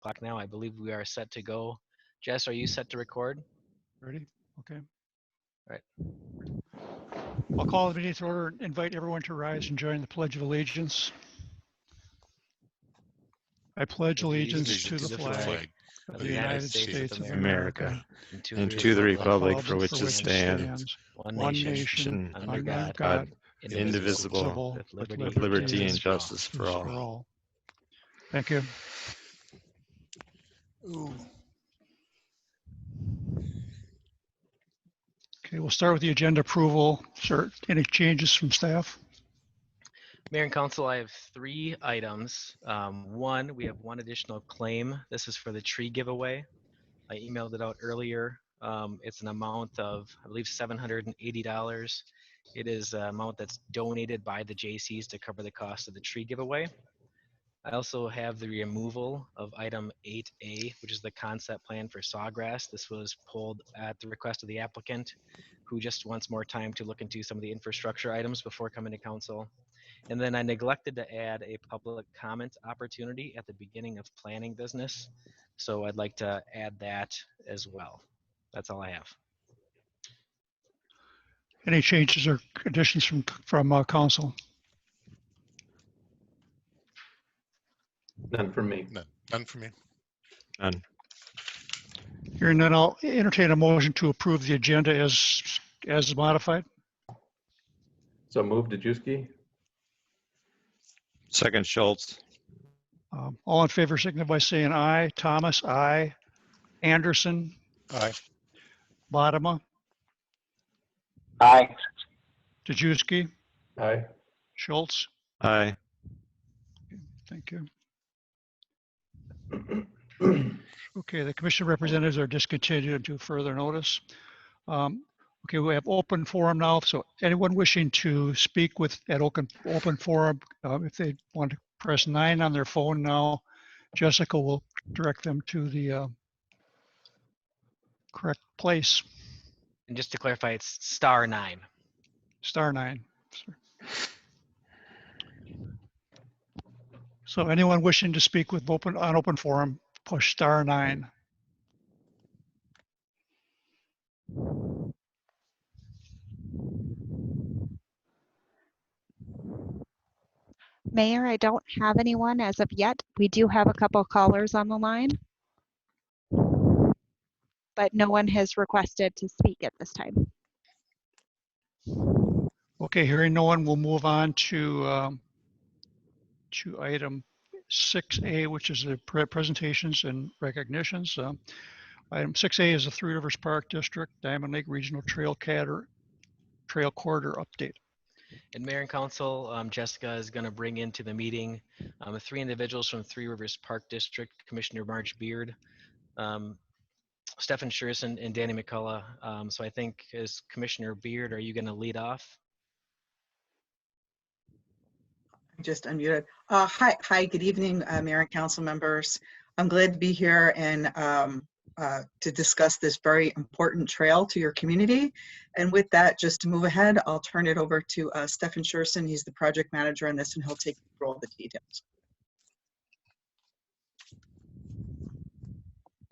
o'clock now. I believe we are set to go. Jess, are you set to record? Ready? Okay. All right. I'll call the meeting to order and invite everyone to rise and join the Pledge of Allegiance. I pledge allegiance to the flag of the United States of America and and to the republic for which it stands, one nation, under God, indivisible, with with liberty and justice for all. Thank you. Okay, we'll start with the agenda approval. Sir, any changes from staff? Mayor and Council, I have 3 items. One, we have one additional claim. This is for the tree giveaway. I emailed it out earlier. It's an amount of, I believe, $780. It is an amount that's donated by the JCs to cover the cost of the tree giveaway. I also have the removal of item 8A, which is the concept plan for Sawgrass. This was pulled at the request of the applicant, who just wants more time to look into some of the infrastructure items before coming to council. And then I neglected to add a public comment opportunity at the beginning of planning business. So I'd like to add that as well. That's all I have. Any changes or additions from council? None from me. None for me. None. Hearing none, I'll entertain a motion to approve the agenda as modified. So move Dejewski. Second, Schultz. All in favor, signify by saying aye. Thomas, aye. Anderson, Aye. Bodema, Aye. Dejewski, Aye. Schultz. Aye. Thank you. Okay, the commission representatives are discontinued until further notice. Okay, we have open forum now. So anyone wishing to speak at open forum, if they want to press 9 on their phone now, Jessica will direct them to the correct place. And just to clarify, it's *9. *9. So anyone wishing to speak on open forum, push *9. Mayor, I don't have anyone as of yet. We do have a couple callers on the line, but no one has requested to speak at this time. Okay, hearing no one, we'll move on to item 6A, which is the presentations and recognitions. Item 6A is the Three Rivers Park District Diamond Lake Regional Trail Corridor Update. And Mayor and Council, Jessica is going to bring into the meeting 3 individuals from Three Rivers Park District, Commissioner Marge Beard, Stefan Scherson, and Danny McCullough. So I think as Commissioner Beard, are you going to lead off? Just unmuted. Hi, good evening, Mayor and Council members. I'm glad to be here and to discuss this very important trail to your community. And with that, just to move ahead, I'll turn it over to Stefan Scherson. He's the project manager on this, and he'll take you through all the details.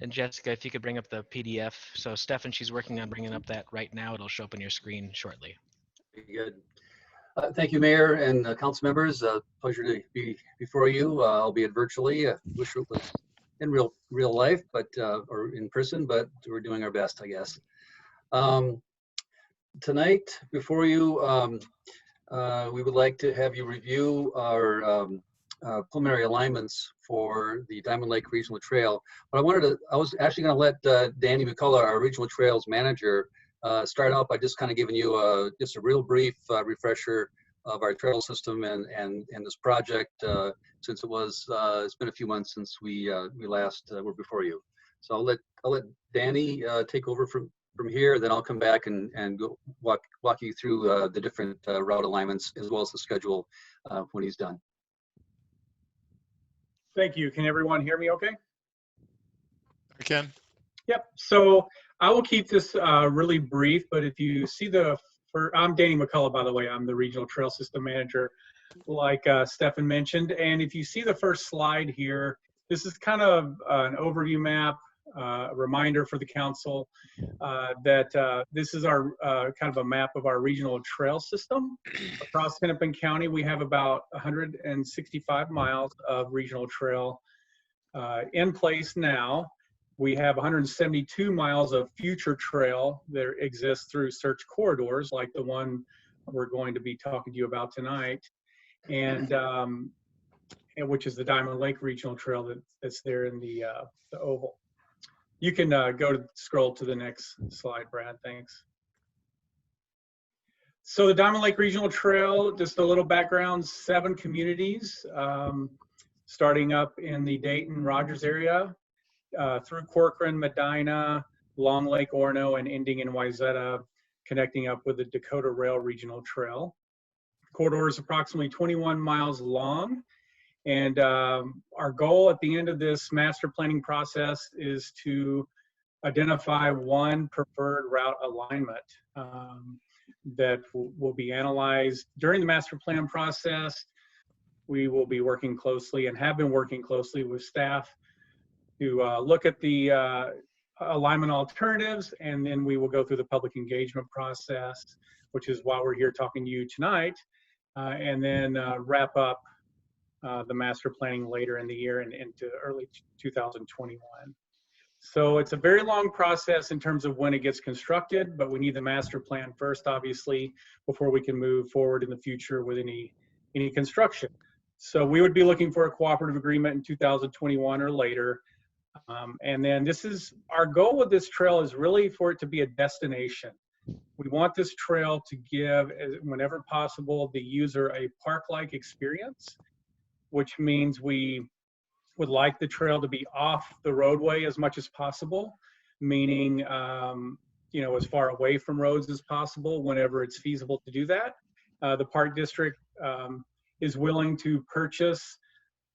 And Jessica, if you could bring up the PDF. So Stefan, she's working on bringing up that right now. It'll show up on your screen shortly. Very good. Thank you, Mayor and council members. Pleasure to be before you, albeit virtually. Wish it was in real life, but or in person, but we're doing our best, I guess. Tonight, before you, we would like to have you review our preliminary alignments for the Diamond Lake Regional Trail. But I was actually going to let Danny McCullough, our Regional Trails Manager, start out by just kind of giving you just a real brief refresher of our trail system and this project, since it's been a few months since we last were before you. So I'll let Danny take over from here, then I'll come back and go walk you through the different route alignments as well as the schedule when he's done. Thank you. Can everyone hear me okay? I can. Yep. So I will keep this really brief, but if you see I'm Danny McCullough, by the way. I'm the Regional Trail System Manager, like Stefan mentioned. And if you see the first slide here, This is kind of an overview map, a reminder for the council that this is our kind of a map of our regional trail system. Across Hennepin County, we have about 165 miles of regional trail in place now. We have 172 miles of future trail that exists through search corridors, like the one we're going to be talking to you about tonight, and which is the Diamond Lake Regional Trail that's there in the oval. You can scroll to the next slide, Brad. Thanks. So the Diamond Lake Regional Trail, just a little background: 7 communities, starting up in the Dayton Rogers area. Through Corcoran, Medina, Long Lake, Orono, and ending in Wayzata, connecting up with the Dakota Rail Regional Trail. The corridor is approximately 21 miles long, and our goal at the end of this master planning process is to identify one preferred route alignment that will be analyzed during the master plan process. We will be working closely and have been working closely with staff to look at the alignment alternatives, and then we will go through the public engagement process, which is why we're here talking to you tonight, and then wrap up the master planning later in the year and into early 2021. So it's a very long process in terms of when it gets constructed, but we need the master plan first, obviously, before we can move forward in the future with any construction. So we would be looking for a cooperative agreement in 2021 or later. And then this is our goal with this trail, is really for it to be a destination. We want this trail to give, whenever possible, the user a park-like experience, which means we would like the trail to be off the roadway as much as possible, meaning you know, as far away from roads as possible whenever it's feasible to do that. The Park District is willing to purchase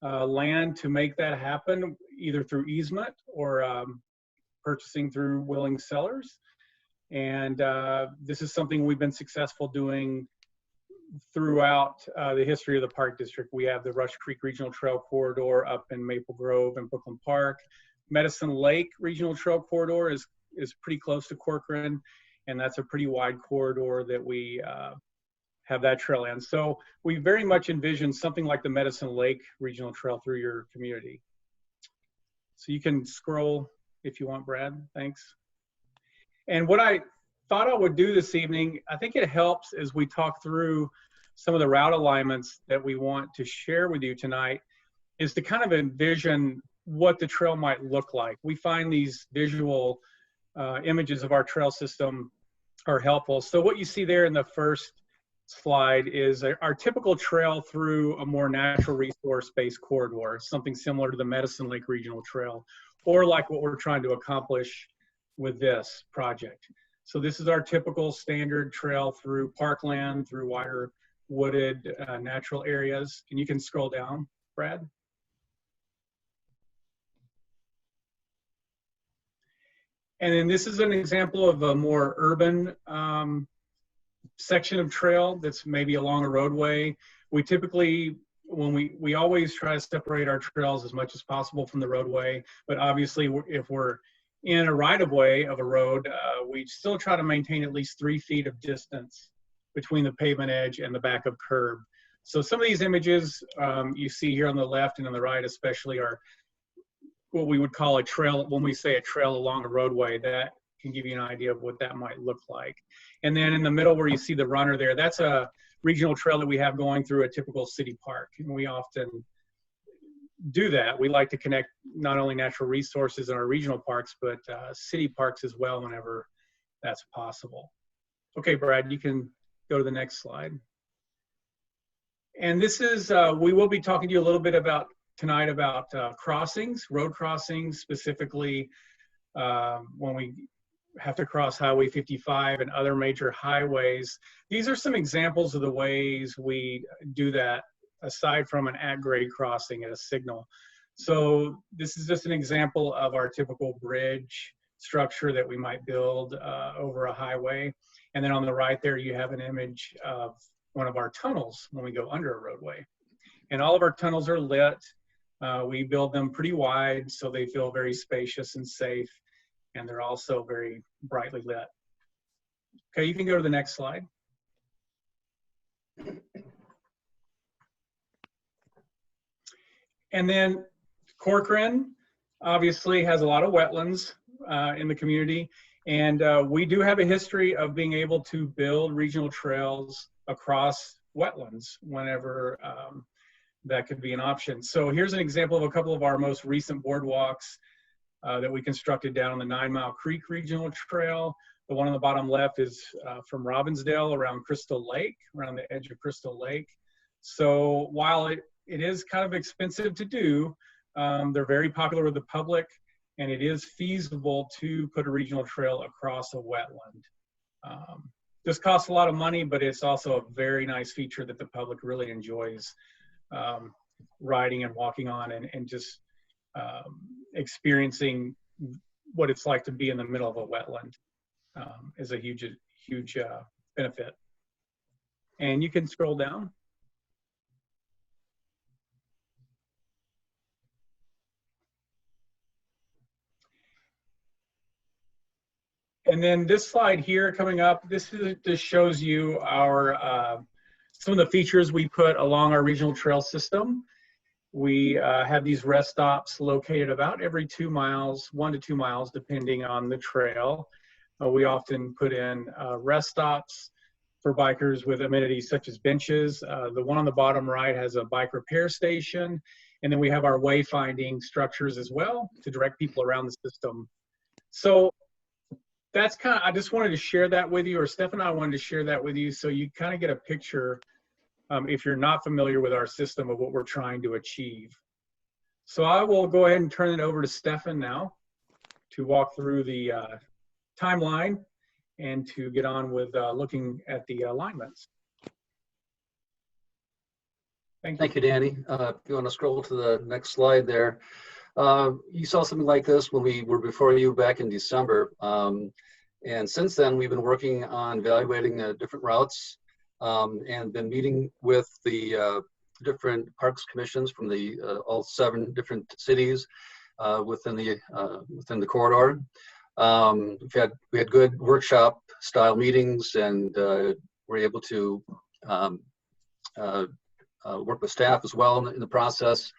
land to make that happen, either through easement or purchasing through willing sellers. And this is something we've been successful doing throughout the history of the Park District. We have the Rush Creek Regional Trail Corridor up in Maple Grove and Brooklyn Park. Medicine Lake Regional Trail Corridor is pretty close to Corcoran, and that's a pretty wide corridor that we have that trail in. So we very much envision something like the Medicine Lake Regional Trail through your community. So you can scroll if you want, Brad. Thanks. And what I thought I would do this evening, I think it helps as we talk through some of the route alignments that we want to share with you tonight, is to kind of envision what the trail might look like. We find these visual images of our trail system are helpful. So what you see there in the first slide is our typical trail through a more natural resource-based corridor, something similar to the Medicine Lake Regional Trail, or like what we're trying to accomplish with this project. So this is our typical standard trail through parkland, through wider wooded natural areas. And you can scroll down, Brad. And then this is an example of a more urban section of trail that's maybe along a roadway. We typically, when we always try to separate our trails as much as possible from the roadway, but obviously if we're in a right-of-way of a road, we still try to maintain at least 3 feet of distance between the pavement edge and the back of curb. So some of these images you see here on the left and on the right especially are what we would call a trail. When we say a trail along a roadway, that can give you an idea of what that might look like. And then in the middle where you see the runner there, that's a regional trail that we have going through a typical city park. And we often do that. We like to connect not only natural resources in our regional parks, but city parks as well whenever that's possible. Okay, Brad, you can go to the next slide. And this is, we will be talking to you a little bit about tonight about crossings, road crossings, specifically when we have to cross Highway 55 and other major highways. These are some examples of the ways we do that aside from an at-grade crossing at a signal. So this is just an example of our typical bridge structure that we might build over a highway. And then on the right there, you have an image of one of our tunnels when we go under a roadway. And all of our tunnels are lit. We build them pretty wide so they feel very spacious and safe, and they're also very brightly lit. Okay, you can go to the next slide. And then Corcoran obviously has a lot of wetlands in the community, and we do have a history of being able to build regional trails across wetlands whenever that could be an option. So here's an example of a couple of our most recent boardwalks that we constructed down on the 9 Mile Creek Regional Trail. The one on the bottom left is from Robbinsdale around Crystal Lake, around the edge of Crystal Lake. So while it is kind of expensive to do, they're very popular with the public, and it is feasible to put a regional trail across a wetland. This costs a lot of money, but it's also a very nice feature that the public really enjoys riding and walking on, and just experiencing what it's like to be in the middle of a wetland is a huge benefit. And you can scroll down. And then this slide here coming up, this shows you our some of the features we put along our regional trail system. We have these rest stops located about every 2 miles, 1 to 2 miles, depending on the trail. We often put in rest stops for bikers with amenities such as benches. The one on the bottom right has a bike repair station. And then we have our wayfinding structures as well to direct people around the system. So that's kind of, I just wanted to share that with you, or Steph and I wanted to share that with you so you kind of get a picture, if you're not familiar with our system, of what we're trying to achieve. So I will go ahead and turn it over to Stefan now to walk through the timeline and to get on with looking at the alignments. Thank you. Thank you, Danny. If you want to scroll to the next slide there. You saw something like this when we were before you back in December. And since then, we've been working on evaluating different routes and been meeting with the different parks commissions from the all 7 different cities within the corridor. We had good workshop style meetings, and we're able to work with staff as well in the process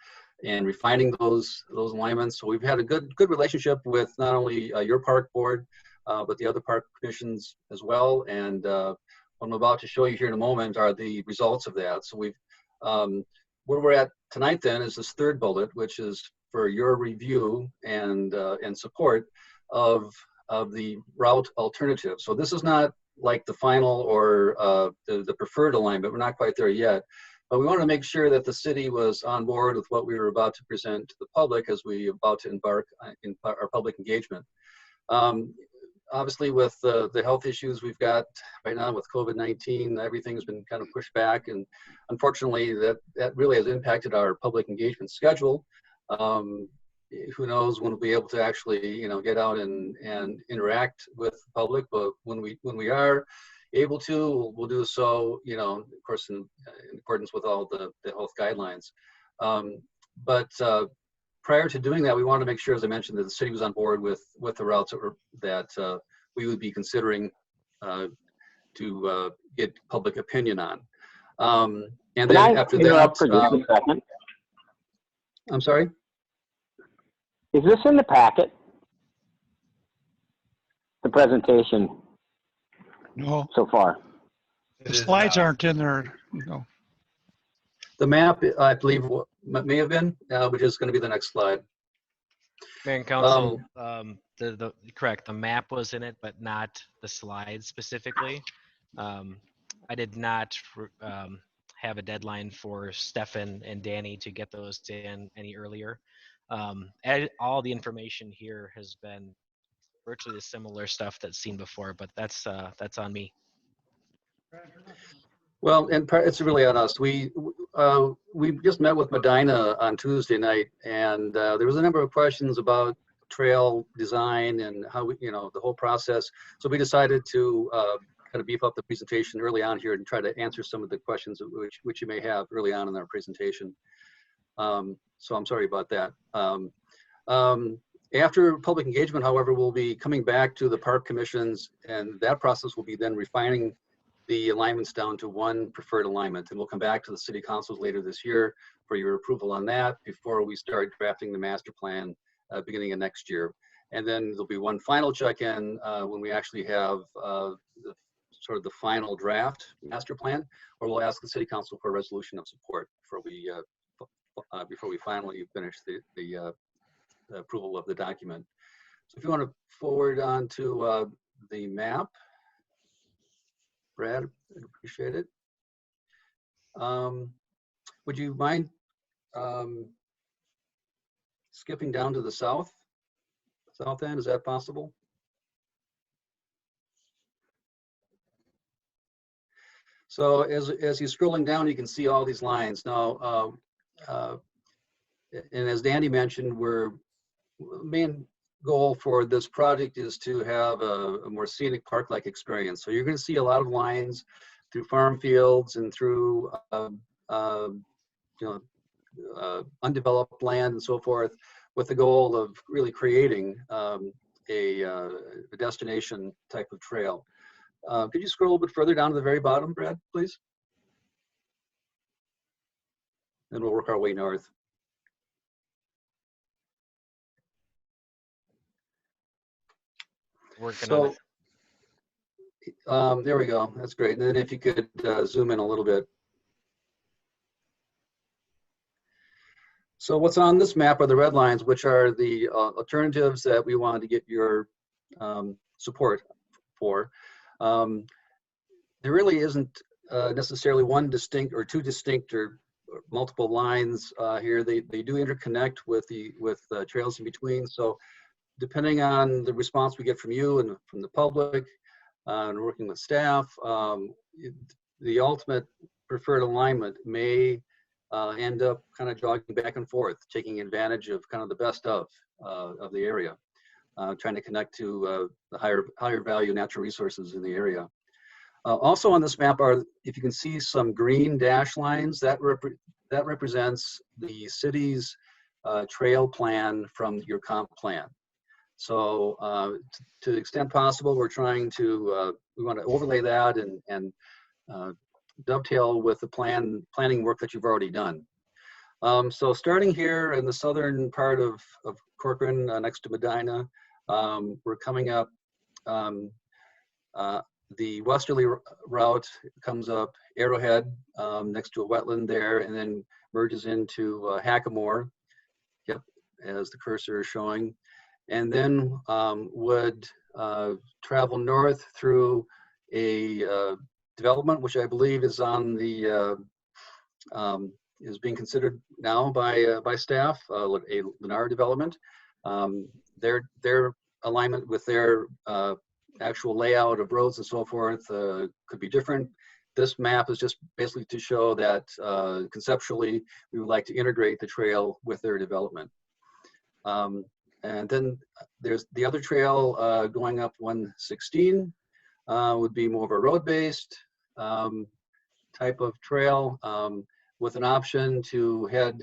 and refining those alignments. So we've had a good relationship with not only your park board, but the other park commissions as well. And what I'm about to show you here in a moment are the results of that. So we've where we're at tonight then is this 3rd bullet, which is for your review and support of the route alternative. So this is not like the final or the preferred alignment. We're not quite there yet. But we wanted to make sure that the city was on board with what we were about to present to the public as we about to embark in our public engagement. Obviously, with the health issues we've got right now with COVID-19, everything's been kind of pushed back, and unfortunately, that really has impacted our public engagement schedule. Who knows when we'll be able to actually, get out and interact with the public? But when we are able to, we'll do so, of course, in accordance with all the health guidelines. But prior to doing that, we wanted to make sure, as I mentioned, that the city was on board with the routes that we would be considering to get public opinion on. And then after that, for just a second? I'm sorry? Is this in the packet? The presentation? No, So far. the slides aren't in there. No. The map, I believe, may have been, which is going to be the next slide. Mayor and Council, correct, the map was in it, but not the slides specifically. I did not have a deadline for Stefan and Danny to get those in any earlier. All the information here has been virtually the similar stuff that's seen before, but that's on me. Well, and it's really on us. We just met with Medina on Tuesday night, and there was a number of questions about trail design and how the whole process. So we decided to kind of beef up the presentation early on here and try to answer some of the questions which you may have early on in our presentation. So I'm sorry about that. After public engagement, however, we'll be coming back to the park commissions, and that process will be then refining the alignments down to one preferred alignment. And we'll come back to the city councils later this year for your approval on that before we start drafting the master plan beginning of next year. And then there'll be one final check-in when we actually have sort of the final draft master plan, or we'll ask the city council for a resolution of support before we finally finish the approval of the document. So if you want to forward on to the map, Brad, I'd appreciate it. Would you mind skipping down to the south end? Is that possible? So as you're scrolling down, you can see all these lines. Now, and as Danny mentioned, main goal for this project is to have a more scenic park-like experience. So you're going to see a lot of lines through farm fields and through undeveloped land and so forth, with the goal of really creating a destination type of trail. Could you scroll a bit further down to the very bottom, Brad, please? And we'll work our way north. Working on it. There we go. That's great. And then if you could zoom in a little bit. So what's on this map are the red lines, which are the alternatives that we wanted to get your support for. There really isn't necessarily one distinct or two distinct or multiple lines here. They do interconnect with the trails in between. So depending on the response we get from you and from the public and working with staff, the ultimate preferred alignment may end up kind of jogging back and forth, taking advantage of kind of the best of the area, trying to connect to the higher value natural resources in the area. Also on this map are, if you can see, some green dash lines that represents the city's trail plan from your comp plan. So to the extent possible, we're trying to, we want to overlay that and dovetail with the planning work that you've already done. So starting here in the southern part of Corcoran, next to Medina, we're coming up, the westerly route comes up Arrowhead, next to a wetland there, and then merges into Hackamore, yep, as the cursor is showing. And then would travel north through a development, which I believe is on the is being considered now by staff, a Lennar development. Their alignment with their actual layout of roads and so forth could be different. This map is just basically to show that conceptually we would like to integrate the trail with their development. And then there's the other trail going up 116 would be more of a road-based type of trail with an option to head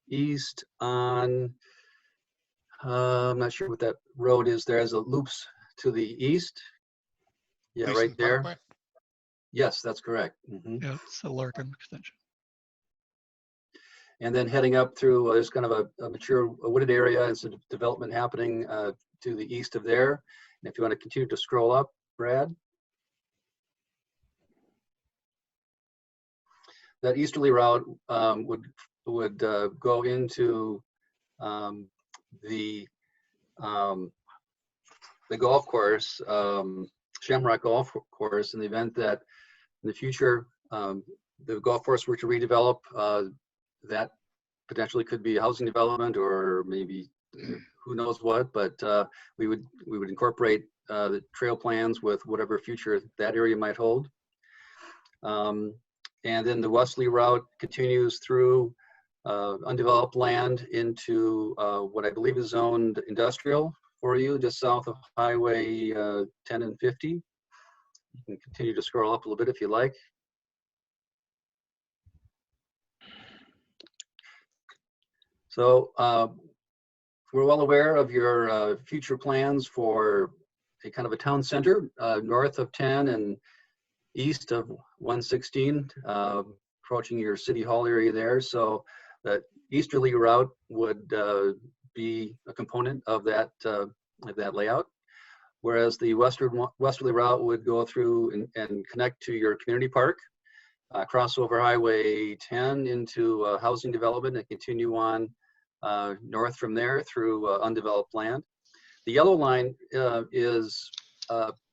east on, I'm not sure what that road is. There's a loops to the east. Yeah, Basin right there. Parkway? Yes, that's correct. Mm-hmm. Yeah, it's the Larkin extension. And then heading up through there's kind of a mature wooded area and some development happening to the east of there. And if you want to continue to scroll up, Brad. That easterly route would go into the golf course, Shamrock Golf Course, in the event that in the future the golf course were to redevelop. That potentially could be a housing development or maybe who knows what, but we would incorporate the trail plans with whatever future that area might hold. And then the westerly route continues through undeveloped land into what I believe is zoned industrial for you, just south of Highway 10 and 50. You can continue to scroll up a little bit if you like. So we're well aware of your future plans for a kind of a town center north of 10 and east of 116, approaching your city hall area there. So the easterly route would be a component of that layout, whereas the westerly route would go through and connect to your community park, cross over Highway 10 into housing development and continue on north from there through undeveloped land. The yellow line is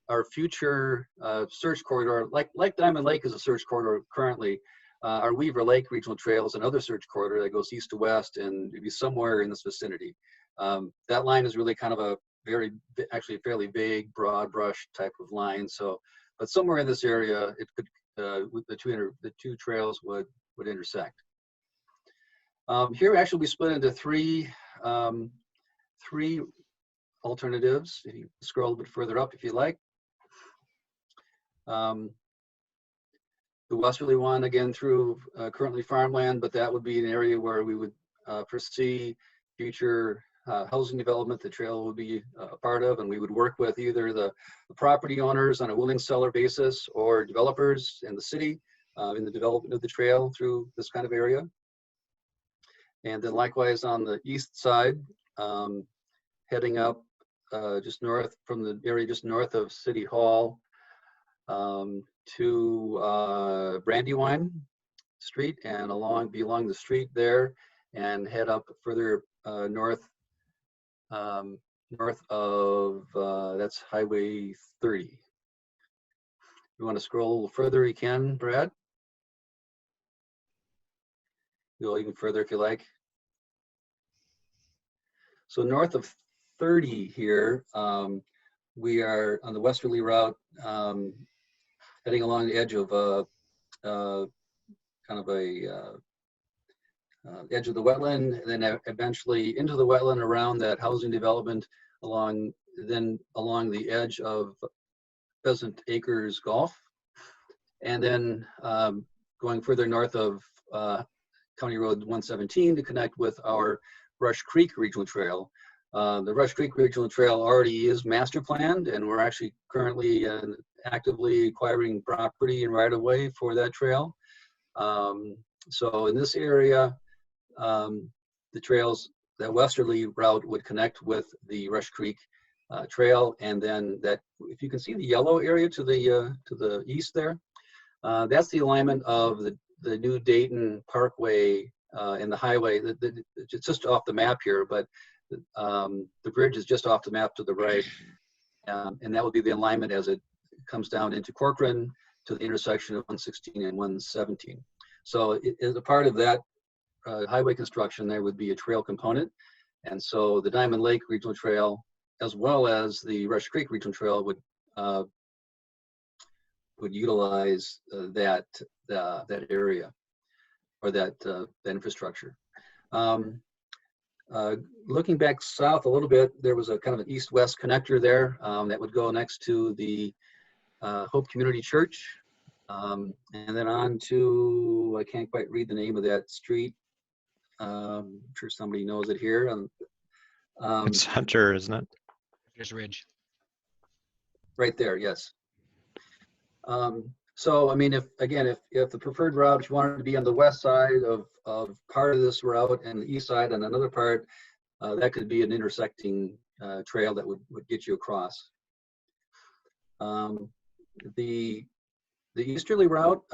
our future search corridor. Like Diamond Lake is a search corridor currently, our Weaver Lake Regional Trail is another search corridor that goes east to west and maybe somewhere in this vicinity. That line is really kind of a actually fairly vague, broad brush type of line. So, but somewhere in this area, it could the two trails would intersect. Here actually we split into three alternatives. If you scroll a bit further up, if you like. The westerly one, again, through currently farmland, but that would be an area where we would foresee future housing development the trail would be a part of, and we would work with either the property owners on a willing seller basis or developers in the city in the development of the trail through this kind of area. And then likewise on the east side, heading up just north from the area just north of City Hall to Brandywine Street and be along the street there and head up further north of that's Highway 30. If you want to scroll a little further, you can, Brad. Go even further if you like. So north of 30 here, we are on the westerly route, heading along the edge of edge of the wetland, and then eventually into the wetland around that housing development along the edge of Pheasant Acres Golf, and then going further north of County Road 117 to connect with our Rush Creek Regional Trail. The Rush Creek Regional Trail already is master planned, and we're actually currently actively acquiring property and right-of-way for that trail. So in this area, the trails, that westerly route would connect with the Rush Creek Trail, and then that, if you can see the yellow area to the east there, that's the alignment of the new Dayton Parkway and the highway. It's just off the map here, but the bridge is just off the map to the right, and that would be the alignment as it comes down into Corcoran to the intersection of 116 and 117. So as a part of that highway construction, there would be a trail component, and so the Diamond Lake Regional Trail, as well as the Rush Creek Regional Trail, would utilize that area or that infrastructure. Looking back south a little bit, there was a kind of an east-west connector there that would go next to the Hope Community Church, and then on to, I can't quite read the name of that street. I'm sure somebody knows it here. It's Hunter, isn't it? Hunter's Ridge. Right there, yes. So, I mean, if the preferred route, if you wanted to be on the west side of part of this route and the east side and another part, that could be an intersecting trail that would get you across. The easterly route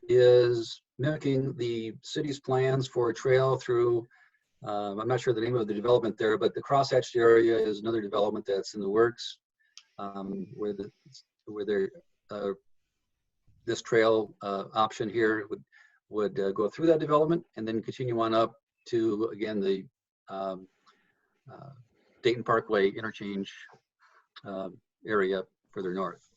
is mimicking the city's plans for a trail through, I'm not sure the name of the development there, but the crosshatched area is another development that's in the works, where this trail option here would go through that development and then continue on up to, again, the Dayton Parkway interchange area further north.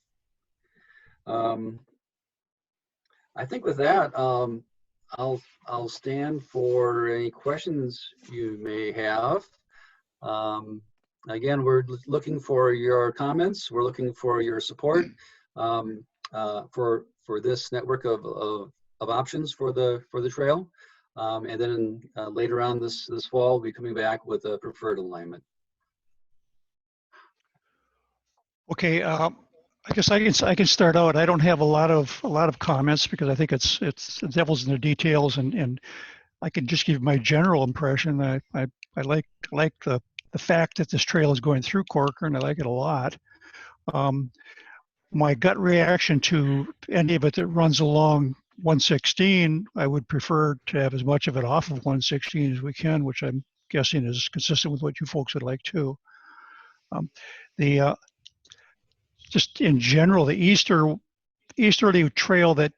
I think with that, I'll stand for any questions you may have. Again, we're looking for your comments. We're looking for your support for this network of options for the trail. And then later on this fall, we'll be coming back with a preferred alignment. Okay, I guess I can start out. I don't have a lot of comments because I think it's the devil's in the details, and I can just give my general impression that I like the fact that this trail is going through Corcoran. I like it a lot. My gut reaction to any of it that runs along 116, I would prefer to have as much of it off of 116 as we can, which I'm guessing is consistent with what you folks would like too. The just in general, the easterly trail that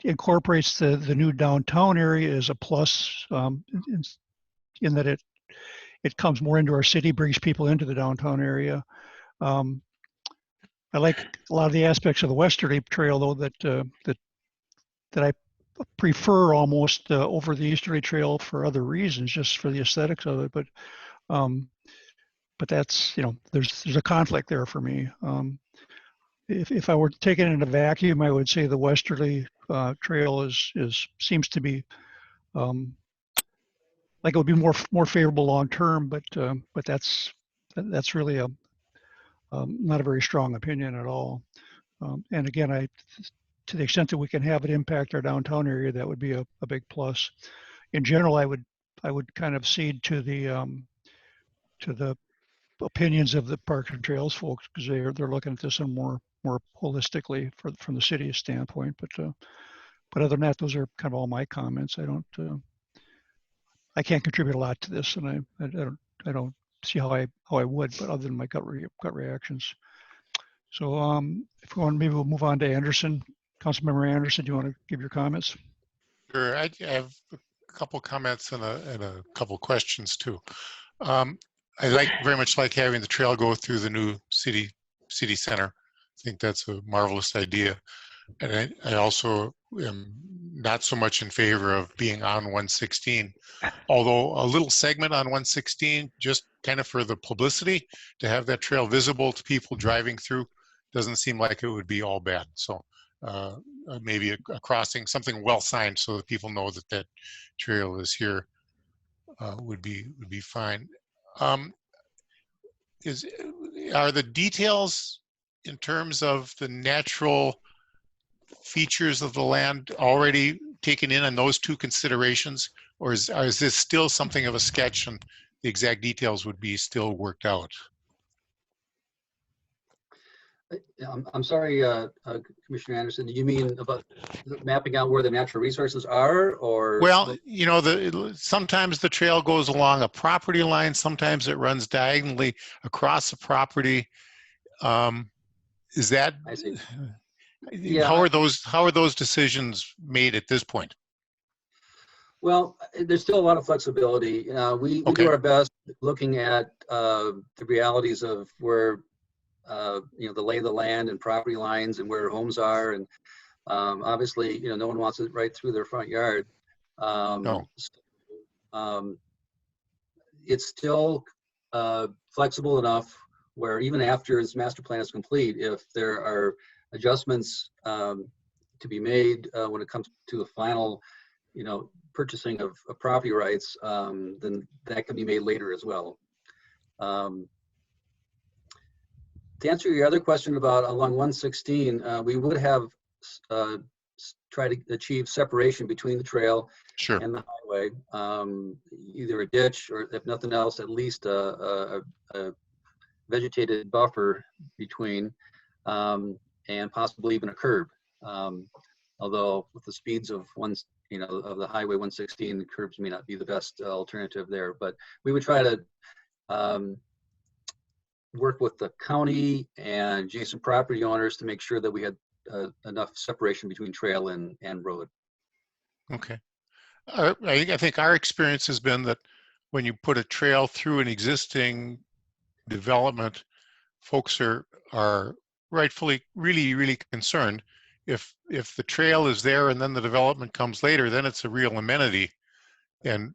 incorporates the new downtown area is a plus in that it comes more into our city, brings people into the downtown area. I like a lot of the aspects of the westerly trail though that I prefer almost over the easterly trail for other reasons, just for the aesthetics of it. But that's, you know, there's a conflict there for me. If I were taking it in a vacuum, I would say the westerly trail seems to be like it would be more favorable long term, but that's really not a very strong opinion at all. And again, to the extent that we can have it impact our downtown area, that would be a big plus. In general, I would kind of cede to the opinions of the Parks and Trails folks because they're looking at this in more holistically from the city's standpoint. But other than that, those are kind of all my comments. I can't contribute a lot to this, and I don't see how I would, but other than my gut reactions. So if we want, maybe we'll move on to Anderson. Councilmember Anderson, do you want to give your comments? Sure, I have a couple comments and a couple questions too. I very much like having the trail go through the new city center. I think that's a marvelous idea. And I also am not so much in favor of being on 116, although a little segment on 116, just kind of for the publicity, to have that trail visible to people driving through, doesn't seem like it would be all bad. So maybe a crossing, something well signed so that people know that that trail is here would be fine. Are the details in terms of the natural features of the land already taken in on those two considerations, or is this still something of a sketch and the exact details would be still worked out? I'm sorry, Commissioner Anderson, do you mean about mapping out where the natural resources are, or? Well, you know, sometimes the trail goes along a property line, sometimes it runs diagonally across the property. Is that, I see. how are those decisions made at this point? Well, there's still a lot of flexibility. We do our best looking at the realities of where you know, the lay of the land and property lines and where homes are, and obviously, you know, no one wants it right through their front yard. No. It's still flexible enough where even after its master plan is complete, if there are adjustments to be made when it comes to the final, you know, purchasing of property rights, then that can be made later as well. To answer your other question about along 116, we would have try to achieve separation between the trail and the highway, either a ditch or, if nothing else, at least a vegetated buffer between, and possibly even a curb. Although with the speeds of of the highway 116, the curbs may not be the best alternative there. But we would try to work with the county and adjacent property owners to make sure that we had enough separation between trail and road. Okay. I think our experience has been that when you put a trail through an existing development, folks are rightfully really concerned. If the trail is there and then the development comes later, then it's a real amenity, and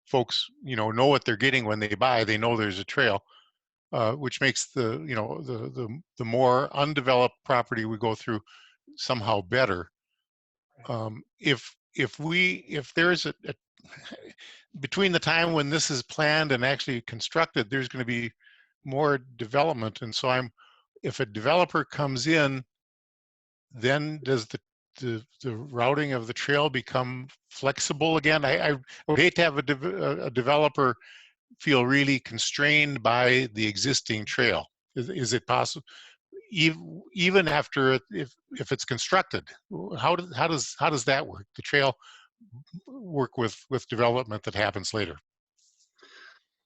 folks, you know what they're getting when they buy. They know there's a trail. Which makes the more undeveloped property we go through somehow better. If if there is a between the time when this is planned and actually constructed, there's going to be more development. And so if a developer comes in, then does the routing of the trail become flexible again? I would hate to have a developer feel really constrained by the existing trail. Is it possible, even after if it's constructed? How does that work? The trail work with development that happens later?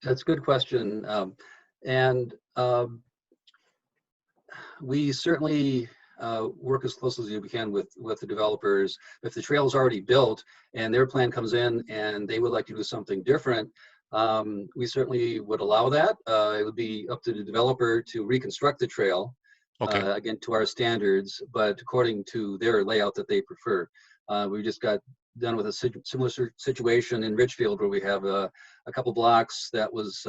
That's a good question. We certainly work as closely as we can with the developers. If the trail is already built and their plan comes in and they would like to do something different, we certainly would allow that. It would be up to the developer to reconstruct the trail, Okay. again, to our standards, but according to their layout that they prefer. We just got done with a similar situation in Richfield, where we have a couple blocks that was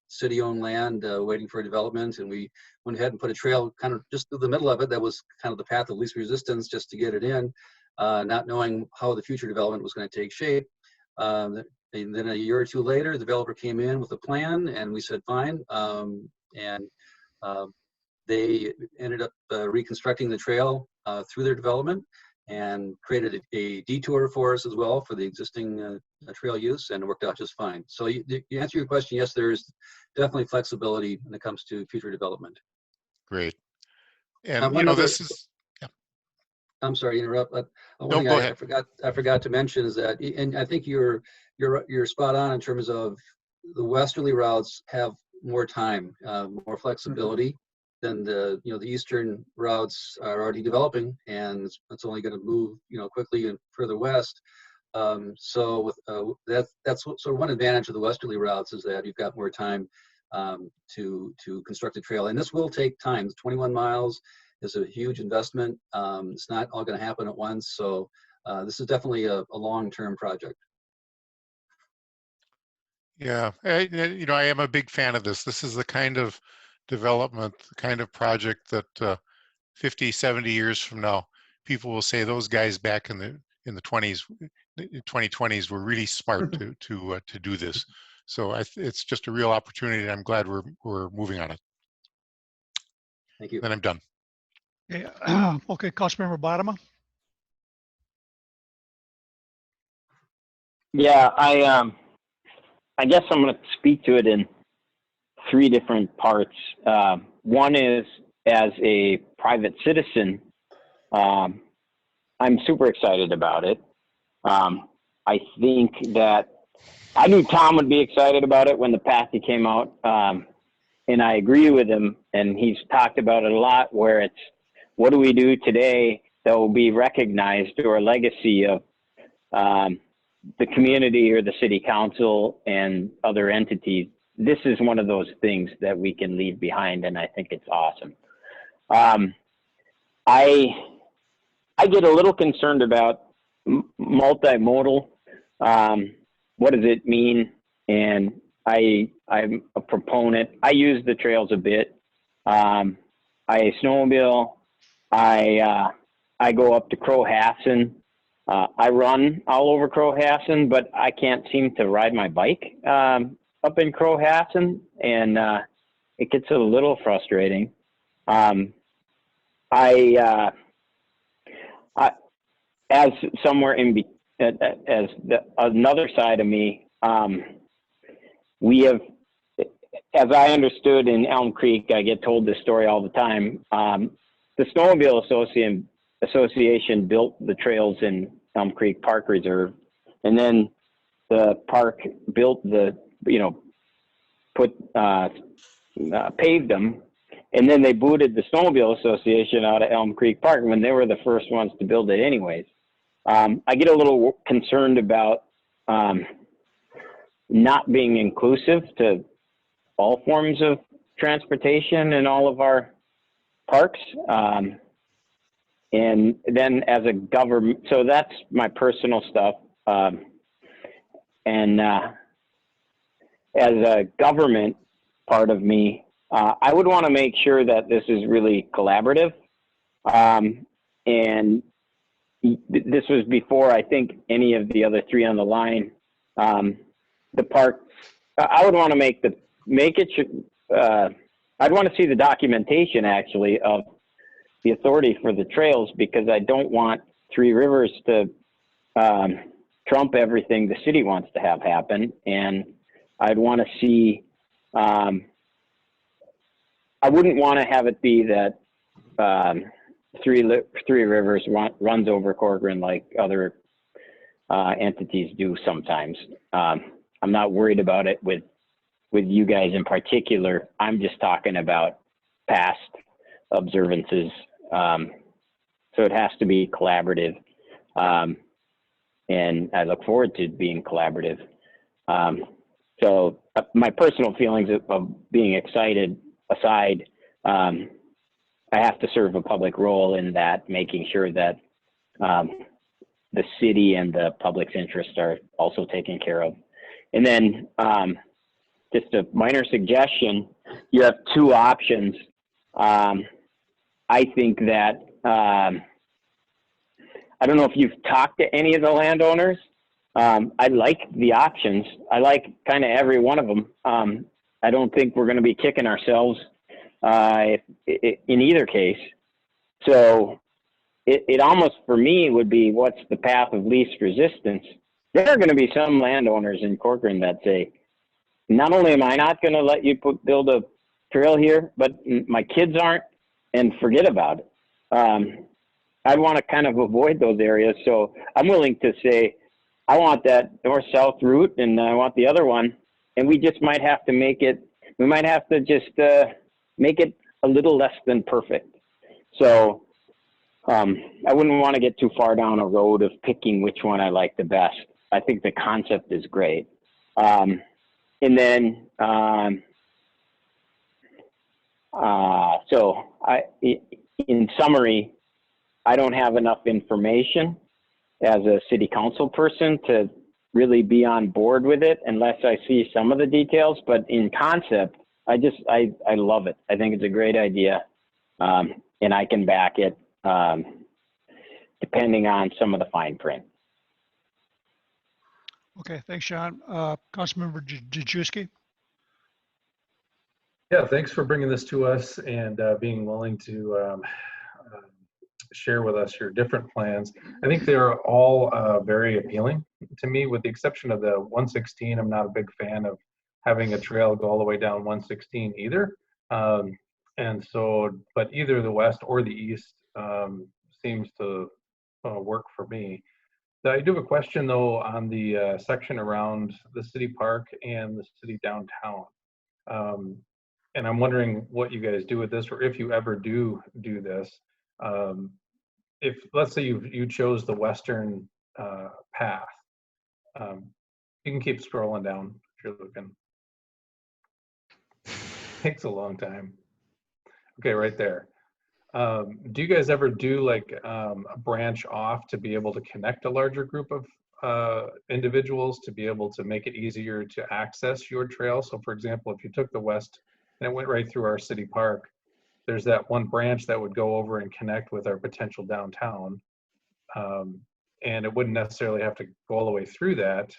city-owned land waiting for development, and we went ahead and put a trail kind of just through the middle of it. That was kind of the path of least resistance, just to get it in, not knowing how the future development was going to take shape. And then a year or two later, the developer came in with a plan, and we said fine. They ended up reconstructing the trail through their development, and created a detour for us as well for the existing trail use, and it worked out just fine. So you answer your question, yes, there's definitely flexibility when it comes to future development. Great. And you know, this is, yeah. I'm sorry to interrupt, but one No, thing go I ahead. forgot to mention is that, and I think you're spot on in terms of the westerly routes have more time, more flexibility than the eastern routes are already developing, and it's only going to move quickly and further west. So with that's sort of one advantage of the westerly routes, is that you've got more time to construct a trail, and this will take time. 21 miles is a huge investment. It's not all going to happen at once, so this is definitely a long-term project. Yeah, I am a big fan of this. This is the kind of development, the kind of project that 50, 70 years from now, people will say those guys back in the 2020s were really smart to do this. So it's just a real opportunity, and I'm glad we're moving on it. Thank you. Then I'm done. Yeah. Okay, Councilmember Bodema. Yeah, I guess I'm going to speak to it in three different parts. One is, as a private citizen, I'm super excited about it. I think that I knew Tom would be excited about it when the pathway came out, and I agree with him. And he's talked about it a lot, where it's, what do we do today that will be recognized, or a legacy of the community or the city council and other entities? This is one of those things that we can leave behind, and I think it's awesome. I get a little concerned about multimodal. What does it mean? And I'm a proponent. I use the trails a bit. I snowmobile. I go up to Crowhasson. I run all over Crowhasson, but I can't seem to ride my bike up in Crowhasson, and it gets a little frustrating. As somewhere in as another side of me, we have, as I understood in Elm Creek, I get told this story all the time. The Snowmobile Association built the trails in Elm Creek Park Reserve, and then the park built paved them, and then they booted the Snowmobile Association out of Elm Creek Park when they were the first ones to build it anyways. I get a little concerned about not being inclusive to all forms of transportation in all of our parks. And then as a government, so that's my personal stuff. And as a government part of me, I would want to make sure that this is really collaborative. And, this was before, I think, any of the other three on the line. The park, I would want to I'd want to see the documentation actually of the authority for the trails, because I don't want Three Rivers to trump everything the city wants to have happen. And I'd want to see, I wouldn't want to have it be that Three Rivers runs over Corcoran like other entities do sometimes. I'm not worried about it with you guys in particular. I'm just talking about past observances. So it has to be collaborative. And I look forward to being collaborative. So my personal feelings of being excited aside, I have to serve a public role in that, making sure that the city and the public's interests are also taken care of. And then just a minor suggestion, you have two options. I think that, I don't know if you've talked to any of the landowners. I like the options. I like kind of every one of them. I don't think we're going to be kicking ourselves in either case. So it almost, for me, would be, what's the path of least resistance? There are going to be some landowners in Corcoran that say, not only am I not going to let you build a trail here, but my kids aren't, and forget about it. I want to kind of avoid those areas. So I'm willing to say, I want that north-south route, and I want the other one. And we just might have to make it, we might have to just make it a little less than perfect. So I wouldn't want to get too far down a road of picking which one I like the best. I think the concept is great. And then, so in summary, I don't have enough information as a city council person to really be on board with it unless I see some of the details. But in concept, I love it. I think it's a great idea, and I can back it depending on some of the fine print. Okay, thanks, John. Councilmember Jajewski. Yeah, thanks for bringing this to us and being willing to share with us your different plans. I think they're all very appealing to me, with the exception of the 116. I'm not a big fan of having a trail go all the way down 116 either. And so, but either the west or the east seems to work for me. I do have a question though on the section around the city park and the city downtown. And I'm wondering what you guys do with this, or if you ever do this. If, let's say you chose the western path, you can keep scrolling down if you're looking. Takes a long time. Okay, right there. Do you guys ever do like a branch off to be able to connect a larger group of individuals to be able to make it easier to access your trail? So for example, if you took the west and it went right through our city park, there's that one branch that would go over and connect with our potential downtown. And it wouldn't necessarily have to go all the way through that,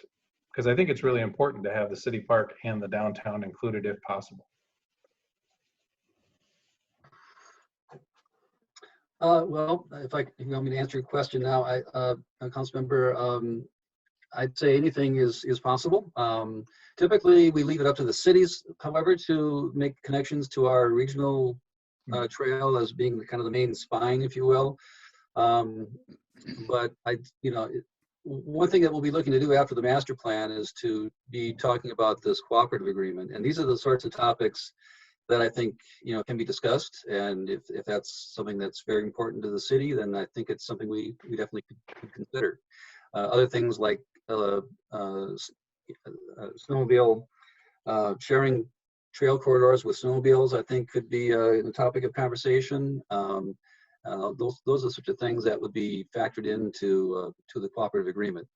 because I think it's really important to have the city park and the downtown included if possible. Well, if you want me to answer your question now, Councilmember, I'd say anything is possible. Typically, we leave it up to the cities, however, to make connections to our regional trail as being kind of the main spine, if you will. But one thing that we'll be looking to do after the master plan is to be talking about this cooperative agreement, and these are the sorts of topics that I think can be discussed. And if that's something that's very important to the city, then I think it's something we definitely could consider. Other things like snowmobile sharing trail corridors with snowmobiles, I think could be a topic of conversation. Those are the sorts of things that would be factored into to the cooperative agreement.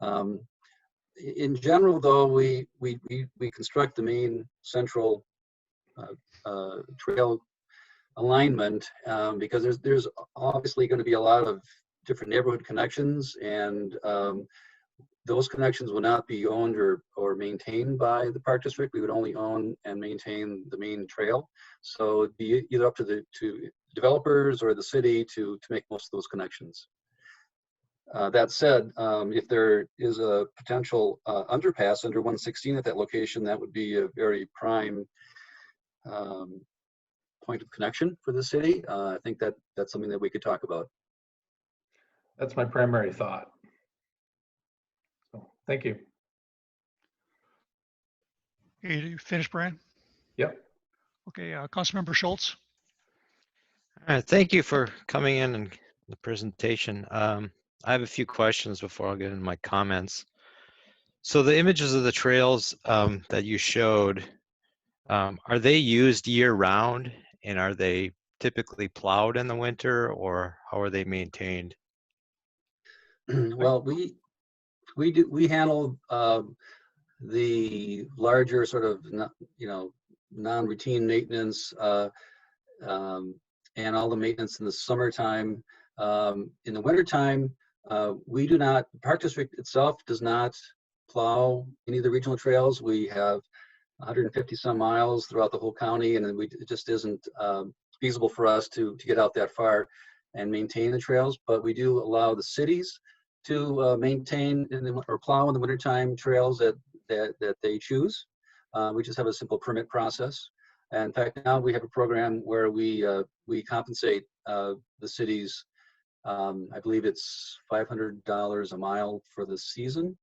In general, though, we construct the main central trail alignment because there's obviously going to be a lot of different neighborhood connections, and those connections will not be owned or maintained by the park district. We would only own and maintain the main trail. So it'd be either up to the developers or the city to make most of those connections. That said, if there is a potential underpass under 116 at that location, that would be a very prime point of connection for the city. I think that's something that we could talk about. That's my primary thought. So, thank you. Okay, you finished, Brian? Yep. Okay, Councilmember Schultz. All right, thank you for coming in and the presentation. I have a few questions before I'll get into my comments. So the images of the trails that you showed, are they used year round, and are they typically plowed in the winter, or how are they maintained? Well, we handle the larger sort of non-routine maintenance and all the maintenance in the summertime. In the wintertime, we do not, the Park District itself does not plow any of the regional trails. We have 150 some miles throughout the whole county, and it just isn't feasible for us to get out that far and maintain the trails. But we do allow the cities to maintain or plow in the wintertime trails that they choose. We just have a simple permit process. And in fact, now we have a program where we compensate the cities. I believe it's $500 a mile for the season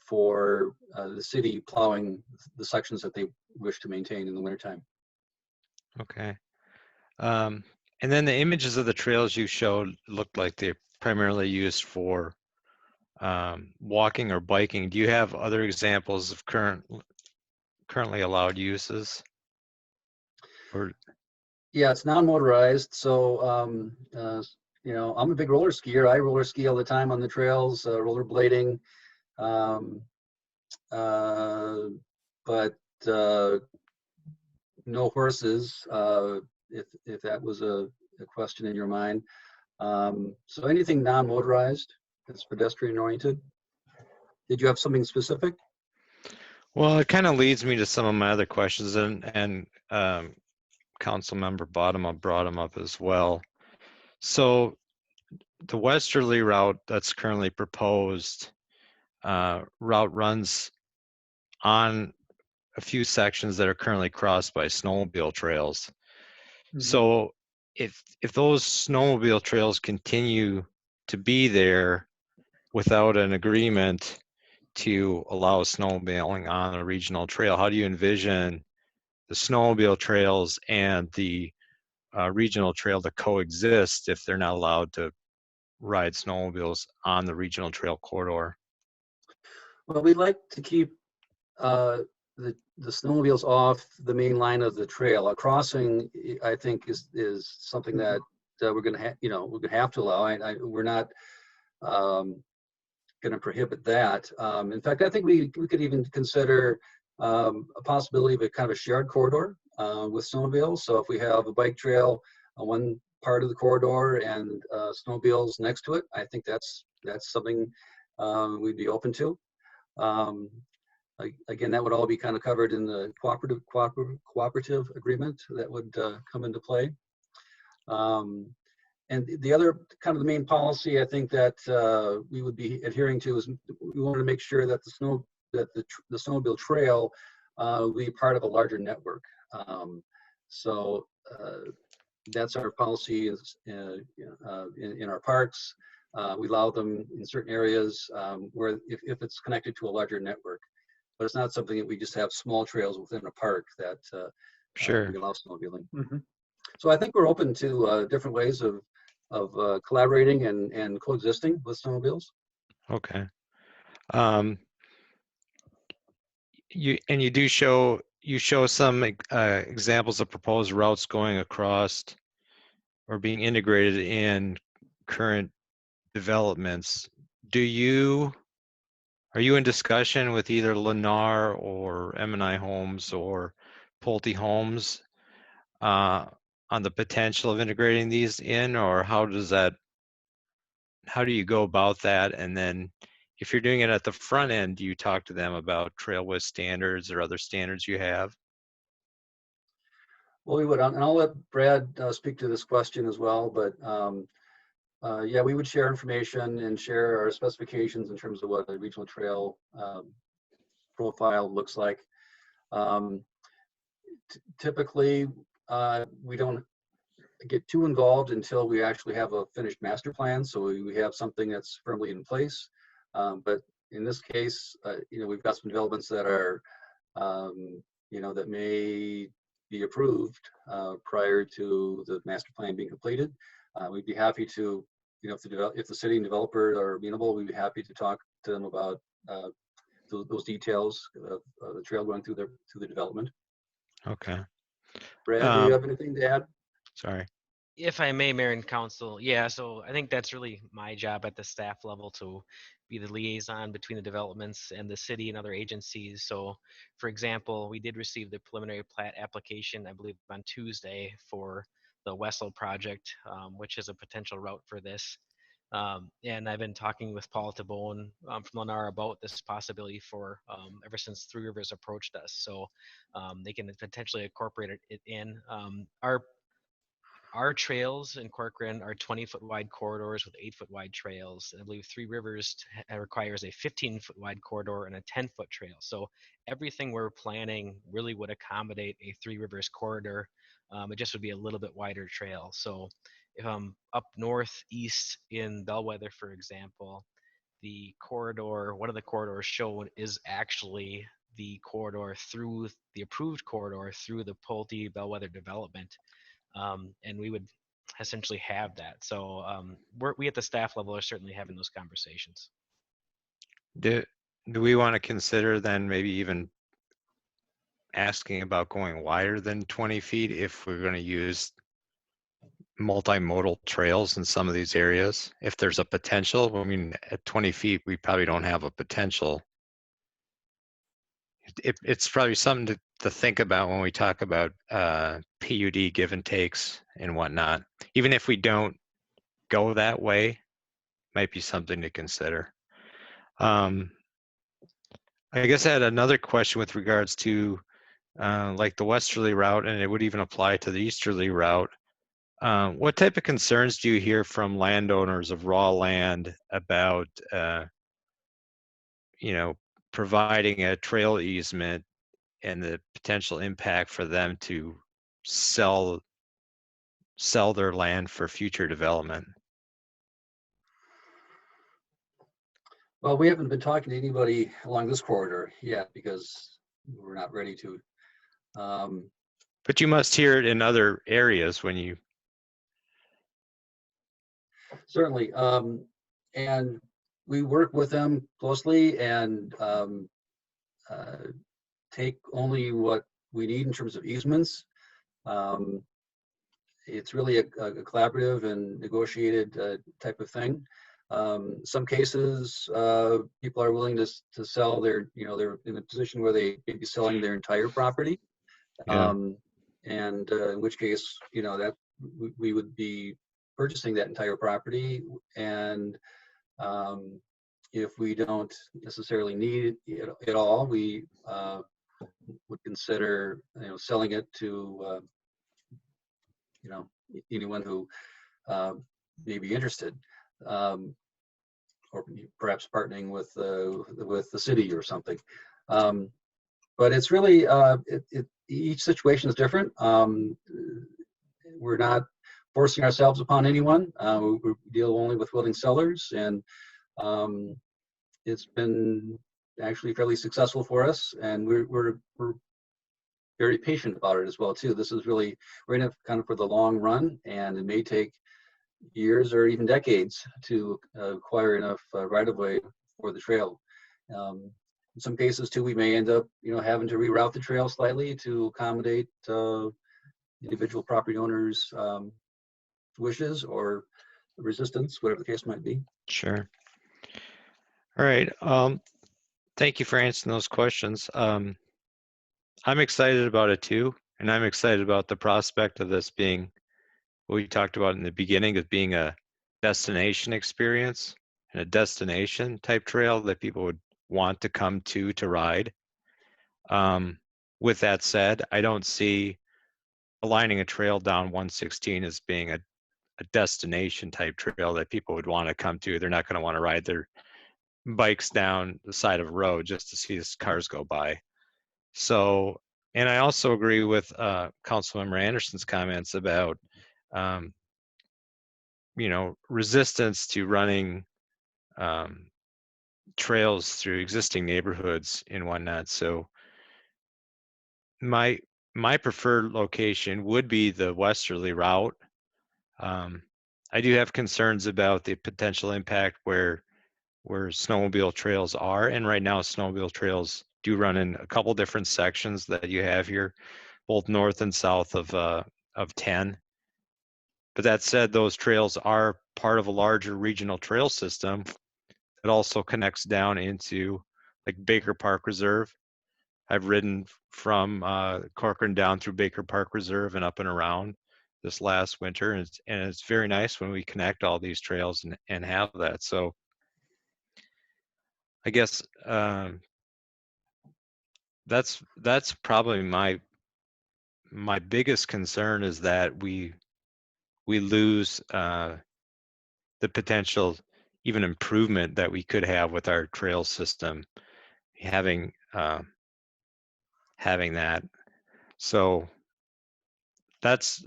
for the city plowing the sections that they wish to maintain in the wintertime. Okay. And then the images of the trails you showed looked like they're primarily used for walking or biking. Do you have other examples of currently allowed uses? Or yeah, it's non-motorized. So I'm a big roller skier. I roller ski all the time on the trails, rollerblading. But no horses, if that was a question in your mind. So anything non-motorized that's pedestrian oriented. Did you have something specific? well, it kind of leads me to some of my other questions, and Council Member Bottom brought them up as well. So the westerly route that's currently proposed route runs on a few sections that are currently crossed by snowmobile trails. Mm-hmm. So if those snowmobile trails continue to be there without an agreement to allow snowmobiling on a regional trail, how do you envision the snowmobile trails and the regional trail to coexist if they're not allowed to ride snowmobiles on the regional trail corridor? Well, we'd like to keep the snowmobiles off the main line of the trail. A crossing, I think, is something that we're going to have to allow. We're not going to prohibit that. In fact, I think we could even consider a possibility of a kind of a shared corridor with snowmobiles. So if we have a bike trail on one part of the corridor and snowmobiles next to it, I think that's something we'd be open to. Again, that would all be kind of covered in the cooperative agreement that would come into play. And the other kind of the main policy I think that we would be adhering to is we wanted to make sure that the snowmobile trail will be part of a larger network. So that's our policy in our parks. We allow them in certain areas where if it's connected to a larger network, but it's not something that we just have small trails within a park that sure. we allow snowmobiling. Mm-hmm. So I think we're open to different ways of collaborating and coexisting with snowmobiles. Okay. You show some examples of proposed routes going across or being integrated in current developments. Are you in discussion with either Lennar or M&I Homes or Pulte Homes on the potential of integrating these in, or how do you go about that? And then if you're doing it at the front end, do you talk to them about trail width standards or other standards you have? Well, we would, and I'll let Brad speak to this question as well, but yeah, we would share information and share our specifications in terms of what a regional trail profile looks like. Typically, we don't get too involved until we actually have a finished master plan, so we have something that's firmly in place. But in this case, you know, we've got some developments that are, you know, that may be approved prior to the master plan being completed. We'd be happy to, you know, if the city and developer are amenable, we'd be happy to talk to them about those details of the trail going through the development. Okay. Brad, do you have anything to add? Sorry. If I may, Mayor and Council, yeah, so I think that's really my job at the staff level to be the liaison between the developments and the city and other agencies. So, for example, we did receive the preliminary plat application, I believe, on Tuesday for the Wessel project, which is a potential route for this. And I've been talking with Paul Tabone from Lennar about this possibility for ever since Three Rivers approached us. So they can potentially incorporate it in. Our trails in Corcoran are 20-foot wide corridors with 8-foot wide trails. And I believe Three Rivers requires a 15-foot wide corridor and a 10-foot trail. So everything we're planning really would accommodate a Three Rivers corridor. It just would be a little bit wider trail. So if I'm up northeast in Bellwether, for example, the corridor, one of the corridors shown is actually the corridor through the approved corridor through the Pulte Bellwether development. And we would essentially have that. So we at the staff level are certainly having those conversations. Do we want to consider then maybe even asking about going wider than 20 feet if we're going to use multimodal trails in some of these areas? If there's a potential, I mean, at 20 feet, we probably don't have a potential. It's probably something to think about when we talk about PUD give and takes and whatnot. Even if we don't go that way, might be something to consider. I guess I had another question with regards to like the westerly route, and it would even apply to the easterly route. What type of concerns do you hear from landowners of raw land about, you know, providing a trail easement and the potential impact for them to sell their land for future development? Well, we haven't been talking to anybody along this corridor yet because we're not ready to. But you must hear it in other areas when you. Certainly. And we work with them closely and take only what we need in terms of easements. It's really a collaborative and negotiated type of thing. Some cases, people are willing to sell their, you know, they're in a position where they may be selling their entire property. Yeah. And in which case, you know, that we would be purchasing that entire property. And if we don't necessarily need it at all, we would consider, you know, selling it to, you know, anyone who may be interested, or perhaps partnering with the city or something. But it's really each situation is different. We're not forcing ourselves upon anyone. We deal only with willing sellers, and it's been actually fairly successful for us, and we're very patient about it as well too. This is really, we're in it kind of for the long run, and it may take years or even decades to acquire enough right-of-way for the trail. In some cases too, we may end up, you know, having to reroute the trail slightly to accommodate individual property owners' wishes or resistance, whatever the case might be. Sure. All right. Thank you for answering those questions. I'm excited about it too, and I'm excited about the prospect of this being what we talked about in the beginning of being a destination experience and a destination type trail that people would want to come to ride. With that said, I don't see aligning a trail down 116 as being a destination type trail that people would want to come to. They're not going to want to ride their bikes down the side of a road just to see these cars go by. So, and I also agree with Councilmember Anderson's comments about, resistance to running trails through existing neighborhoods and whatnot. So my preferred location would be the westerly route. I do have concerns about the potential impact where snowmobile trails are, and right now snowmobile trails do run in a couple different sections that you have here, both north and south of 10. But that said, those trails are part of a larger regional trail system that also connects down into like Baker Park Reserve. I've ridden from Corcoran down through Baker Park Reserve and up and around this last winter, and it's very nice when we connect all these trails and have that. So I guess that's probably my biggest concern, is that we lose the potential even improvement that we could have with our trail system, having that. So that's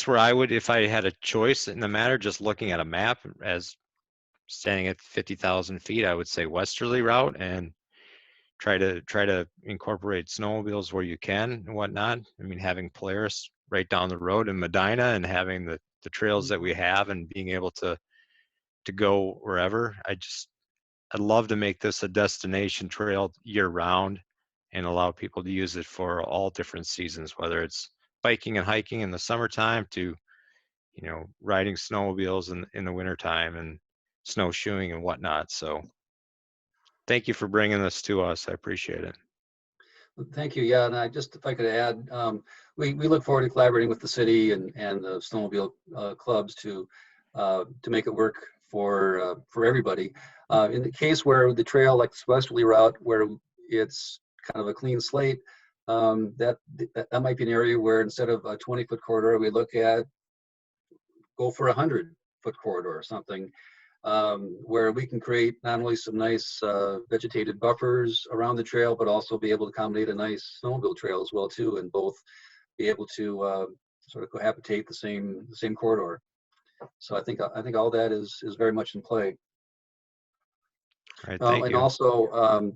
where I would, if I had a choice in the matter, just looking at a map as standing at 50,000 feet, I would say westerly route and try to incorporate snowmobiles where you can and whatnot. I mean, having Polaris right down the road in Medina and having the trails that we have and being able to go wherever. I'd love to make this a destination trail year round and allow people to use it for all different seasons, whether it's biking and hiking in the summertime to, riding snowmobiles in the wintertime and snowshoeing and whatnot. So thank you for bringing this to us. I appreciate it. Thank you. Yeah, and if I could add, we look forward to collaborating with the city and the snowmobile clubs to make it work for everybody. In the case where the trail, like the westerly route, where it's kind of a clean slate, that might be an area where instead of a 20-foot corridor, we look at go for a 100-foot corridor or something. Where we can create not only some nice vegetated buffers around the trail, but also be able to accommodate a nice snowmobile trail as well too, and both be able to sort of cohabitate the same corridor. So I think all that is very much in play. All right, thank you. Also,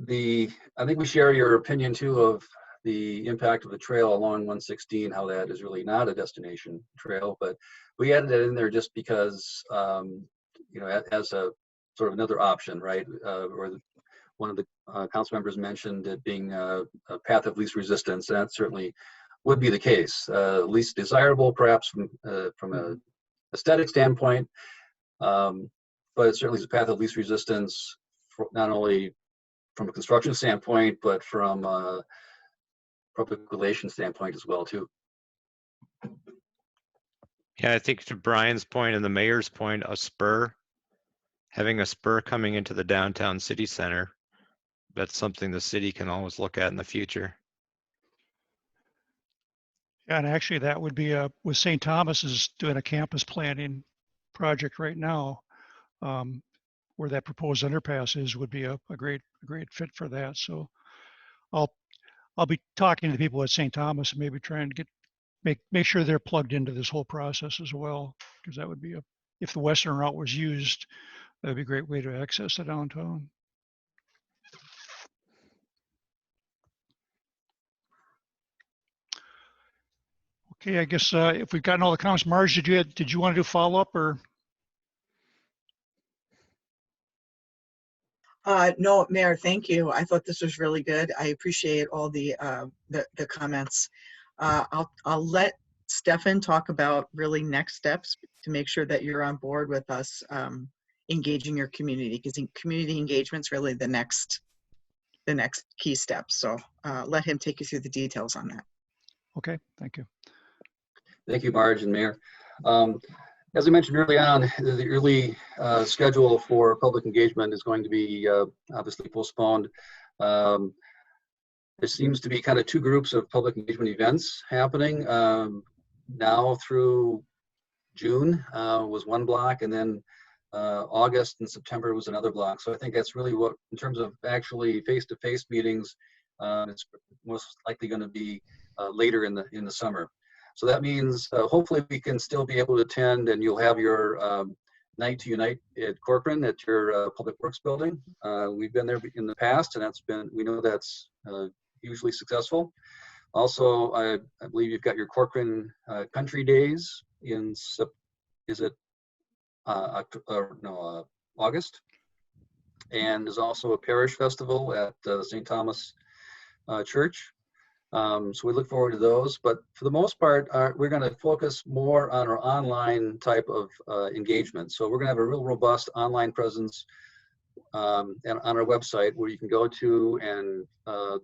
I think we share your opinion too of the impact of the trail along 116, how that is really not a destination trail, but we added it in there just because, as a sort of another option, right? Or one of the council members mentioned it being a path of least resistance. And that certainly would be the case. Least desirable, perhaps from a aesthetic standpoint, but it certainly is a path of least resistance, not only from a construction standpoint, but from a public relations standpoint as well too. Yeah, I think to Brian's point and the mayor's point, having a spur coming into the downtown city center, that's something the city can always look at in the future. Yeah, and actually that would be with St. Thomas is doing a campus planning project right now, where that proposed underpass would be a great fit for that. So I'll be talking to the people at St. Thomas and maybe try and make sure they're plugged into this whole process as well, because that would be if the western route was used, that would be a great way to access the downtown. Okay, I guess if we've gotten all the comments, Marge, did you want to do follow up or? No, Mayor, thank you. I thought this was really good. I appreciate all the comments. I'll let Stefan talk about really next steps to make sure that you're on board with us engaging your community, because community engagement is really the next key step. So let him take you through the details on that. Okay, thank you. Thank you, Marge and Mayor. As I mentioned early on, the early schedule for public engagement is going to be obviously postponed. There seems to be kind of two groups of public engagement events happening now through June was one block, and then August and September was another block. So I think that's really what, in terms of actually face-to-face meetings, it's most likely going to be later in the summer. So that means hopefully we can still be able to attend, and you'll have your Night to Unite at Corcoran at your Public Works building. We've been there in the past, and we know that's hugely successful. Also, I believe you've got your Corcoran Country Days in, is it August? And there's also a parish festival at St. Thomas Church. So we look forward to those, but for the most part, we're going to focus more on our online type of engagement. So we're going to have a real robust online presence and on our website where you can go to, and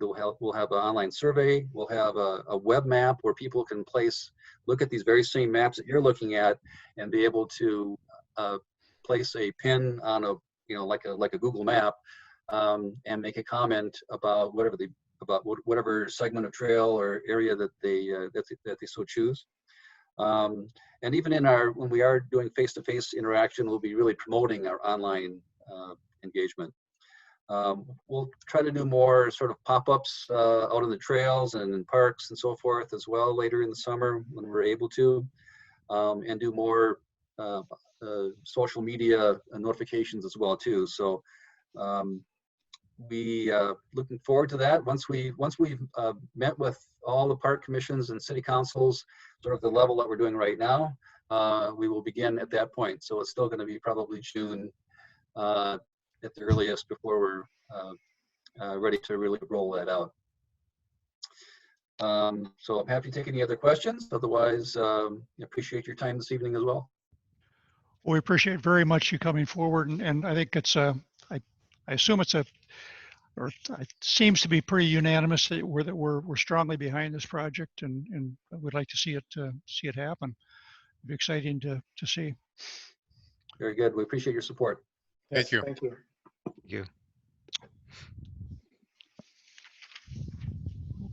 we'll have an online survey. We'll have a web map where people can look at these very same maps that you're looking at and be able to place a pin on like a Google map and make a comment about whatever segment of trail or area that they so choose. And even when we are doing face-to-face interaction, we'll be really promoting our online engagement. We'll try to do more sort of pop-ups out on the trails and in parks and so forth as well later in the summer when we're able to, and do more social media notifications as well too. So we looking forward to that. Once we've met with all the park commissions and city councils, sort of the level that we're doing right now, we will begin at that point. So it's still going to be probably June at the earliest before we're ready to really roll that out. So I'm happy to take any other questions. Otherwise, appreciate your time this evening as well. Well, we appreciate very much you coming forward, and I think it's I assume it seems to be pretty unanimous that we're strongly behind this project, and we'd like to see it happen. It'd be exciting to see. Very good. We appreciate your support. Thank you. Thank you. Thank you.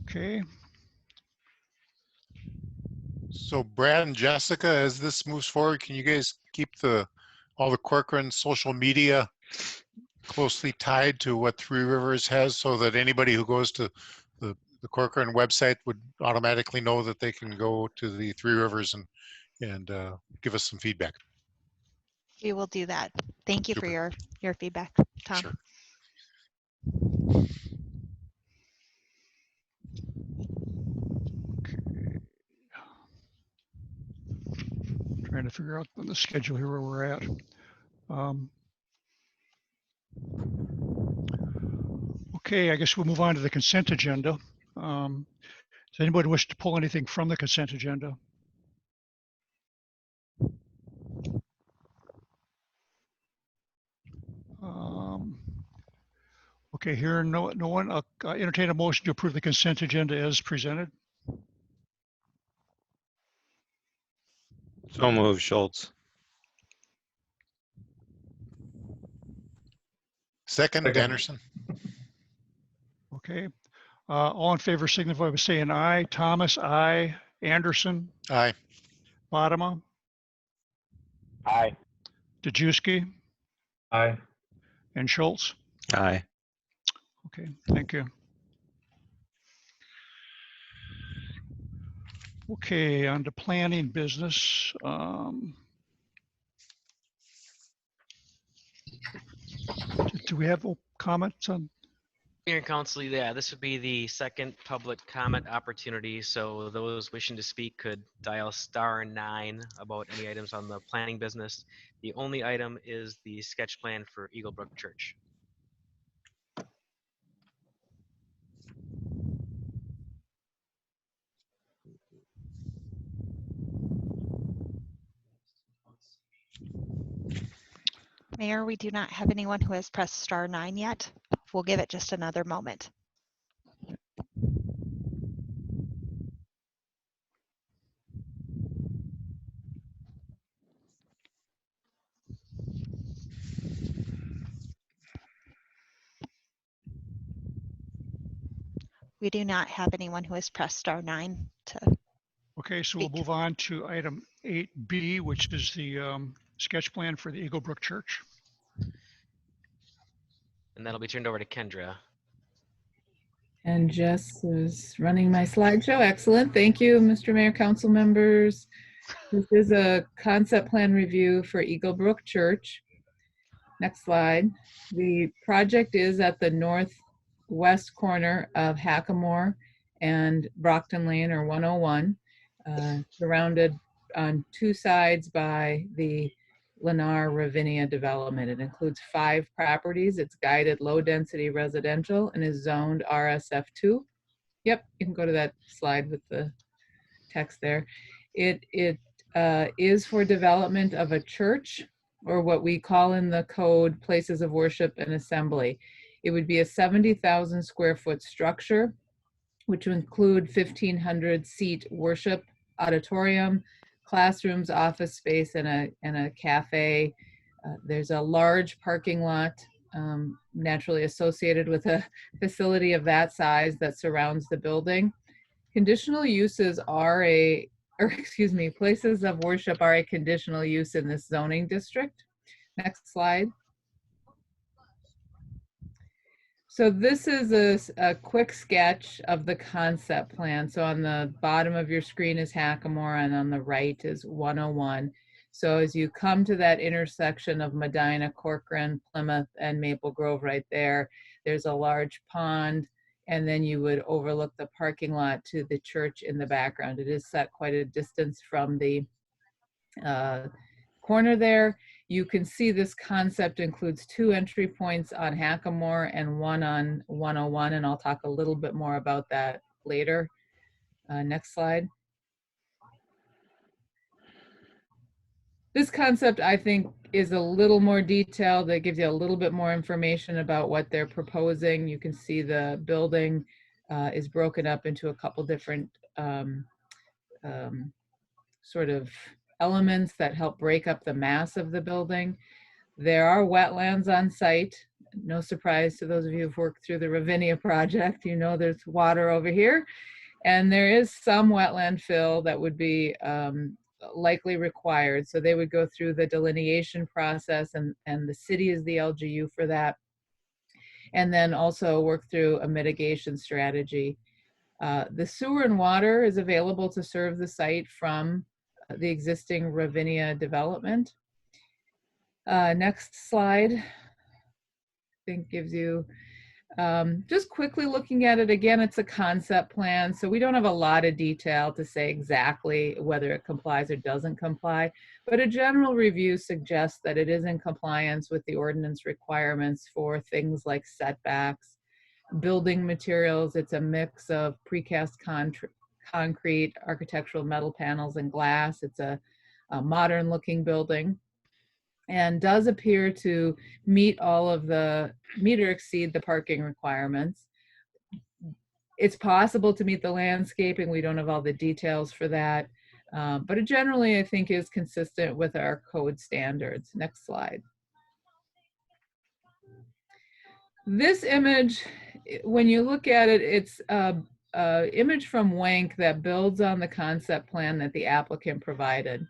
Okay. So Brad and Jessica, as this moves forward, can you guys keep all the Corcoran social media closely tied to what Three Rivers has, so that anybody who goes to the Corcoran website would automatically know that they can go to the Three Rivers and give us some feedback? We will do that. Thank you for Super. your feedback, Tom. Sure. Trying to figure out on the schedule here where we're at. Okay, I guess we'll move on to the consent agenda. Does anybody wish to pull anything from the consent agenda? Okay, here no one. I'll entertain a motion to approve the consent agenda as presented. So move, Schultz. Second, Anderson. Okay, all in favor signify by saying aye. Thomas, aye. Anderson, Aye. Bodema, Aye. Dejewski, Aye. and Schultz. Aye. Okay, thank you. Okay, on to planning business. Do we have comments on? Mayor and Council, yeah, this would be the second public comment opportunity. So those wishing to speak could dial *9 about any items on the planning business. The only item is the sketch plan for Eagle Brook Church. Mayor, we do not have anyone who has pressed *9 yet. We'll give it just another moment. We do not have anyone who has pressed star 9 to Okay, so we'll speak. move on to item 8B, which is the sketch plan for the Eagle Brook Church. And that'll be turned over to Kendra. And Jess is running my slideshow. Excellent. Thank you, Mr. Mayor, council members. This is a concept plan review for Eagle Brook Church. Next slide. The project is at the northwest corner of Hackamore and Brockton Lane, or 101, surrounded on two sides by the Lennar Ravinia development. It includes 5 properties. It's guided low-density residential and is zoned RSF2. Yep, you can go to that slide with the text there. It is for development of a church, or what we call in the code places of worship and assembly. It would be a 70,000 square foot structure, which would include 1,500 seat worship auditorium, classrooms, office space, and a cafe. There's a large parking lot naturally associated with a facility of that size that surrounds the building. Conditional uses are places of worship are a conditional use in this zoning district. Next slide. So this is a quick sketch of the concept plan. So on the bottom of your screen is Hackamore, and on the right is 101. So as you come to that intersection of Medina, Corcoran, Plymouth, and Maple Grove right there, there's a large pond, and then you would overlook the parking lot to the church in the background. It is set quite a distance from the corner there. You can see this concept includes 2 entry points on Hackamore and 1 on 101, and I'll talk a little bit more about that later. Next slide. This concept, I think, is a little more detailed. That gives you a little bit more information about what they're proposing. You can see the building is broken up into a couple different sort of elements that help break up the mass of the building. There are wetlands on site. No surprise to those of you who've worked through the Ravinia project, you know there's water over here. And there is some wetland fill that would be likely required. So they would go through the delineation process, and the city is the LGU for that. And then also work through a mitigation strategy. The sewer and water is available to serve the site from the existing Ravinia development. Next slide, I think gives you, just quickly looking at it again, it's a concept plan, so we don't have a lot of detail to say exactly whether it complies or doesn't comply, but a general review suggests that it is in compliance with the ordinance requirements for things like setbacks, building materials. It's a mix of precast concrete, architectural metal panels, and glass. It's a modern looking building, and does appear to meet all of the, meet or exceed the parking requirements. It's possible to meet the landscaping. We don't have all the details for that, but it generally, I think, is consistent with our code standards. Next slide. This image, when you look at it, it's an image from Wank that builds on the concept plan that the applicant provided.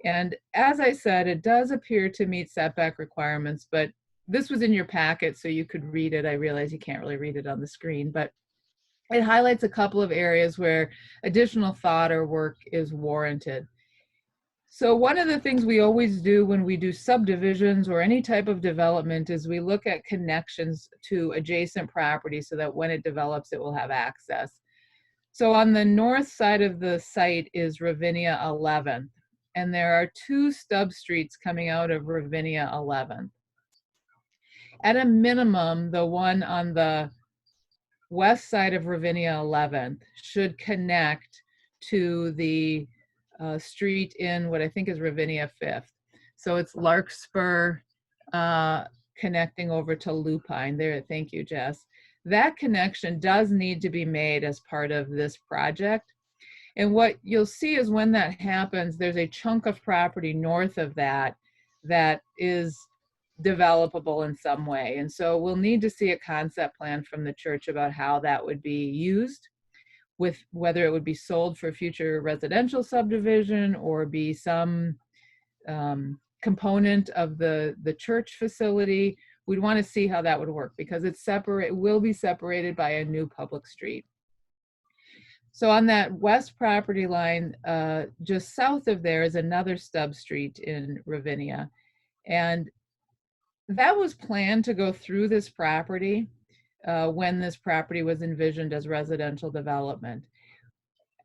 And as I said, it does appear to meet setback requirements, but this was in your packet, so you could read it. I realize you can't really read it on the screen, but it highlights a couple of areas where additional thought or work is warranted. So one of the things we always do when we do subdivisions or any type of development is we look at connections to adjacent properties so that when it develops, it will have access. So on the north side of the site is Ravinia 11th, and there are 2 stub streets coming out of Ravinia 11th. At a minimum, the one on the west side of Ravinia 11th should connect to the street in what I think is Ravinia 5th. So it's Larkspur connecting over to Lupine there. Thank you, Jess. That connection does need to be made as part of this project. And what you'll see is when that happens, there's a chunk of property north of that that is developable in some way. And so we'll need to see a concept plan from the church about how that would be used, with whether it would be sold for future residential subdivision or be some component of the church facility. We'd want to see how that would work, because will be separated by a new public street. So on that west property line, just south of there is another stub street in Ravinia. And that was planned to go through this property when this property was envisioned as residential development.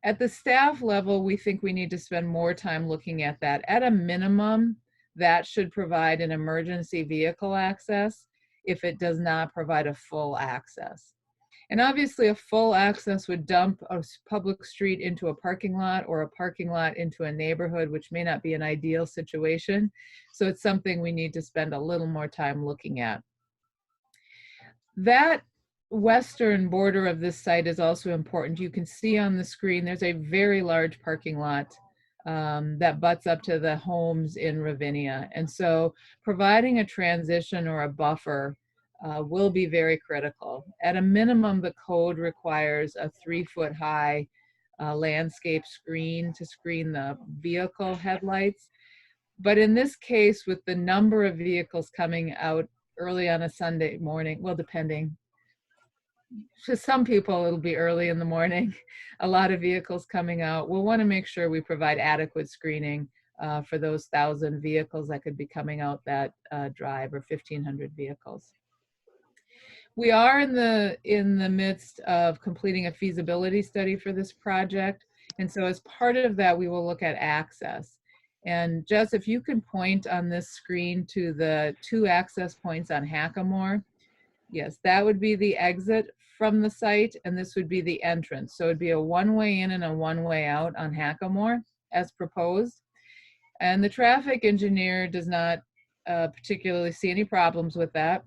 At the staff level, we think we need to spend more time looking at that. At a minimum, that should provide an emergency vehicle access if it does not provide a full access. And obviously a full access would dump a public street into a parking lot, or a parking lot into a neighborhood, which may not be an ideal situation. So it's something we need to spend a little more time looking at. That western border of this site is also important. You can see on the screen, there's a very large parking lot that butts up to the homes in Ravinia. And so providing a transition or a buffer will be very critical. At a minimum, the code requires a 3-foot high landscape screen to screen the vehicle headlights. But in this case, with the number of vehicles coming out early on a Sunday morning, well, depending, for some people it'll be early in the morning, a lot of vehicles coming out, we'll want to make sure we provide adequate screening for those 1,000 vehicles that could be coming out that drive, or 1,500 vehicles. We are in the midst of completing a feasibility study for this project. And so as part of that, we will look at access. And Jess, if you can point on this screen to the 2 access points on Hackamore. Yes, that would be the exit from the site, and this would be the entrance. So it'd be a one-way in and a one-way out on Hackamore as proposed. And the traffic engineer does not particularly see any problems with that.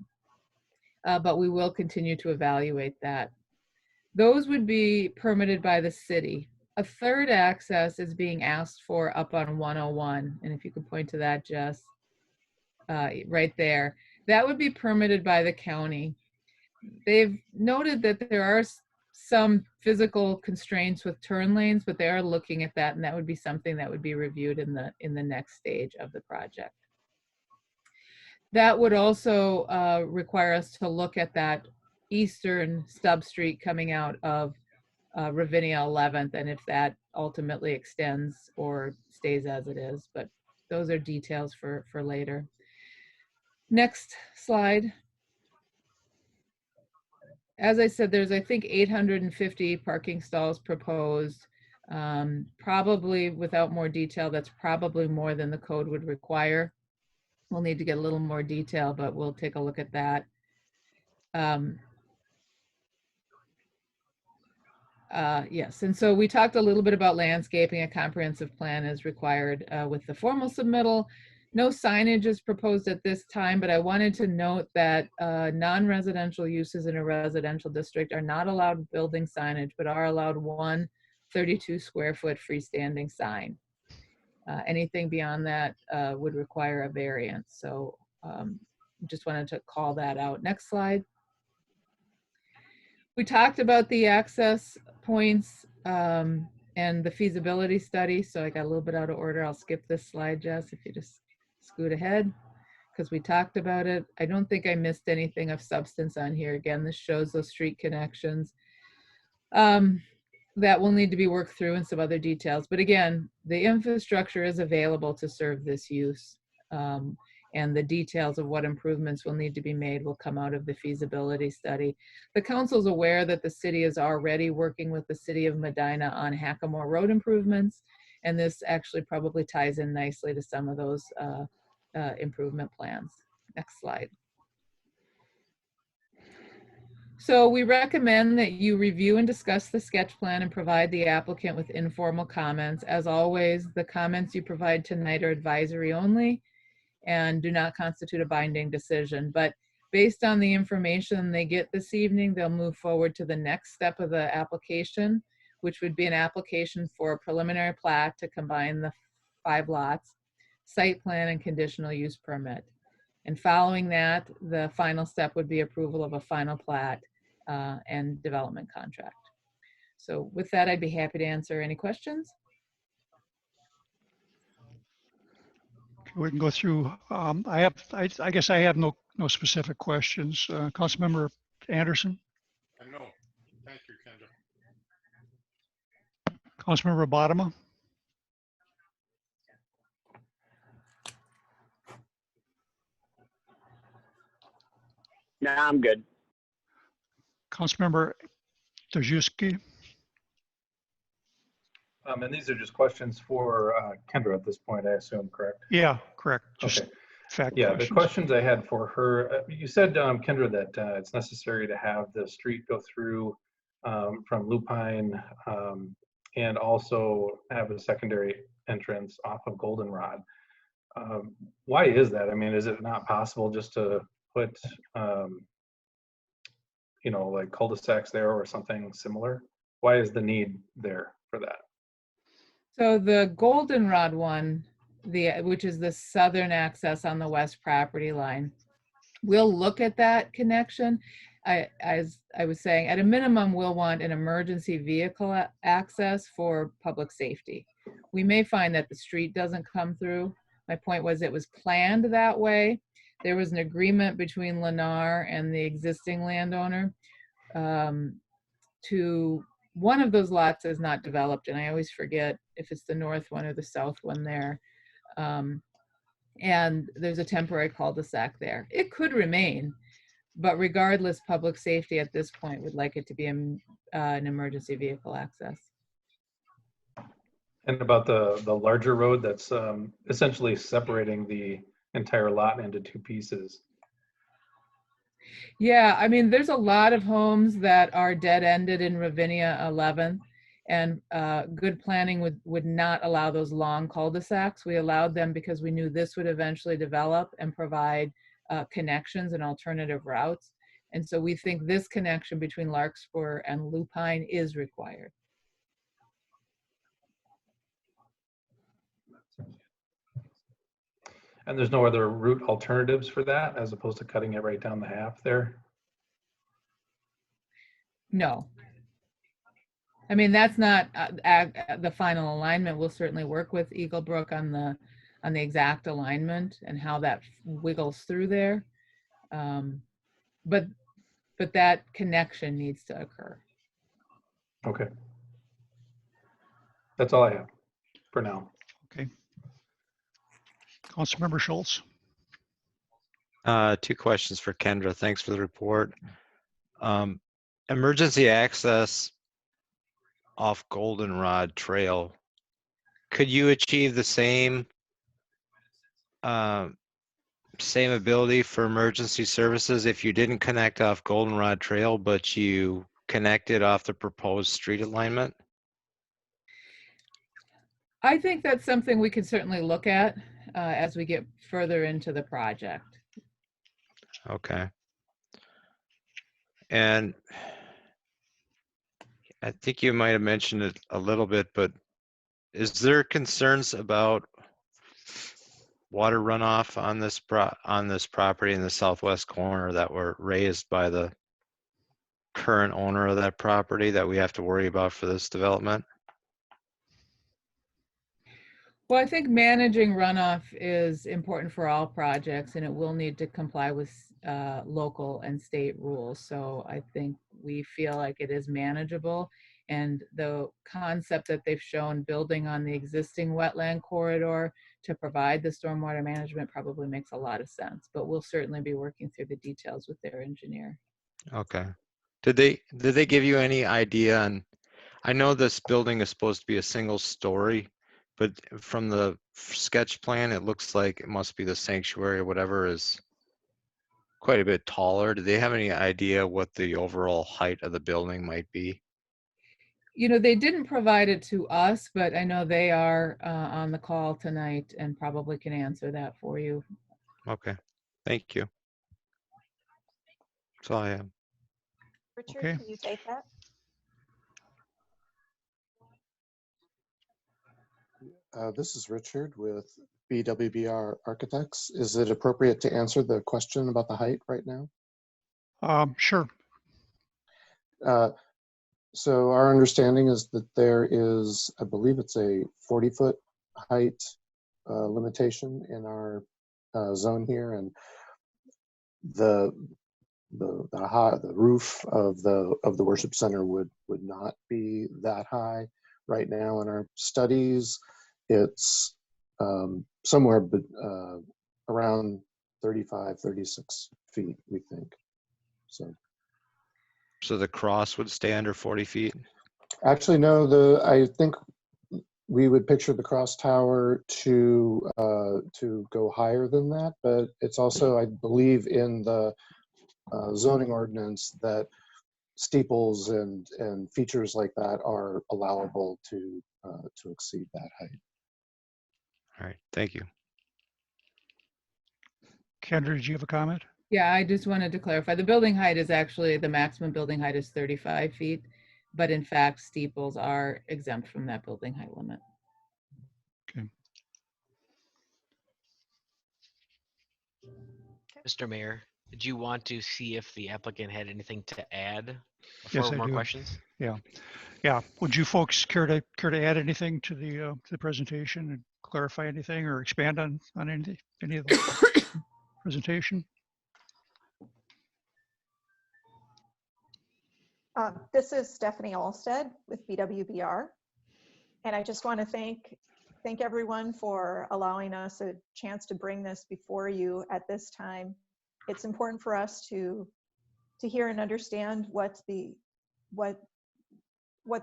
But we will continue to evaluate that. Those would be permitted by the city. A third access is being asked for up on 101. And if you could point to that, Jess, right there. That would be permitted by the county. They've noted that there are some physical constraints with turn lanes, but they are looking at that, and that would be something that would be reviewed in the next stage of the project. That would also require us to look at that eastern stub street coming out of Ravinia 11th, and if that ultimately extends or stays as it is. But those are details for later. Next slide. As I said, there's, I think, 850 parking stalls proposed. Probably, without more detail, that's probably more than the code would require. We'll need to get a little more detail, but we'll take a look at that. Yes, and so we talked a little bit about landscaping. A comprehensive plan is required with the formal submittal. No signage is proposed at this time, but I wanted to note that non-residential uses in a residential district are not allowed building signage, but are allowed one 32-square-foot freestanding sign. Anything beyond that would require a variance. So just wanted to call that out. Next slide. We talked about the access points and the feasibility study. So I got a little bit out of order. I'll skip this slide, Jess, if you just scoot ahead, because we talked about it. I don't think I missed anything of substance on here. Again, this shows those street connections. That will need to be worked through and some other details. But again, the infrastructure is available to serve this use. And the details of what improvements will need to be made will come out of the feasibility study. The council's aware that the city is already working with the city of Medina on Hackamore Road improvements. And this actually probably ties in nicely to some of those improvement plans. Next slide. So we recommend that you review and discuss the sketch plan and provide the applicant with informal comments. As always, the comments you provide tonight are advisory only and do not constitute a binding decision. But based on the information they get this evening, they'll move forward to the next step of the application, which would be an application for a preliminary plat to combine the 5 lots, site plan, and conditional use permit. And following that, the final step would be approval of a final plat and development contract. So with that, I'd be happy to answer any questions. We can go through. I guess I have no specific questions. Councilmember Anderson, No, thank you, Kendra. Councilmember Bodema, No, I'm good. Councilmember Dojewski, And these are just questions for Kendra at this point, I assume, correct? yeah, correct. Just Okay. fact Yeah, questions. the questions I had for her, you said, Kendra, that it's necessary to have the street go through from Lupine and also have a secondary entrance off of Goldenrod. Why is that? I mean, is it not possible just to put, you know, like cul-de-sacs there or something similar? Why is the need there for that? So the Goldenrod one, which is the southern access on the west property line, we'll look at that connection. As I was saying, at a minimum, we'll want an emergency vehicle access for public safety. We may find that the street doesn't come through. My point was it was planned that way. There was an agreement between Lennar and the existing landowner to one of those lots is not developed, and I always forget if it's the north one or the south one there. And there's a temporary cul-de-sac there. It could remain, but regardless, public safety at this point would like it to be an emergency vehicle access. And about the larger road that's essentially separating the entire lot into two pieces. Yeah, I mean, there's a lot of homes that are dead-ended in Ravinia 11, and good planning would not allow those long cul-de-sacs. We allowed them because we knew this would eventually develop and provide connections and alternative routes. And so we think this connection between Larkspur and Lupine is required. And there's no other route alternatives for that as opposed to cutting it right down the half there? No. I mean, that's not the final alignment. We'll certainly work with Eagle Brook on the exact alignment and how that wiggles through there. But that connection needs to occur. Okay. That's all I have for now. Okay. Councilmember Schultz. Two questions for Kendra. Thanks for the report. Emergency access off Goldenrod Trail. Could you achieve the same ability for emergency services if you didn't connect off Goldenrod Trail, but you connected off the proposed street alignment? I think that's something we could certainly look at as we get further into the project. Okay. And I think you might have mentioned it a little bit, but is there concerns about water runoff on this property in the southwest corner that were raised by the current owner of that property that we have to worry about for this development? Well, I think managing runoff is important for all projects, and it will need to comply with local and state rules. So I think we feel like it is manageable. And the concept that they've shown, building on the existing wetland corridor to provide the stormwater management, probably makes a lot of sense. But we'll certainly be working through the details with their engineer. Okay. Did they give you any idea on, I know this building is supposed to be a single story, but from the sketch plan, it looks like it must be the sanctuary or whatever is quite a bit taller. Do they have any idea what the overall height of the building might be? You know, they didn't provide it to us, but I know they are on the call tonight and probably can answer that for you. Okay, thank you. That's all I have. Richard, Okay. can you take that? This is Richard with BWBR Architects. Is it appropriate to answer the question about the height right now? Sure. So our understanding is that there is, I believe it's a 40-foot height limitation in our zone here, and the roof of the worship center would not be that high right now. In our studies, it's somewhere around 35, 36 feet, we think. So the cross would stay under 40 feet? Actually, no, I think we would picture the cross tower to go higher than that, but it's also, I believe, in the zoning ordinance that steeples and features like that are allowable to exceed that height. All right, thank you. Kendra, did you have a comment? Yeah, I just wanted to clarify. The building height is actually, the maximum building height is 35 feet, but in fact, steeples are exempt from that building height limit. Okay. Mr. Mayor, did you want to see if the applicant had anything to add Yes, before I more do. questions? Yeah. Would you folks care to add anything to the presentation and clarify anything or expand on any of the presentation? This is Stephanie Alstead with BWBR. And I just want to thank everyone for allowing us a chance to bring this before you at this time. It's important for us to hear and understand what the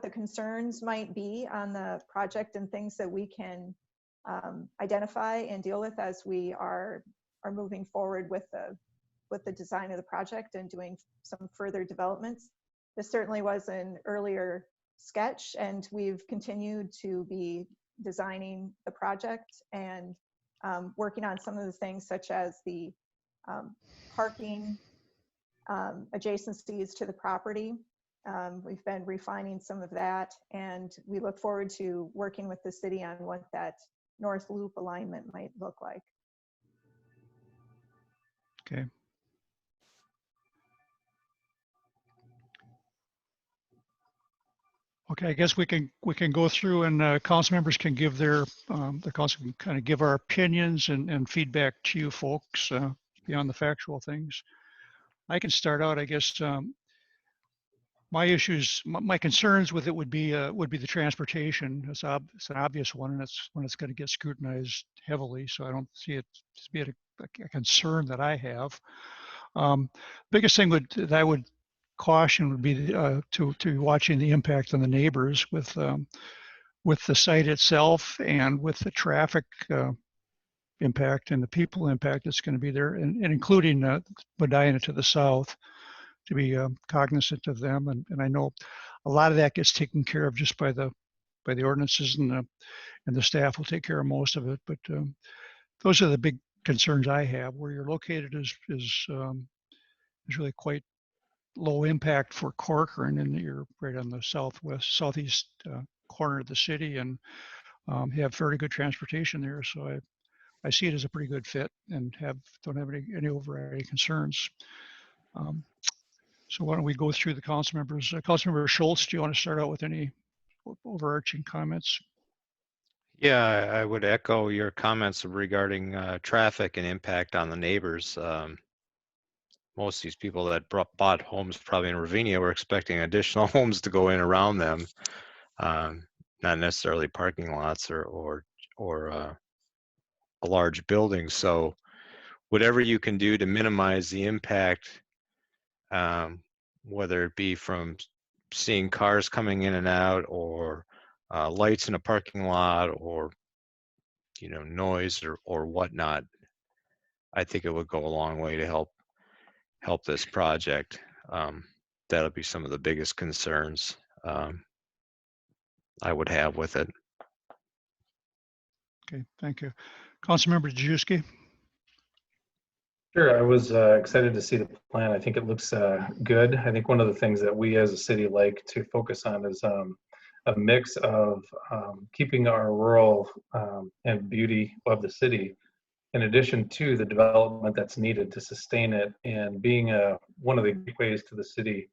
concerns might be on the project and things that we can identify and deal with as we are moving forward with the design of the project and doing some further developments. This certainly was an earlier sketch, and we've continued to be designing the project and working on some of the things such as the parking adjacencies to the property. We've been refining some of that, and we look forward to working with the city on what that north loop alignment might look like. Okay. Okay, I guess we can go through and council members can give the council can kind of give our opinions and feedback to you folks beyond the factual things. I can start out, I guess. My issues, my concerns with it would be the transportation. It's an obvious one, and it's one that's going to get scrutinized heavily. So I don't see it to be a concern that I have. Biggest thing that I would caution would be to watching the impact on the neighbors with the site itself and with the traffic impact and the people impact that's going to be there, and including Medina to the south, to be cognizant of them. And I know a lot of that gets taken care of just by the ordinances, and the staff will take care of most of it. But those are the big concerns I have. Where you're located is really quite low impact for Corcoran, and you're right on the southeast corner of the city, and have very good transportation there. So I see it as a pretty good fit, and don't have any overriding concerns. So why don't we go through the council members? Councilmember Schultz, do you want to start out with any overarching comments? Yeah, I would echo your comments regarding traffic and impact on the neighbors. Most of these people that bought homes probably in Ravinia were expecting additional homes to go in around them, not necessarily parking lots or a large building. So whatever you can do to minimize the impact, whether it be from seeing cars coming in and out, or lights in a parking lot, or noise or whatnot, I think it would go a long way to help this project. That'll be some of the biggest concerns I would have with it. Okay, thank you. Councilmember Dejewski. Sure, I was excited to see the plan. I think it looks good. I think one of the things that we as a city like to focus on is a mix of keeping our rural and beauty of the city, in addition to the development that's needed to sustain it, and being one of the gateways to the city.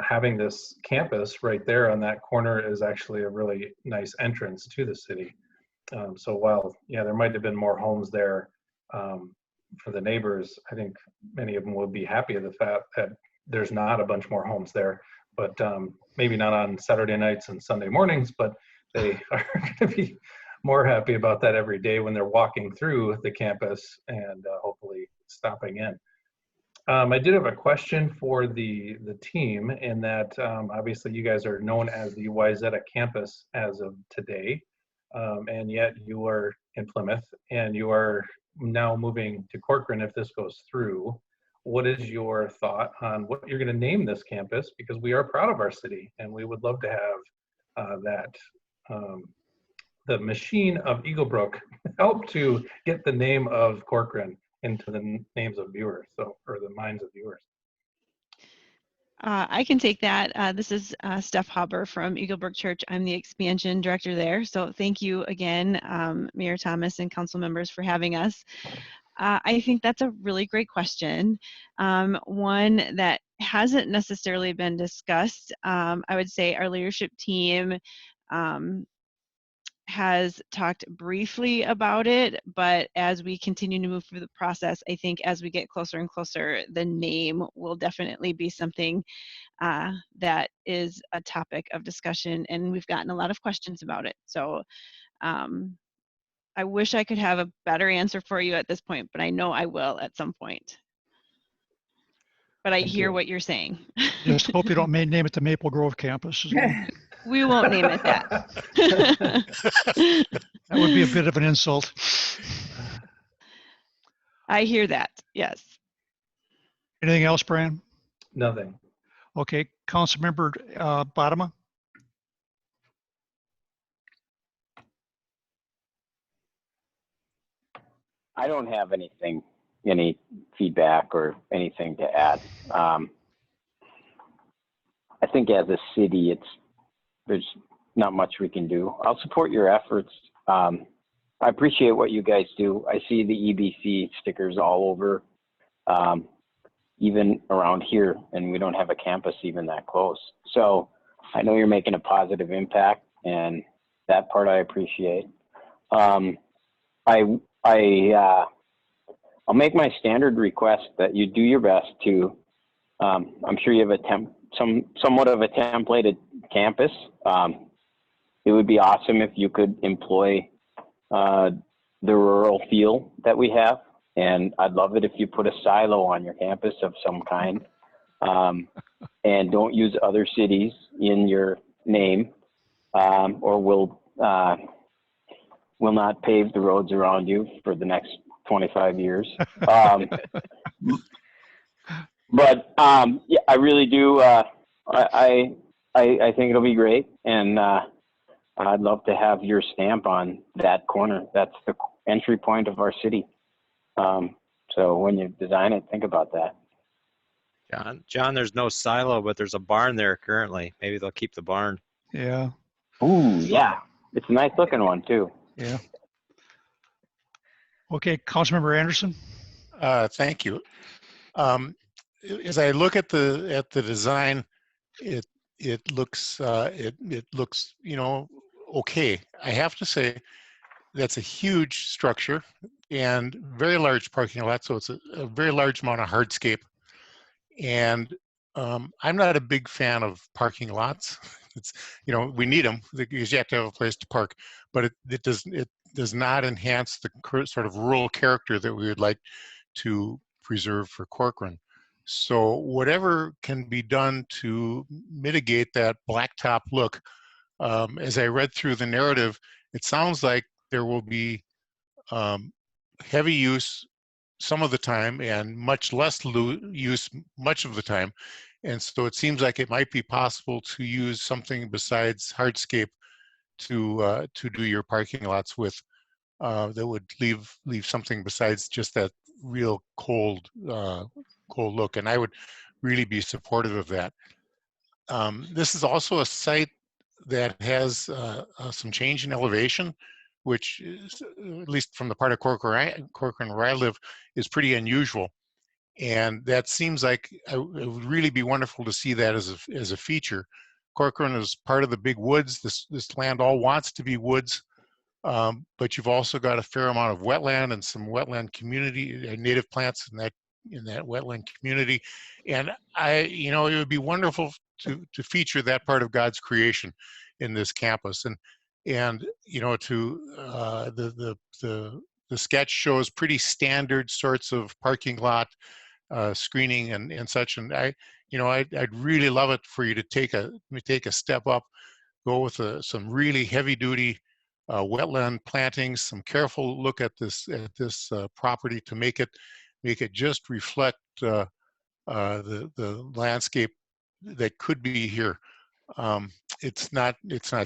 Having this campus right there on that corner is actually a really nice entrance to the city. So while, yeah, there might have been more homes there for the neighbors, I think many of them would be happy of the fact that there's not a bunch more homes there, but maybe not on Saturday nights and Sunday mornings, but they are going to be more happy about that every day when they're walking through the campus and hopefully stopping in. I did have a question for the team, in that obviously you guys are known as the Wayzata campus as of today, and yet you are in Plymouth and you are now moving to Corcoran if this goes through. What is your thought on what you're going to name this campus? Because we are proud of our city and we would love to have the machine of Eagle Brook help to get the name of Corcoran into the names of viewers, or the minds of viewers. I can take that. This is Steph Haber from Eagle Brook Church. I'm the expansion director there. So thank you again, Mayor Thomas and council members, for having us. I think that's a really great question. One that hasn't necessarily been discussed. I would say our leadership team has talked briefly about it, but as we continue to move through the process, I think as we get closer and closer, the name will definitely be something that is a topic of discussion, and we've gotten a lot of questions about it. So I wish I could have a better answer for you at this point, but I know I will at some point. But I hear what you're saying. Just hope you don't name it the Maple Grove campus. We won't name it that. That would be a bit of an insult. I hear that, yes. Anything else, Brian? Nothing. Okay, Councilmember Bodema. I don't have any feedback or anything to add. I think as a city, there's not much we can do. I'll support your efforts. I appreciate what you guys do. I see the EBC stickers all over, even around here, and we don't have a campus even that close. So I know you're making a positive impact, and that part I appreciate. I'll make my standard request that you do your best to, I'm sure you have somewhat of a templated campus. It would be awesome if you could employ the rural feel that we have. And I'd love it if you put a silo on your campus of some kind, and don't use other cities in your name, or we'll not pave the roads around you for the next 25 years. But yeah, I really do. I think it'll be great, and I'd love to have your stamp on that corner. That's the entry point of our city. So when you design it, think about that. John, there's no silo, but there's a barn there currently. Maybe they'll keep the barn. Yeah. Ooh, yeah. It's a nice looking one too. Yeah. Okay, Councilmember Anderson. Thank you. As I look at the design, it looks okay. I have to say that's a huge structure and very large parking lot, so it's a very large amount of hardscape. And I'm not a big fan of parking lots. It's, we need them because you have to have a place to park, but it does not enhance the sort of rural character that we would like to preserve for Corcoran. So whatever can be done to mitigate that blacktop look, as I read through the narrative, it sounds like there will be heavy use some of the time and much less use much of the time. And so it seems like it might be possible to use something besides hardscape to do your parking lots with, that would leave something besides just that real cold look. And I would really be supportive of that. This is also a site that has some change in elevation, which is, at least from the part of Corcoran where I live, is pretty unusual. And that seems like it would really be wonderful to see that as a feature. Corcoran is part of the big woods. This land all wants to be woods, but you've also got a fair amount of wetland and some wetland community, native plants in that wetland community. And it would be wonderful to feature that part of God's creation in this campus. And the sketch shows pretty standard sorts of parking lot screening and such. And I'd really love it for you to take a step up, go with some really heavy duty wetland plantings, some careful look at this property to make it just reflect the landscape that could be here. It's not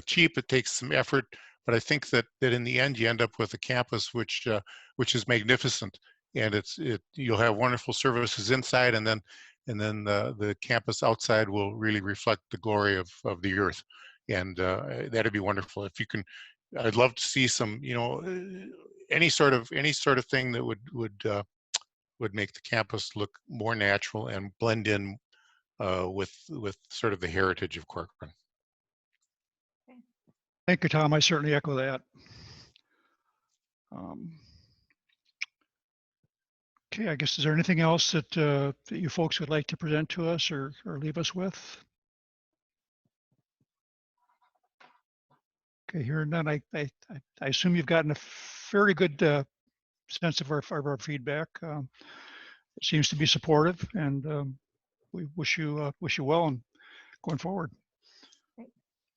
cheap. It takes some effort, but I think that in the end you end up with a campus which is magnificent, and you'll have wonderful services inside, and then the campus outside will really reflect the glory of the earth, and that'd be wonderful if you can. I'd love to see some, any sort of thing that would make the campus look more natural and blend in with sort of the heritage of Corcoran. Thank you, Tom. I certainly echo that. Okay, I guess, is there anything else that you folks would like to present to us or leave us with? Okay, hearing none, I assume you've gotten a very good sense of our feedback. It seems to be supportive, and we wish you well and going forward.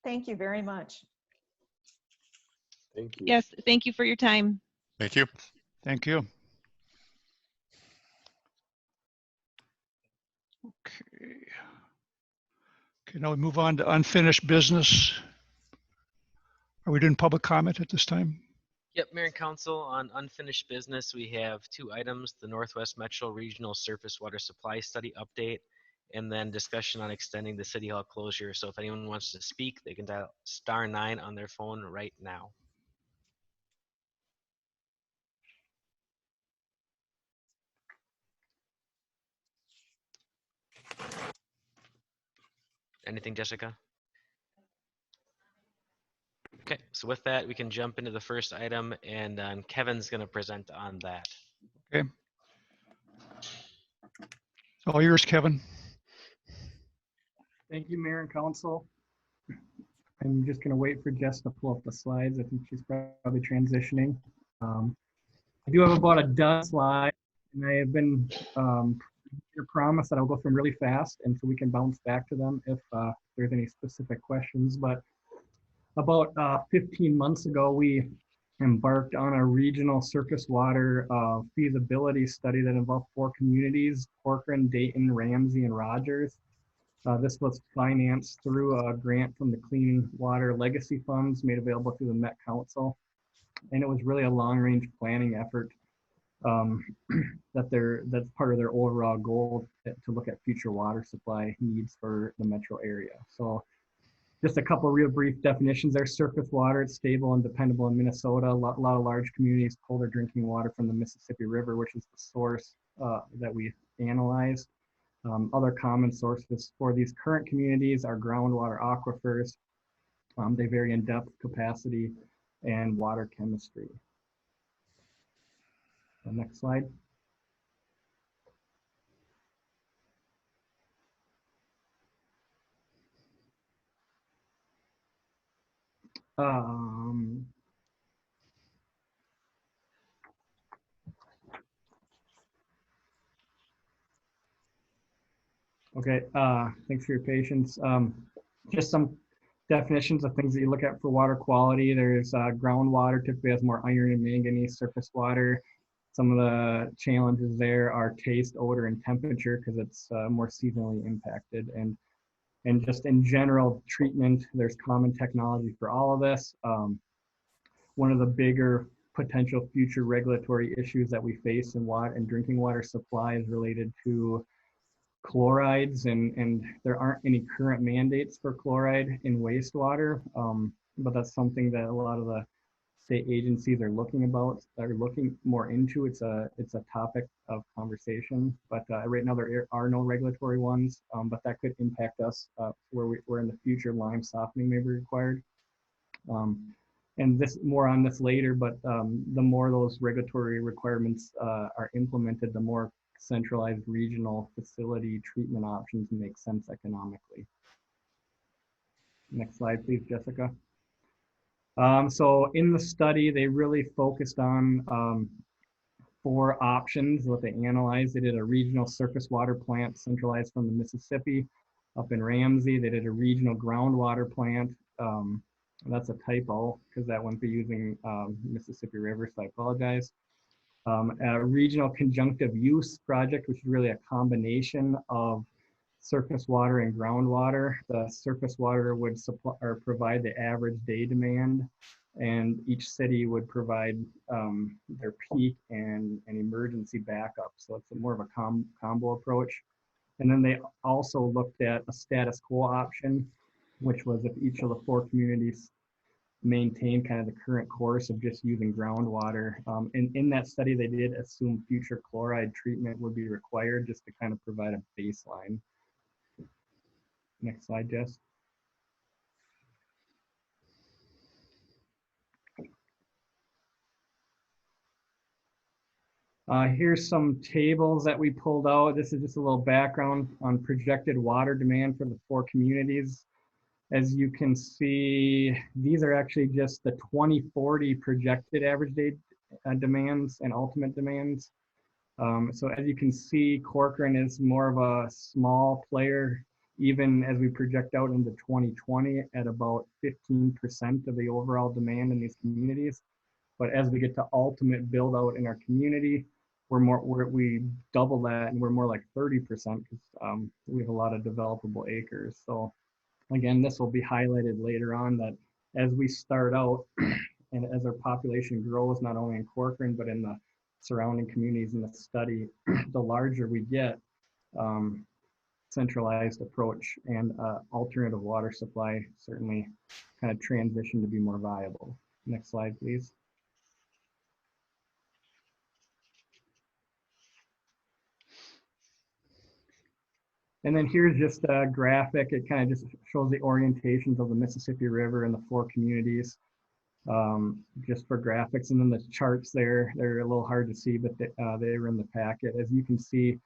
Thank you very much. Thank you. Yes, thank you for your time. Thank you. Thank you. Okay, now we move on to unfinished business. Are we doing public comment at this time? Yep, Mayor and Council, on unfinished business, we have 2 items: the Northwest Metro Regional Surface Water Supply Study update, and then discussion on extending the City Hall closure. So if anyone wants to speak, they can dial *9 on their phone right now. Anything, Jessica? Okay, so with that, we can jump into the first item, and Kevin's going to present on that. Okay. All yours, Kevin. Thank you, Mayor and Council. I'm just going to wait for Jess to pull up the slides. I think she's probably transitioning. I do have about a dozen slides, and I have been promised that I'll go through them really fast, and so we can bounce back to them if there's any specific questions. But about 15 months ago, we embarked on a regional surface water feasibility study that involved 4 communities: Corcoran, Dayton, Ramsey, and Rogers. This was financed through a grant from the Clean Water Legacy Funds made available through the Met Council. And it was really a long-range planning effort that's part of their overall goal to look at future water supply needs for the metro area. So just a couple real brief definitions there. Surface water, it's stable and dependable in Minnesota. A lot of large communities pull their drinking water from the Mississippi River, which is the source that we analyzed. Other common sources for these current communities are groundwater aquifers. They vary in depth, capacity, and water chemistry. Next slide. Okay, thanks for your patience. Just some definitions of things that you look at for water quality. There's groundwater typically has more iron and manganese. Surface water, some of the challenges there are taste, odor, and temperature because it's more seasonally impacted. And just in general treatment, there's common technology for all of this. One of the bigger potential future regulatory issues that we face in water and drinking water supply is related to chlorides, and there aren't any current mandates for chloride in wastewater, but that's something that a lot of the state agencies are looking more into. It's a topic of conversation, but right now there are no regulatory ones, but that could impact us where in the future lime softening may be required. And this more on this later, but the more those regulatory requirements are implemented, the more centralized regional facility treatment options make sense economically. Next slide, please, Jessica. So in the study, they really focused on 4 options. What they analyzed, they did a regional surface water plant centralized from the Mississippi up in Ramsey. They did a regional groundwater plant. That's a typo because that wouldn't be using Mississippi River, so I apologize. A regional conjunctive use project, which is really a combination of surface water and groundwater. The surface water would supply or provide the average day demand, and each city would provide their peak and an emergency backup. So it's more of a combo approach. And then they also looked at a status quo option, which was if each of the 4 communities maintain kind of the current course of just using groundwater. And in that study, they did assume future chloride treatment would be required just to kind of provide a baseline. Next slide, Jess. Here's some tables that we pulled out. This is just a little background on projected water demand for the 4 communities. As you can see, these are actually just the 2040 projected average day demands and ultimate demands. So as you can see, Corcoran is more of a small player, even as we project out into 2020 at about 15% of the overall demand in these communities. But as we get to ultimate build out in our community, we double that and we're more like 30% because we have a lot of developable acres. So again, this will be highlighted later on that as we start out and as our population grows, not only in Corcoran, but in the surrounding communities in the study, the larger we get, centralized approach and alternative water supply certainly kind of transition to be more viable. Next slide, please. And then here's just a graphic. It kind of just shows the orientations of the Mississippi River and the 4 communities, just for graphics. And then the charts there, they're a little hard to see, but they were in the packet. As you can see,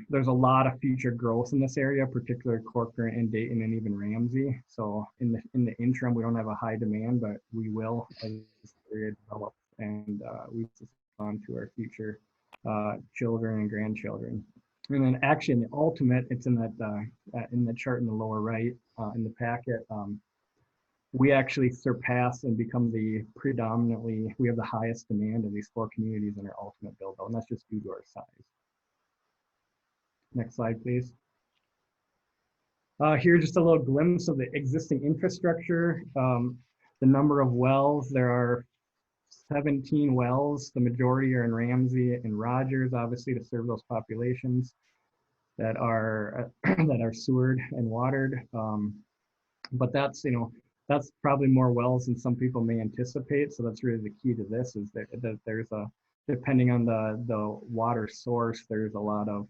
there's a lot of future growth in this area, particularly Corcoran and Dayton and even Ramsey. So in the interim, we don't have a high demand, but we will as this area develops and we respond to our future children and grandchildren. And then actually in the ultimate, it's in the chart in the lower right in the packet, we actually surpass and become we have the highest demand of these 4 communities in our ultimate build out, and that's just due to our size. Next slide, please. Here's just a little glimpse of the existing infrastructure. The number of wells, there are 17 wells. The majority are in Ramsey and Rogers, obviously to serve those populations that are sewered and watered. But that's probably more wells than some people may anticipate. So that's really the key to this is that there's depending on the water source, there's a lot of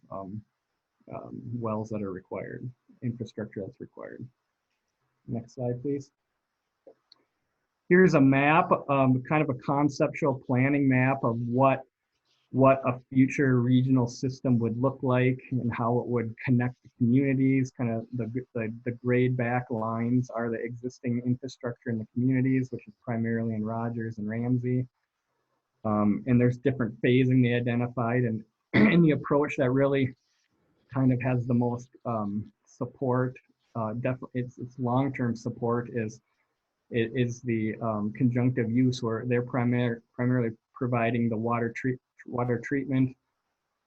wells that are required, infrastructure that's required. Next slide, please. Here's a map, kind of a conceptual planning map of what a future regional system would look like and how it would connect the communities. Kind of the grayed back lines are the existing infrastructure in the communities, which is primarily in Rogers and Ramsey. And there's different phasing they identified, and in the approach that really kind of has the most support, definitely its long-term support is the conjunctive use, where they're primarily providing the water treatment,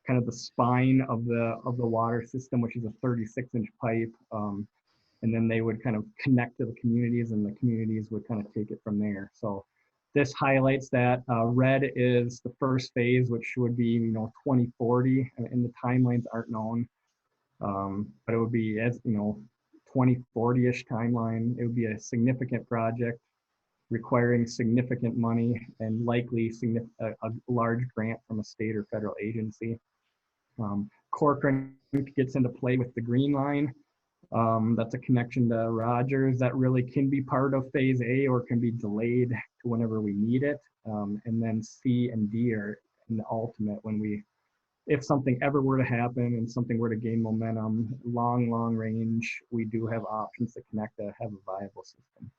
kind of the spine of the water system, which is a 36-inch pipe, and then they would kind of connect to the communities, and the communities would kind of take it from there. So this highlights that. Red is the first phase, which would be 2040, and the timelines aren't known. But it would be, as you know, 2040-ish timeline. It would be a significant project requiring significant money and likely a large grant from a state or federal agency. Corcoran gets into play with the green line. That's a connection to Rogers that really can be part of phase A or can be delayed to whenever we need it. And then C and D are in the ultimate when if something ever were to happen and something were to gain momentum, long range, we do have options to connect to have a viable system.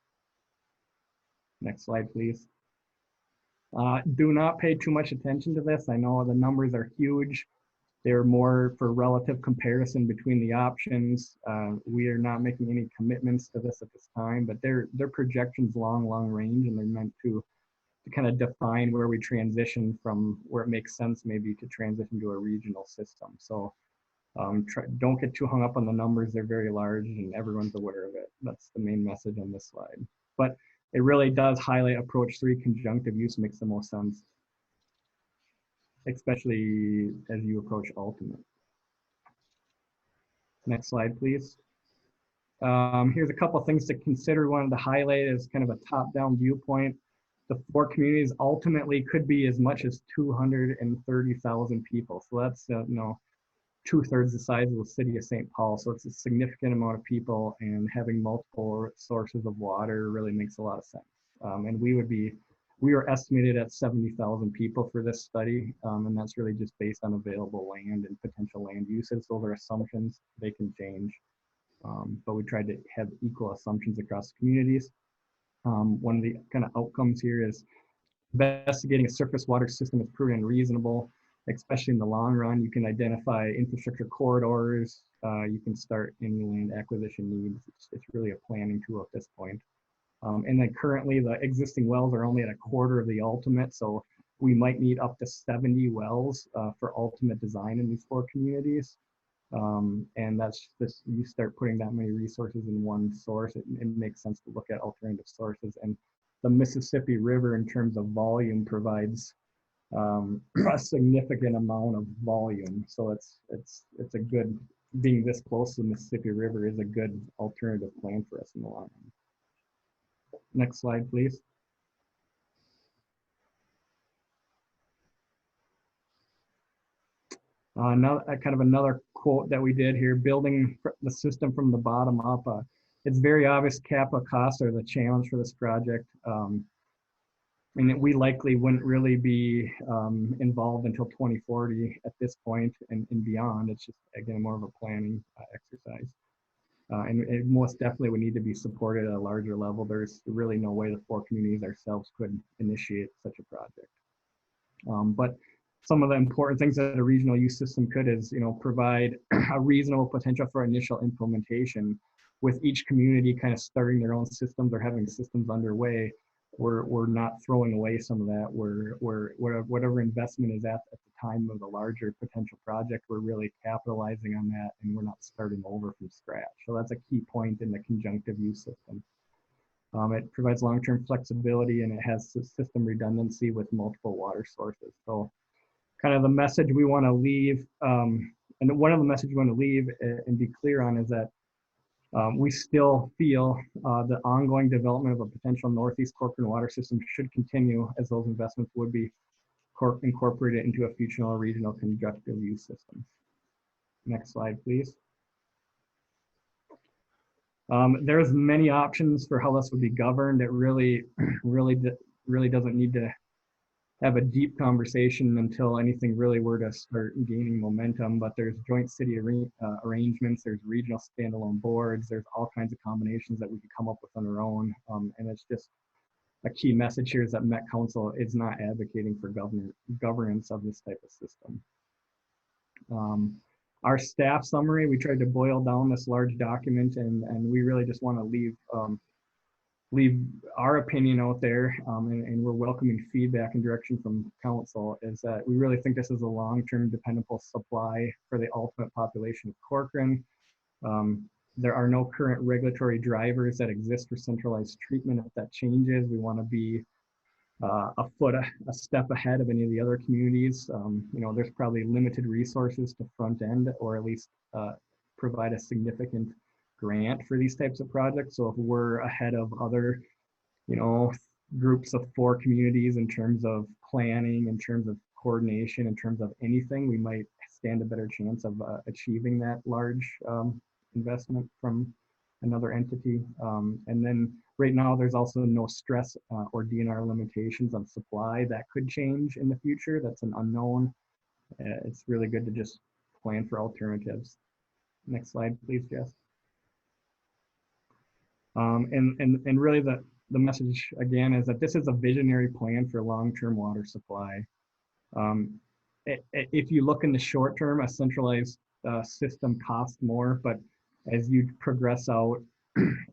Next slide, please. Do not pay too much attention to this. I know the numbers are huge. They're more for relative comparison between the options. We are not making any commitments to this at this time, but they're projections long range, and they're meant to kind of define where we transition from where it makes sense maybe to transition to a regional system. So don't get too hung up on the numbers. They're very large and everyone's aware of it. That's the main message on this slide. But it really does highlight approach 3 conjunctive use makes the most sense, especially as you approach ultimate. Next slide, please. Here's a couple of things to consider. Wanted to highlight as kind of a top-down viewpoint. The 4 communities ultimately could be as much as 230,000 people. So that's 2/3 the size of the city of St. Paul. So it's a significant amount of people, and having multiple sources of water really makes a lot of sense. And we were estimated at 70,000 people for this study, and that's really just based on available land and potential land uses. Those are assumptions, they can change, but we tried to have equal assumptions across communities. One of the kind of outcomes here is investigating a surface water system is proven unreasonable, especially in the long run. You can identify infrastructure corridors, you can start any land acquisition needs. It's really a planning tool at this point. And then currently the existing wells are only at 1/4 of the ultimate, so we might need up to 70 wells for ultimate design in these 4 communities. And that's just, you start putting that many resources in one source, it makes sense to look at alternative sources. And the Mississippi River in terms of volume provides a significant amount of volume. So it's a good, being this close to the Mississippi River is a good alternative plan for us in the long run. Next slide, please. Another quote that we did here, building the system from the bottom up. It's very obvious capital costs are the challenge for this project. And we likely wouldn't really be involved until 2040 at this point and beyond. It's just, again, more of a planning exercise. And it most definitely would need to be supported at a larger level. There's really no way the 4 communities ourselves could initiate such a project. But some of the important things that a regional use system could is, provide a reasonable potential for initial implementation with each community kind of starting their own systems or having systems underway. We're not throwing away some of that. Whatever investment is at the time of the larger potential project, we're really capitalizing on that, and we're not starting over from scratch. So that's a key point in the conjunctive use system. It provides long-term flexibility, and it has system redundancy with multiple water sources. So kind of the message we want to leave, and one of the messages we want to leave and be clear on is that we still feel the ongoing development of a potential Northeast Corcoran water system should continue, as those investments would be incorporated into a future regional conjunctive use system. Next slide, please. There's many options for how this would be governed. It really doesn't need to have a deep conversation until anything really were to start gaining momentum, but there's joint city arrangements, there's regional standalone boards, there's all kinds of combinations that we could come up with on our own. And it's just a key message here is that Met Council is not advocating for governance of this type of system. Our staff summary, we tried to boil down this large document, and we really just want to leave our opinion out there, and we're welcoming feedback and direction from council, is that we really think this is a long-term dependable supply for the ultimate population of Corcoran. There are no current regulatory drivers that exist for centralized treatment. If that changes, we want to be a step ahead of any of the other communities. There's probably limited resources to front end, or at least provide a significant grant for these types of projects. So if we're ahead of other, you know, groups of 4 communities in terms of planning, in terms of coordination, in terms of anything, we might stand a better chance of achieving that large investment from another entity. And then right now, there's also no stress or DNR limitations on supply. That could change in the future. That's an unknown. It's really good to just plan for alternatives. Next slide, please, Jess. And really the message again is that this is a visionary plan for long-term water supply. If you look in the short term, a centralized system costs more, but as you progress out,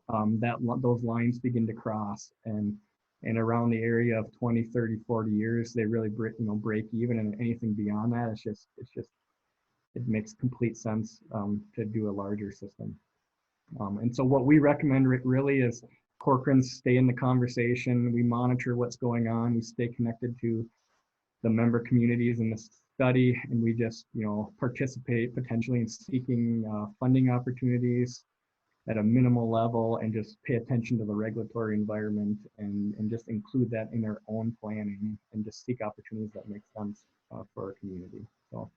those lines begin to cross, and around the area of 20, 30, 40 years, they really break even, and anything beyond that, it makes complete sense to do a larger system. And so what we recommend really is Corcoran stay in the conversation. We monitor what's going on. We stay connected to the member communities in the study, and we just, participate potentially in seeking funding opportunities at a minimal level, and just pay attention to the regulatory environment, and just include that in our own planning, and just seek opportunities that make sense for our community. So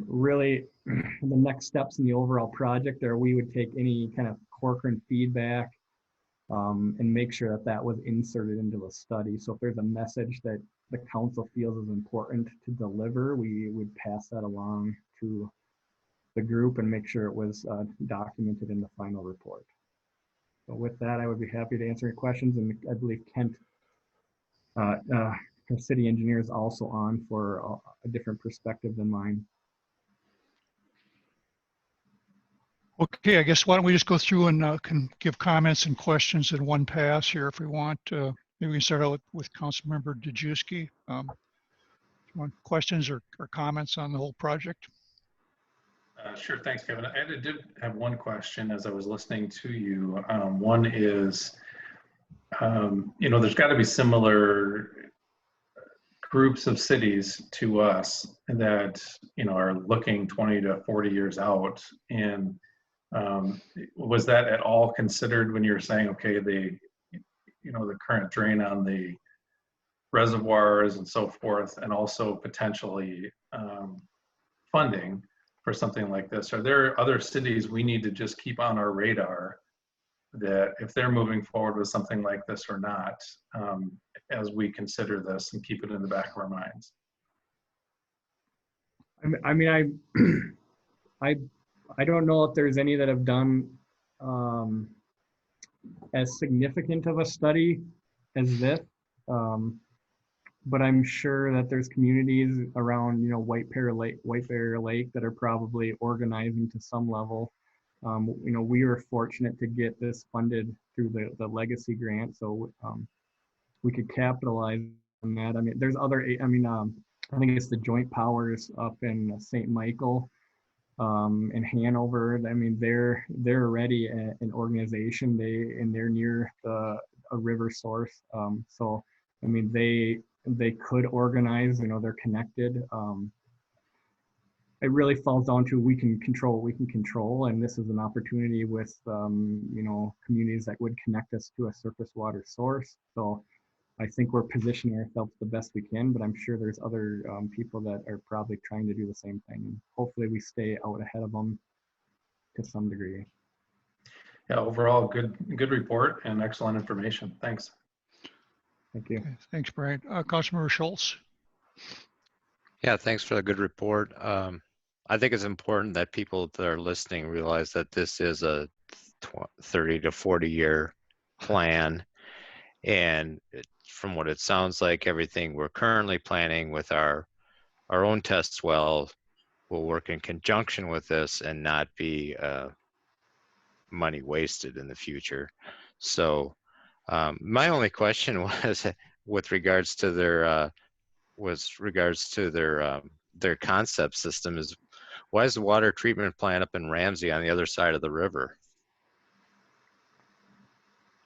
really the next steps in the overall project are we would take any kind of Corcoran feedback and make sure that that was inserted into the study. So if there's a message that the council feels is important to deliver, we would pass that along to the group and make sure it was documented in the final report. So with that, I would be happy to answer any questions, and I believe Kent, our city engineer, is also on for a different perspective than mine. Okay, I guess why don't we just go through and can give comments and questions in one pass here if we want. Maybe we can start out with Councilmember Dejewski. Want questions or comments on the whole project? Sure, thanks, Kevin. I did have one question as I was listening to you. One is, there's got to be similar groups of cities to us that, are looking 20 to 40 years out. And was that at all considered when you were saying, okay, the current drain on the reservoirs and so forth, and also potentially funding for something like this? Are there other cities we need to just keep on our radar that if they're moving forward with something like this or not, as we consider this and keep it in the back of our minds? I don't know if there's any that have done as significant of a study as this, but I'm sure that there's communities around, White Bear Lake that are probably organizing to some level. We were fortunate to get this funded through the legacy grant, so we could capitalize on that. There's other, I think it's the Joint Powers up in St. Michael, in Hanover. They're already an organization. They're near a river source. So they could organize. They're connected. It really falls down to we can control what we can control, and this is an opportunity with communities that would connect us to a surface water source. So I think we're positioning ourselves the best we can, but I'm sure there's other people that are probably trying to do the same thing, and hopefully we stay out ahead of them to some degree. Yeah, overall, good report and excellent information. Thanks. Thank you. Okay, thanks, Brian. Councilmember Schultz. Yeah, thanks for the good report. I think it's important that people that are listening realize that this is a 30 to 40 year plan. And from what it sounds like, everything we're currently planning with our own test well will work in conjunction with this and not be money wasted in the future. So my only question was with regards to their concept system is, why is the water treatment plant up in Ramsey on the other side of the river?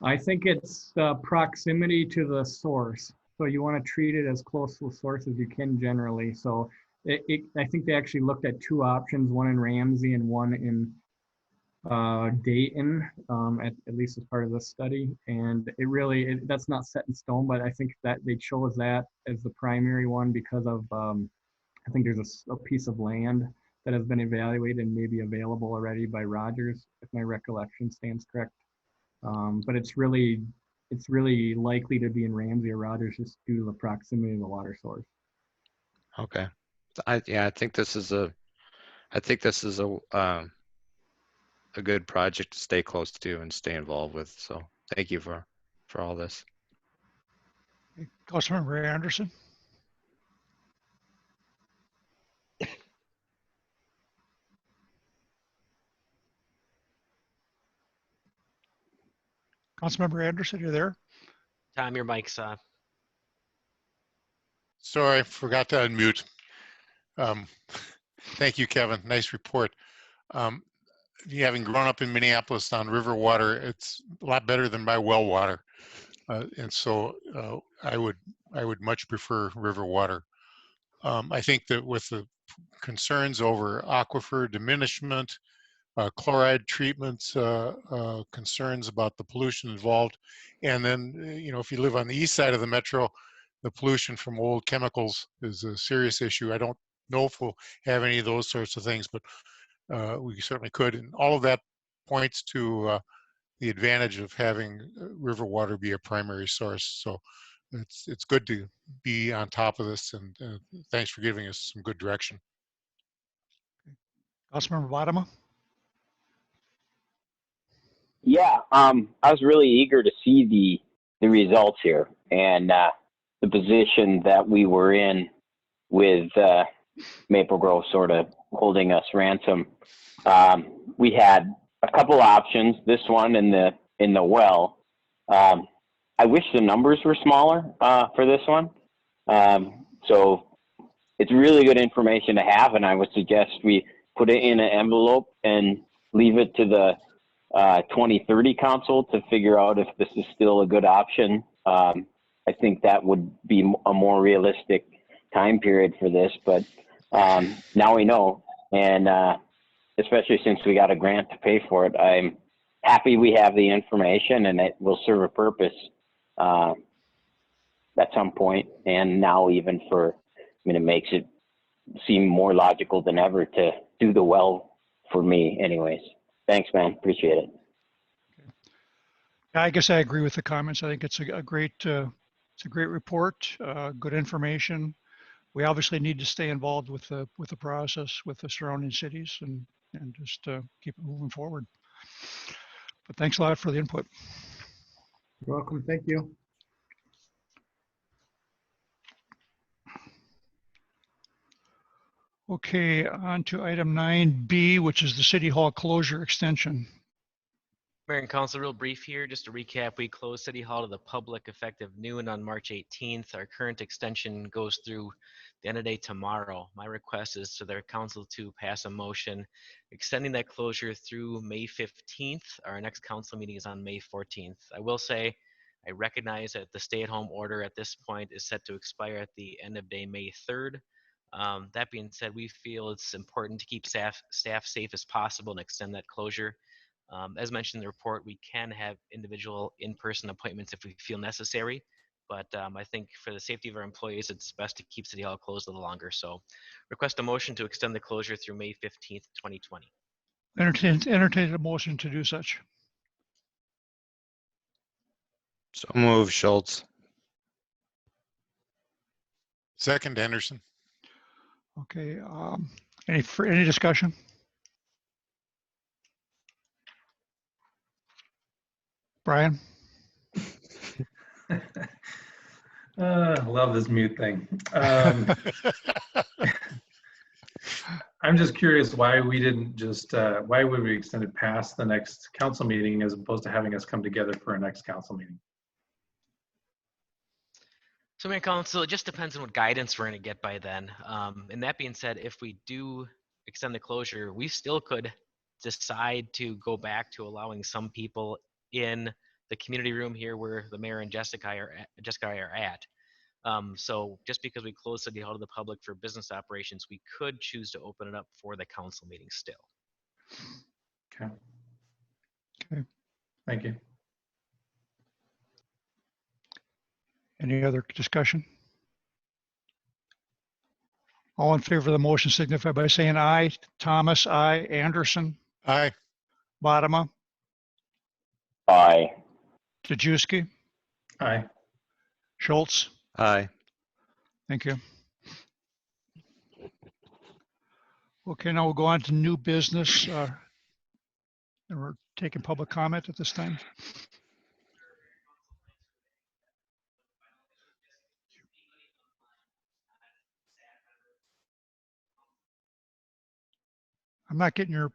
I think it's proximity to the source. So you want to treat it as close to the source as you can generally. So I think they actually looked at two options, one in Ramsey and one in Dayton, at least as part of this study. And that's not set in stone, but I think that they chose that as the primary one because of, I think there's a piece of land that has been evaluated and maybe available already by Rogers, if my recollection stands correct. But it's really likely to be in Ramsey or Rogers just due to the proximity of the water source. Okay. I think this is a good project to stay close to and stay involved with. So thank you for all this. Councilmember Anderson. Councilmember Anderson, you there? Tom, your mic's on. Sorry, forgot to unmute. Thank you, Kevin. Nice report. Having grown up in Minneapolis on river water, it's a lot better than my well water. And so I would much prefer river water. I think that with the concerns over aquifer diminishment, chloride treatments, concerns about the pollution involved, and then if you live on the east side of the metro, the pollution from old chemicals is a serious issue. I don't know if we'll have any of those sorts of things, but we certainly could. And all of that points to the advantage of having river water be a primary source. So it's good to be on top of this, and thanks for giving us some good direction. Councilmember Bottoма. Yeah, I was really eager to see the results here and the position that we were in with Maple Grove sort of holding us ransom. We had a couple options. This one in the well. I wish the numbers were smaller for this one. So it's really good information to have, and I would suggest we put it in an envelope and leave it to the 2030 council to figure out if this is still a good option. I think that would be a more realistic time period for this, but now we know, and especially since we got a grant to pay for it, I'm happy we have the information and it will serve a purpose at some point, and now even it makes it seem more logical than ever to do the well for me anyways. Thanks, man. Appreciate it. I guess I agree with the comments. I think it's a great report, good information. We obviously need to stay involved with the process with the surrounding cities and just keep it moving forward. But thanks a lot for the input. You're welcome. Thank you. Okay, on to item 9B, which is the City Hall closure extension. Mayor and Council, real brief here, just to recap, we closed City Hall to the public effective noon on March 18th. Our current extension goes through the end of day tomorrow. My request is to their council to pass a motion extending that closure through May 15th. Our next council meeting is on May 14th. I will say, I recognize that the stay-at-home order at this point is set to expire at the end of day May 3rd. That being said, we feel it's important to keep staff safe as possible and extend that closure. As mentioned in the report, we can have individual in-person appointments if we feel necessary, but I think for the safety of our employees, it's best to keep City Hall closed a little longer. So request a motion to extend the closure through May 15th, 2020. Entertain a motion to do such. So move, Schultz. Second, Anderson. Okay, any discussion? Brian? Love this mute thing. I'm just curious why we didn't just, why would we extend it past the next council meeting as opposed to having us come together for a next council meeting? So, Mayor Council, it just depends on what guidance we're going to get by then. And that being said, if we do extend the closure, we still could decide to go back to allowing some people in the community room here where the mayor and Jessica are at. So just because we closed City Hall to the public for business operations, we could choose to open it up for the council meeting still. Okay. Okay. Thank you. Any other discussion? All in favor of the motion signify by saying aye. Thomas, aye. Anderson, Aye. Bodema, Aye. Dejewski, Aye. Schultz. Aye. Thank you. Okay, now we'll go on to new business. And we're taking public comment at this time. I'm not getting your,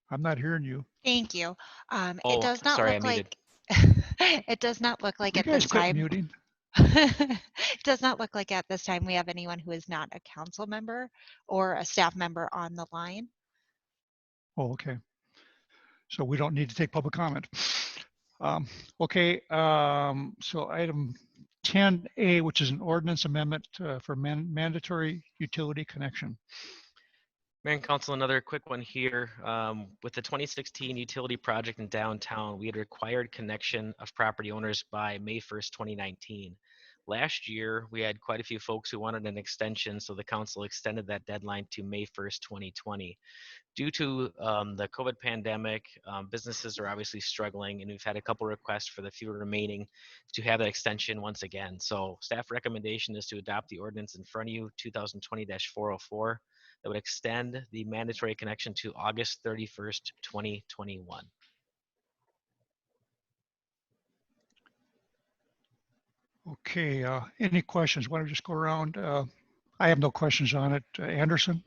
I'm not hearing you. Thank you. It Oh, does not sorry, I look muted. like it does not look like You at guys this quit time. muting. It does not look like at this time we have anyone who is not a council member or a staff member on the line. Oh, okay. So we don't need to take public comment. Okay, so item 10A, which is an ordinance amendment for mandatory utility connection. Mayor and Council, another quick one here. With the 2016 utility project in downtown, we had required connection of property owners by May 1st, 2019. Last year, we had quite a few folks who wanted an extension, so the council extended that deadline to May 1st, 2020. Due to the COVID pandemic, businesses are obviously struggling, and we've had a couple requests for the few remaining to have that extension once again. So staff recommendation is to adopt the ordinance in front of you, 2020-404, that would extend the mandatory connection to August 31st, 2021. Okay, any questions? Why don't we just go around? I have no questions on it. Anderson?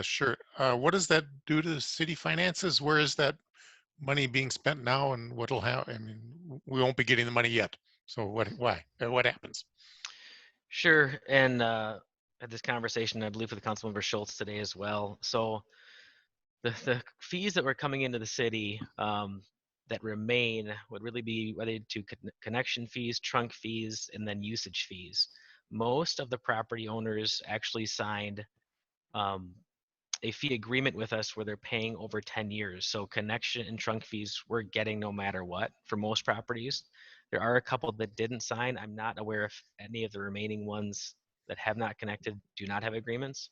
Sure. What does that do to city finances? Where is that money being spent now, and what'll happen? I mean, we won't be getting the money yet. So why? What happens? Sure, and had this conversation, I believe, with Councilmember Schultz today as well. So the fees that were coming into the city that remain would really be related to connection fees, trunk fees, and then usage fees. Most of the property owners actually signed a fee agreement with us where they're paying over 10 years. So connection and trunk fees we're getting no matter what for most properties. There are a couple that didn't sign. I'm not aware if any of the remaining ones that have not connected do not have agreements.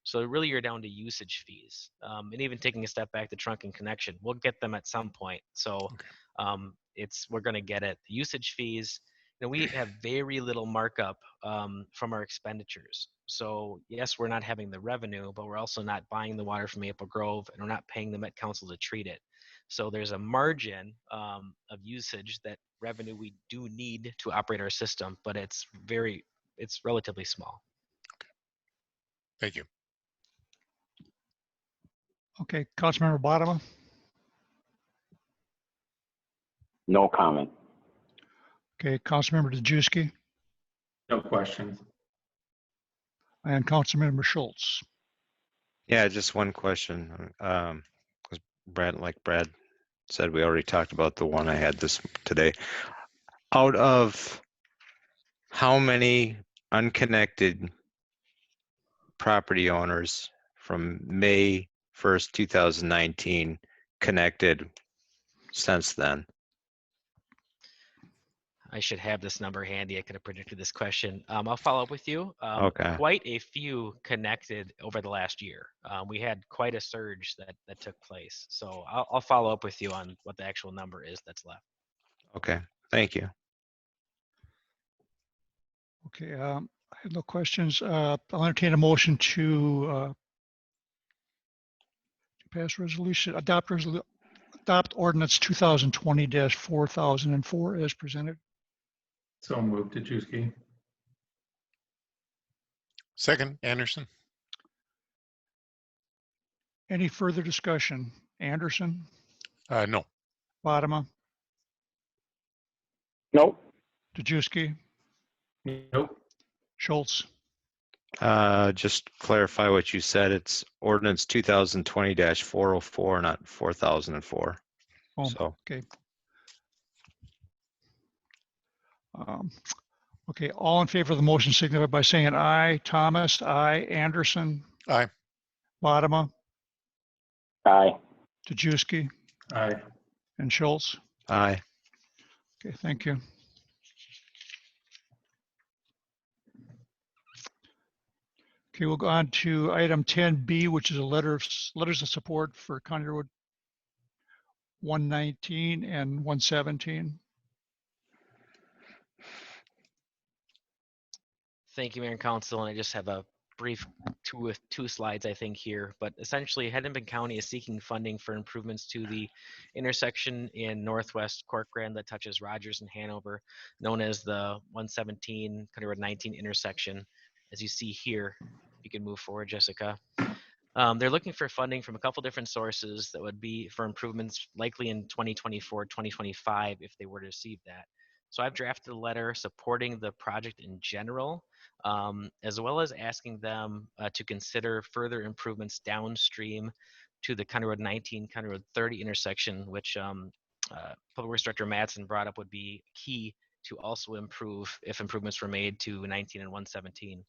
So really you're down to usage fees. And even taking a step back to trunk and connection, we'll get them at some point. So we're gonna get it. The usage fees, we have very little markup from our expenditures. So yes, we're not having the revenue, but we're also not buying the water from Maple Grove, and we're not paying the Met Council to treat it. So there's a margin of usage that revenue we do need to operate our system, but it's relatively small. Thank you. Okay, Councilmember Bodema? No comment. Okay, Councilmember Dejewski? No questions. And Councilmember Schultz? Yeah, just one question. 'Cause like Brad said, we already talked about the one I had today. Out of how many unconnected property owners from May 1st, 2019 connected since then? I should have this number handy. I could have predicted this question. I'll follow up with you. Okay. Quite a few connected over the last year. We had quite a surge that took place. So I'll follow up with you on what the actual number is that's left. Okay, thank you. Okay, I have no questions. I'll entertain a motion to pass resolution, adopt ordinance 2020-4004 as presented. So moved, Dejewski. Second, Anderson. Any further discussion? Anderson? No. Bodema? Nope. Dejewski? Nope. Schultz? Just clarify what you said. It's ordinance 2020-404, not 4004. Oh, so okay. Okay, all in favor of the motion signify by saying aye. Thomas, aye. Anderson, Aye. Bodema, Aye. Tajewski, Aye. and Schultz. Aye. Okay, thank you. Okay, we'll go on to item 10B, which is a letters of support for County Road 119 and 117. Thank you, Mayor and Council, and I just have a brief two slides, I think, here. But essentially, Hennepin County is seeking funding for improvements to the intersection in northwest Corcoran that touches Rogers and Hanover, known as the 117 County Road 19 intersection. As you see here, you can move forward, Jessica. They're looking for funding from a couple different sources that would be for improvements likely in 2024, 2025 if they were to receive that. So I've drafted a letter supporting the project in general, as well as asking them to consider further improvements downstream to the County Road 19, County Road 30 intersection, which Public Works Director Madsen brought up would be key to also improve if improvements were made to 19 and 117.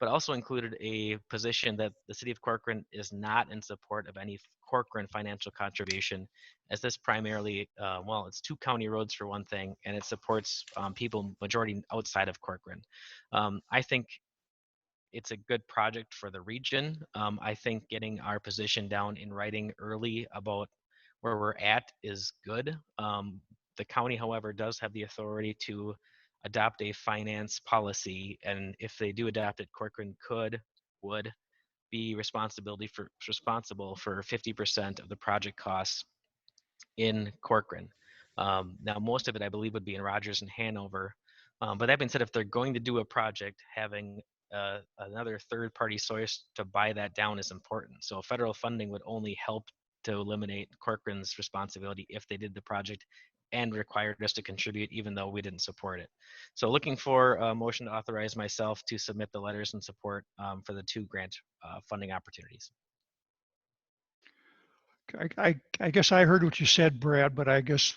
But also included a position that the city of Corcoran is not in support of any Corcoran financial contribution, as this primarily, well, it's 2 county roads for one thing, and it supports people majority outside of Corcoran. I think it's a good project for the region. I think getting our position down in writing early about where we're at is good. The county, however, does have the authority to adopt a finance policy, and if they do adopt it, Corcoran would be responsible for 50% of the project costs in Corcoran. Now, most of it, I believe, would be in Rogers and Hanover. But that being said, if they're going to do a project, having another third-party source to buy that down is important. So federal funding would only help to eliminate Corcoran's responsibility if they did the project and required us to contribute, even though we didn't support it. So looking for a motion to authorize myself to submit the letters in support for the 2 grant funding opportunities. I guess I heard what you said, Brad, but I guess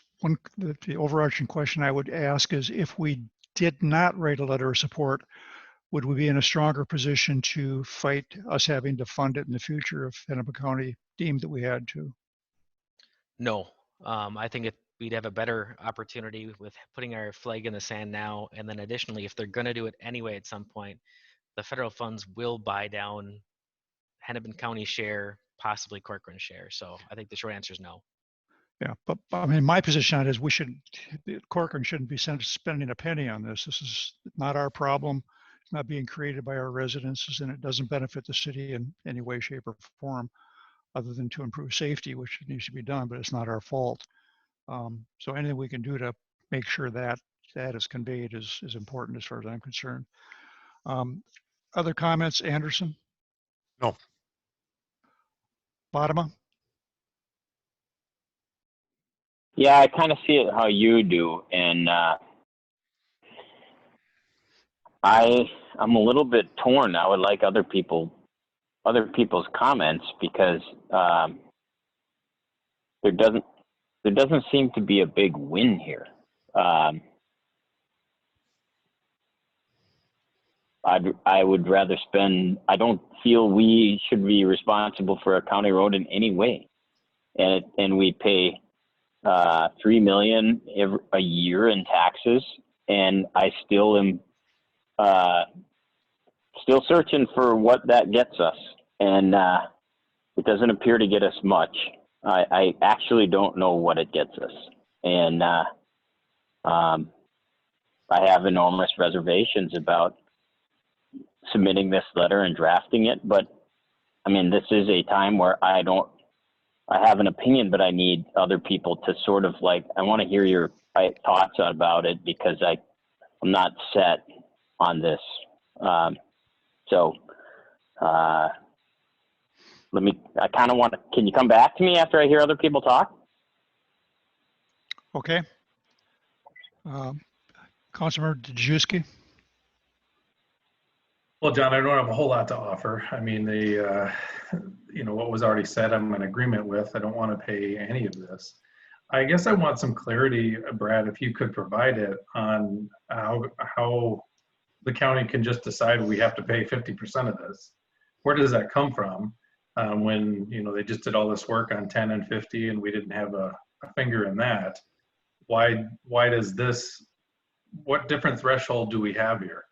the overarching question I would ask is, if we did not write a letter of support, would we be in a stronger position to fight us having to fund it in the future if Hennepin County deemed that we had to? No, I think we'd have a better opportunity with putting our flag in the sand now. And then additionally, if they're going to do it anyway at some point, the federal funds will buy down Hennepin County share, possibly Corcoran share. So I think the short answer is no. Yeah, but I mean, my position on it is Corcoran shouldn't be spending a penny on this. This is not our problem. It's not being created by our residents, and it doesn't benefit the city in any way, shape, or form, other than to improve safety, which needs to be done, but it's not our fault. So anything we can do to make sure that that is conveyed is important as far as I'm concerned. Other comments, Anderson? No. Bodema? Yeah, I kind of see it how you do, and I'm a little bit torn. I would like other people's comments, because there doesn't seem to be a big win here. I would rather spend. I don't feel we should be responsible for a county road in any way, and we pay $3 million a year in taxes, and I still am still searching for what that gets us, and it doesn't appear to get us much. I actually don't know what it gets us, and I have enormous reservations about submitting this letter and drafting it. But I mean, this is a time where I have an opinion, but I need other people to sort of I want to hear your thoughts about it, because I'm not set on this. I kind of want to, can you come back to me after I hear other people talk? Okay. Councilmember Tajewski? Well, John, I don't have a whole lot to offer. I mean, what was already said, I'm in agreement with. I don't want to pay any of this. I guess I want some clarity, Brad, if you could provide it, on how the county can just decide we have to pay 50% of this. Where does that come from? When, you know, they just did all this work on 10 and 50 and we didn't have a finger in that. Why does this, what different threshold do we have here?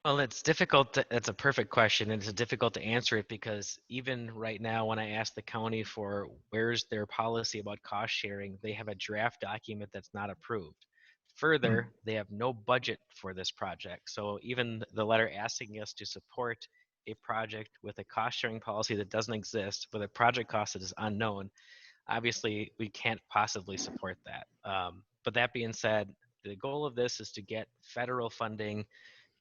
Well, it's difficult. It's a perfect question, and it's difficult to answer it because even right now, when I ask the county for where's their policy about cost sharing, they have a draft document that's not approved. Further, they have no budget for this project. So even the letter asking us to support a project with a cost sharing policy that doesn't exist, with a project cost that is unknown, obviously we can't possibly support that. But that being said, the goal of this is to get federal funding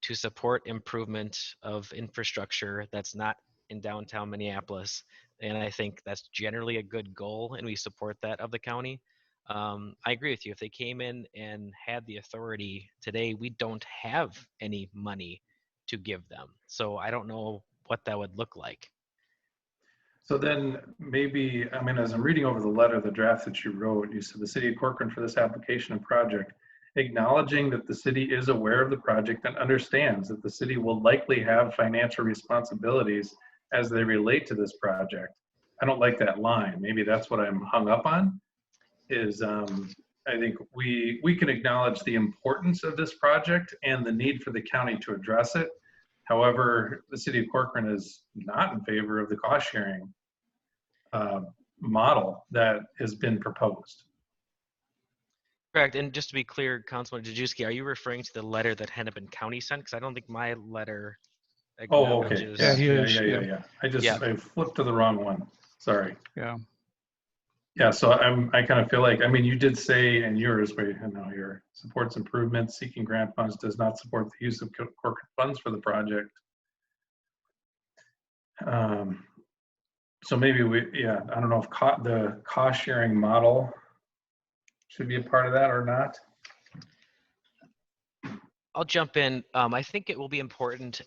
to support improvement of infrastructure that's not in downtown Minneapolis. And I think that's generally a good goal, and we support that of the county. I agree with you. If they came in and had the authority today, we don't have any money to give them. So I don't know what that would look like. So then maybe, I mean, as I'm reading over the letter, the draft that you wrote, you said the city of Corcoran for this application and project, acknowledging that the city is aware of the project and understands that the city will likely have financial responsibilities as they relate to this project. I don't like that line. Maybe that's what I'm hung up on, is I think we can acknowledge the importance of this project and the need for the county to address it. However, the city of Corcoran is not in favor of the cost sharing model that has been proposed. Correct. And just to be clear, Councilman Dejewski, are you referring to the letter that Hennepin County sent? Because I don't think my letter Oh, okay. acknowledges. Yeah. I flipped to the wrong one. Sorry. Yeah. Yeah, so I kind of feel like, I mean, you did say in yours, wait, no, your supports improvements, seeking grant funds, does not support the use of corporate funds for the project. So maybe I don't know if the cost sharing model should be a part of that or not. I'll jump in. I think it will be important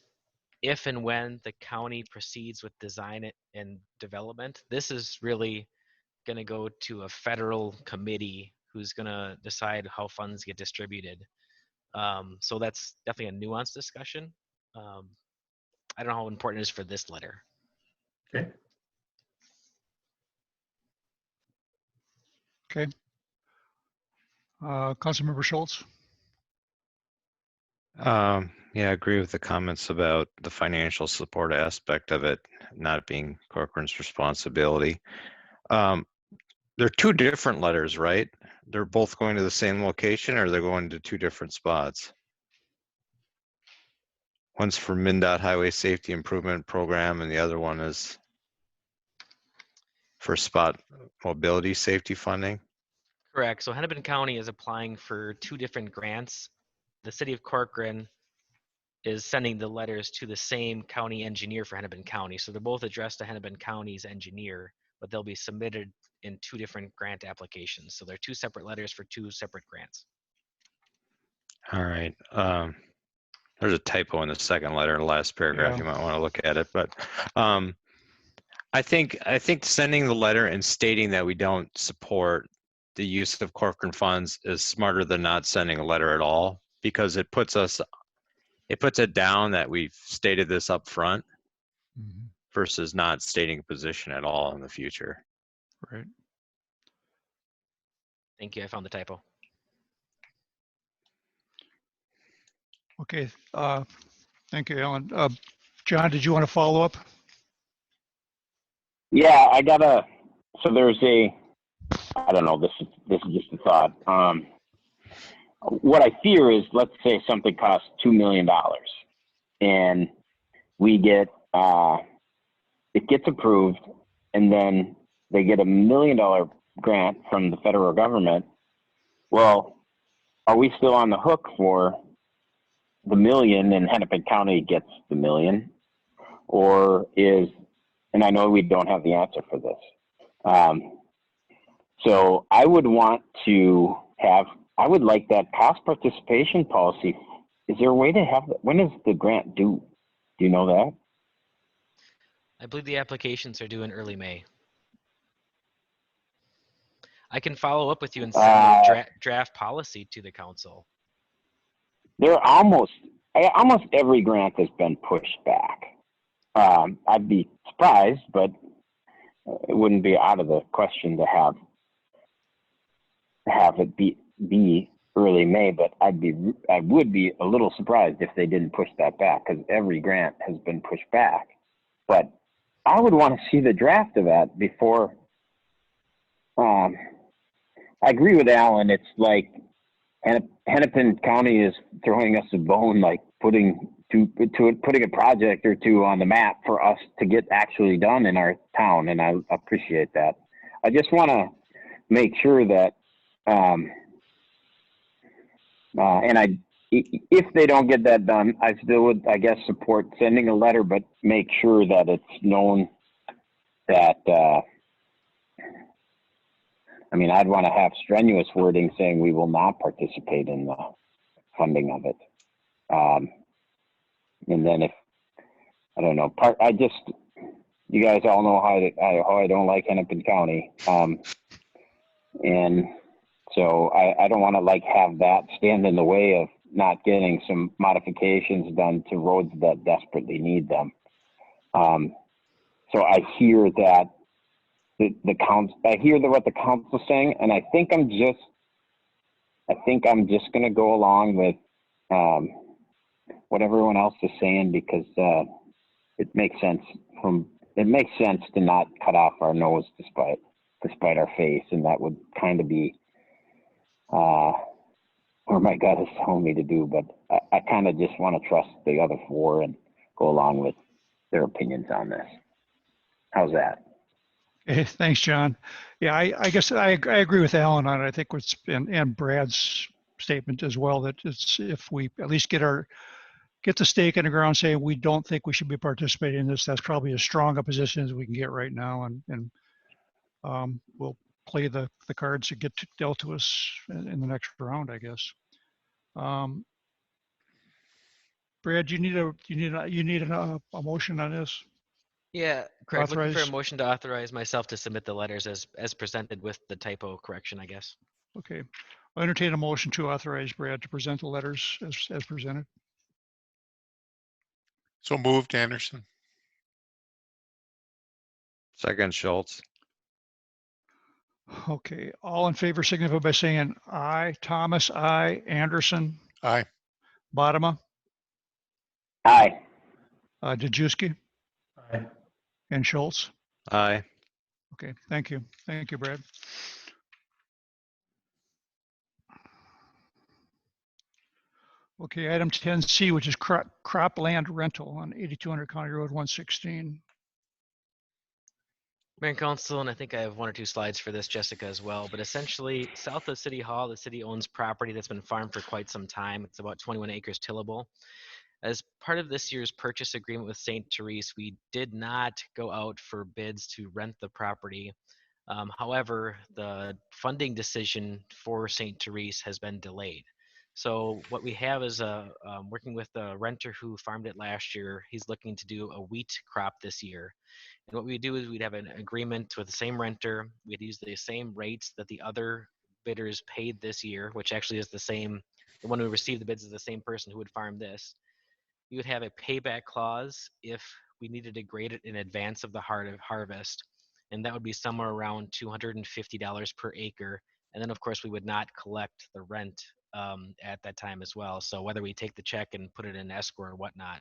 if and when the county proceeds with design and development. This is really going to go to a federal committee who's going to decide how funds get distributed. So that's definitely a nuanced discussion. I don't know how important it is for this letter. Okay. Okay. Councilmember Schultz. Yeah, I agree with the comments about the financial support aspect of it not being Corcoran's responsibility. They're two different letters, right? They're both going to the same location, or they're going to two different spots? One's for MnDOT Highway Safety Improvement Program, and the other one is for spot mobility safety funding. Correct. So Hennepin County is applying for two different grants. The city of Corcoran is sending the letters to the same county engineer for Hennepin County. So they're both addressed to Hennepin County's engineer, but they'll be submitted in two different grant applications. So they're two separate letters for two separate grants. All right. There's a typo in the second letter in the last paragraph. Yeah. You might want to look at it, but I think sending the letter and stating that we don't support the use of Corcoran funds is smarter than not sending a letter at all, because it puts it down that we've stated this up front versus not stating a position at all in the future. Right. Thank you. I found the typo. Okay. Thank you, Alan. John, did you want to follow up? Yeah, so there's I don't know, this is just a thought. What I fear is, let's say something costs $2 million and we get, it gets approved, and then they get $1 million grant from the federal government. Well, are we still on the hook for the $1 million and Hennepin County gets the $1 million? Or and I know we don't have the answer for this. So I would like that cost participation policy. Is there a way to have that? When is the grant due? Do you know that? I believe the applications are due in early May. I can follow up with you and send the draft policy to the council. almost every grant has been pushed back. I'd be surprised, but it wouldn't be out of the question to have it be early May. But I would be a little surprised if they didn't push that back, because every grant has been pushed back. But I would want to see the draft of that before. I agree with Alan. It's like Hennepin County is throwing us a bone, like putting a project or two on the map for us to get actually done in our town, and I appreciate that. I just want to make sure that, if they don't get that done, I still would, I guess, support sending a letter, but make sure that it's known that, I'd want to have strenuous wording saying we will not participate in the funding of it. And then if, I don't know, you guys all know how I don't like Hennepin County. And so I don't want to have that stand in the way of not getting some modifications done to roads that desperately need them. So I hear that I hear what the council's saying, and I think I'm just going to go along with what everyone else is saying, because it makes sense to not cut off our nose despite our face, and that would kind of be what my gut is telling me to do. But I kind of just want to trust the other four and go along with their opinions on this. How's that? Okay, thanks, John. Yeah, I guess I agree with Alan on it. I think and Brad's statement as well, that it's, if we at least get the stake in the ground saying we don't think we should be participating in this, that's probably as strong a position as we can get right now, and we'll play the cards that get dealt to us in the next round, I guess. Brad, you need a motion on this? Yeah, correct. Looking for a Authorize. motion to authorize myself to submit the letters as presented with the typo correction, I guess. Okay, I'll entertain a motion to authorize Brad to present the letters as presented. So moved, Anderson. Second, Schultz. Okay, all in favor signify by saying aye. Thomas, aye. Anderson, Aye. Bodema, Aye. Dejewski, Aye. and Schultz. Aye. Okay, thank you. Thank you, Brad. Okay, item 10C, which is cropland rental on 8200 County Road 116. Mayor and Council, and I think I have one or two slides for this, Jessica, as well. But essentially, south of City Hall, the city owns property that's been farmed for quite some time. It's about 21 acres tillable. As part of this year's purchase agreement with St. Therese, we did not go out for bids to rent the property. However, the funding decision for St. Therese has been delayed. So what we have is working with the renter who farmed it last year. He's looking to do a wheat crop this year. And what we do is we'd have an agreement with the same renter. We'd use the same rates that the other bidders paid this year, which actually is the one who received the bids is the same person who would farm this. You would have a payback clause if we needed to grade it in advance of the harvest. And that would be somewhere around $250 per acre. And then of course we would not collect the rent at that time as well. So whether we take the check and put it in escrow or whatnot,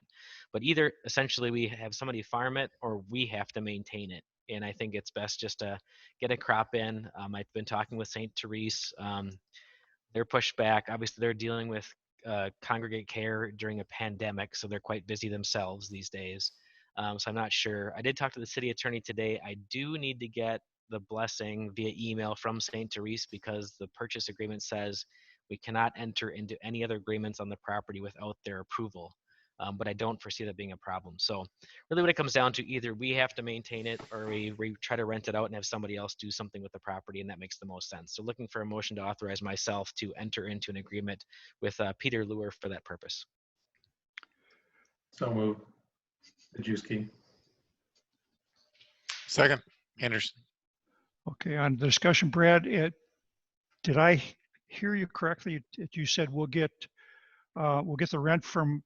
but either essentially we have somebody farm it or we have to maintain it. And I think it's best just to get a crop in. I've been talking with St. Therese. They're pushed back. Obviously they're dealing with congregate care during a pandemic, so they're quite busy themselves these days. So I'm not sure. I did talk to the city attorney today. I do need to get the blessing via email from St. Therese because the purchase agreement says we cannot enter into any other agreements on the property without their approval. But I don't foresee that being a problem. So really what it comes down to, either we have to maintain it or we try to rent it out and have somebody else do something with the property, and that makes the most sense. So looking for a motion to authorize myself to enter into an agreement with Peter Luer for that purpose. So moved. Dejewski. Second, Anderson. Okay, on the discussion, Brad, did I hear you correctly? You said we'll get we'll get the rent from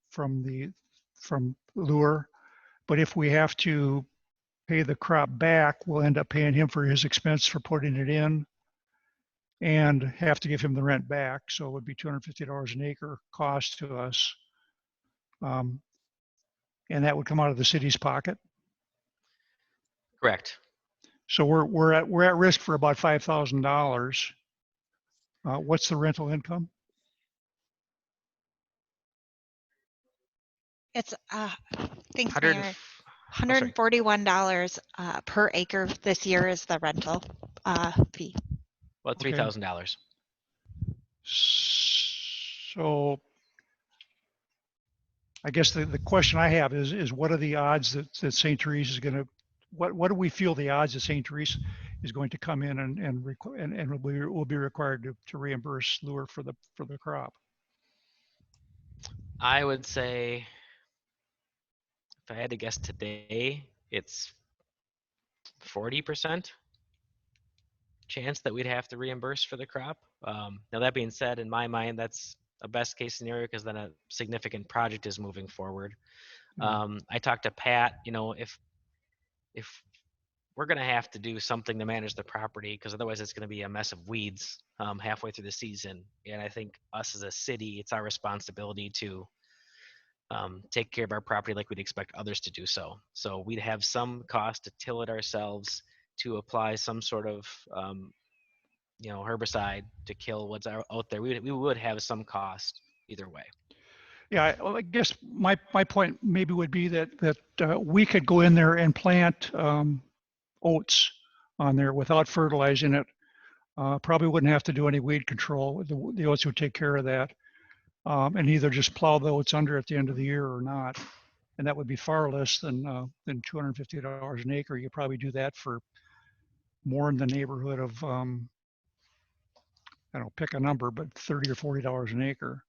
Lure, but if we have to pay the crop back, we'll end up paying him for his expense for putting it in and have to give him the rent back. So it would be $250 an acre cost to us. And that would come out of the city's pocket. Correct. So we're at risk for about $5,000. What's the rental income? It's thanks, 100 Mayor. sorry. $141 per acre this year is the rental fee. About Okay. $3,000. So I guess the question I have is what are the odds that St. Therese is going to, what do we feel the odds that St. Therese is going to come in and will be required to reimburse Lure for the crop? I would say, if I had to guess today, it's 40% chance that we'd have to reimburse for the crop. Now that being said, in my mind, that's a best case scenario because then a significant project is moving forward. I talked to Pat, you know, if we're going to have to do something to manage the property, because otherwise it's going to be a mess of weeds halfway through the season. And I think us as a city, it's our responsibility to take care of our property like we'd expect others to do so. So we'd have some cost to till it ourselves, to apply some sort of you know, herbicide to kill what's out there. We would have some cost either way. Yeah, well, I guess my point maybe would be that we could go in there and plant oats on there without fertilizing it. Probably wouldn't have to do any weed control. The oats would take care of that, and either just plow the oats under at the end of the year or not. And that would be far less than $250 an acre. You probably do that for more in the neighborhood of I don't know, pick a number, but $30 or $40 an acre.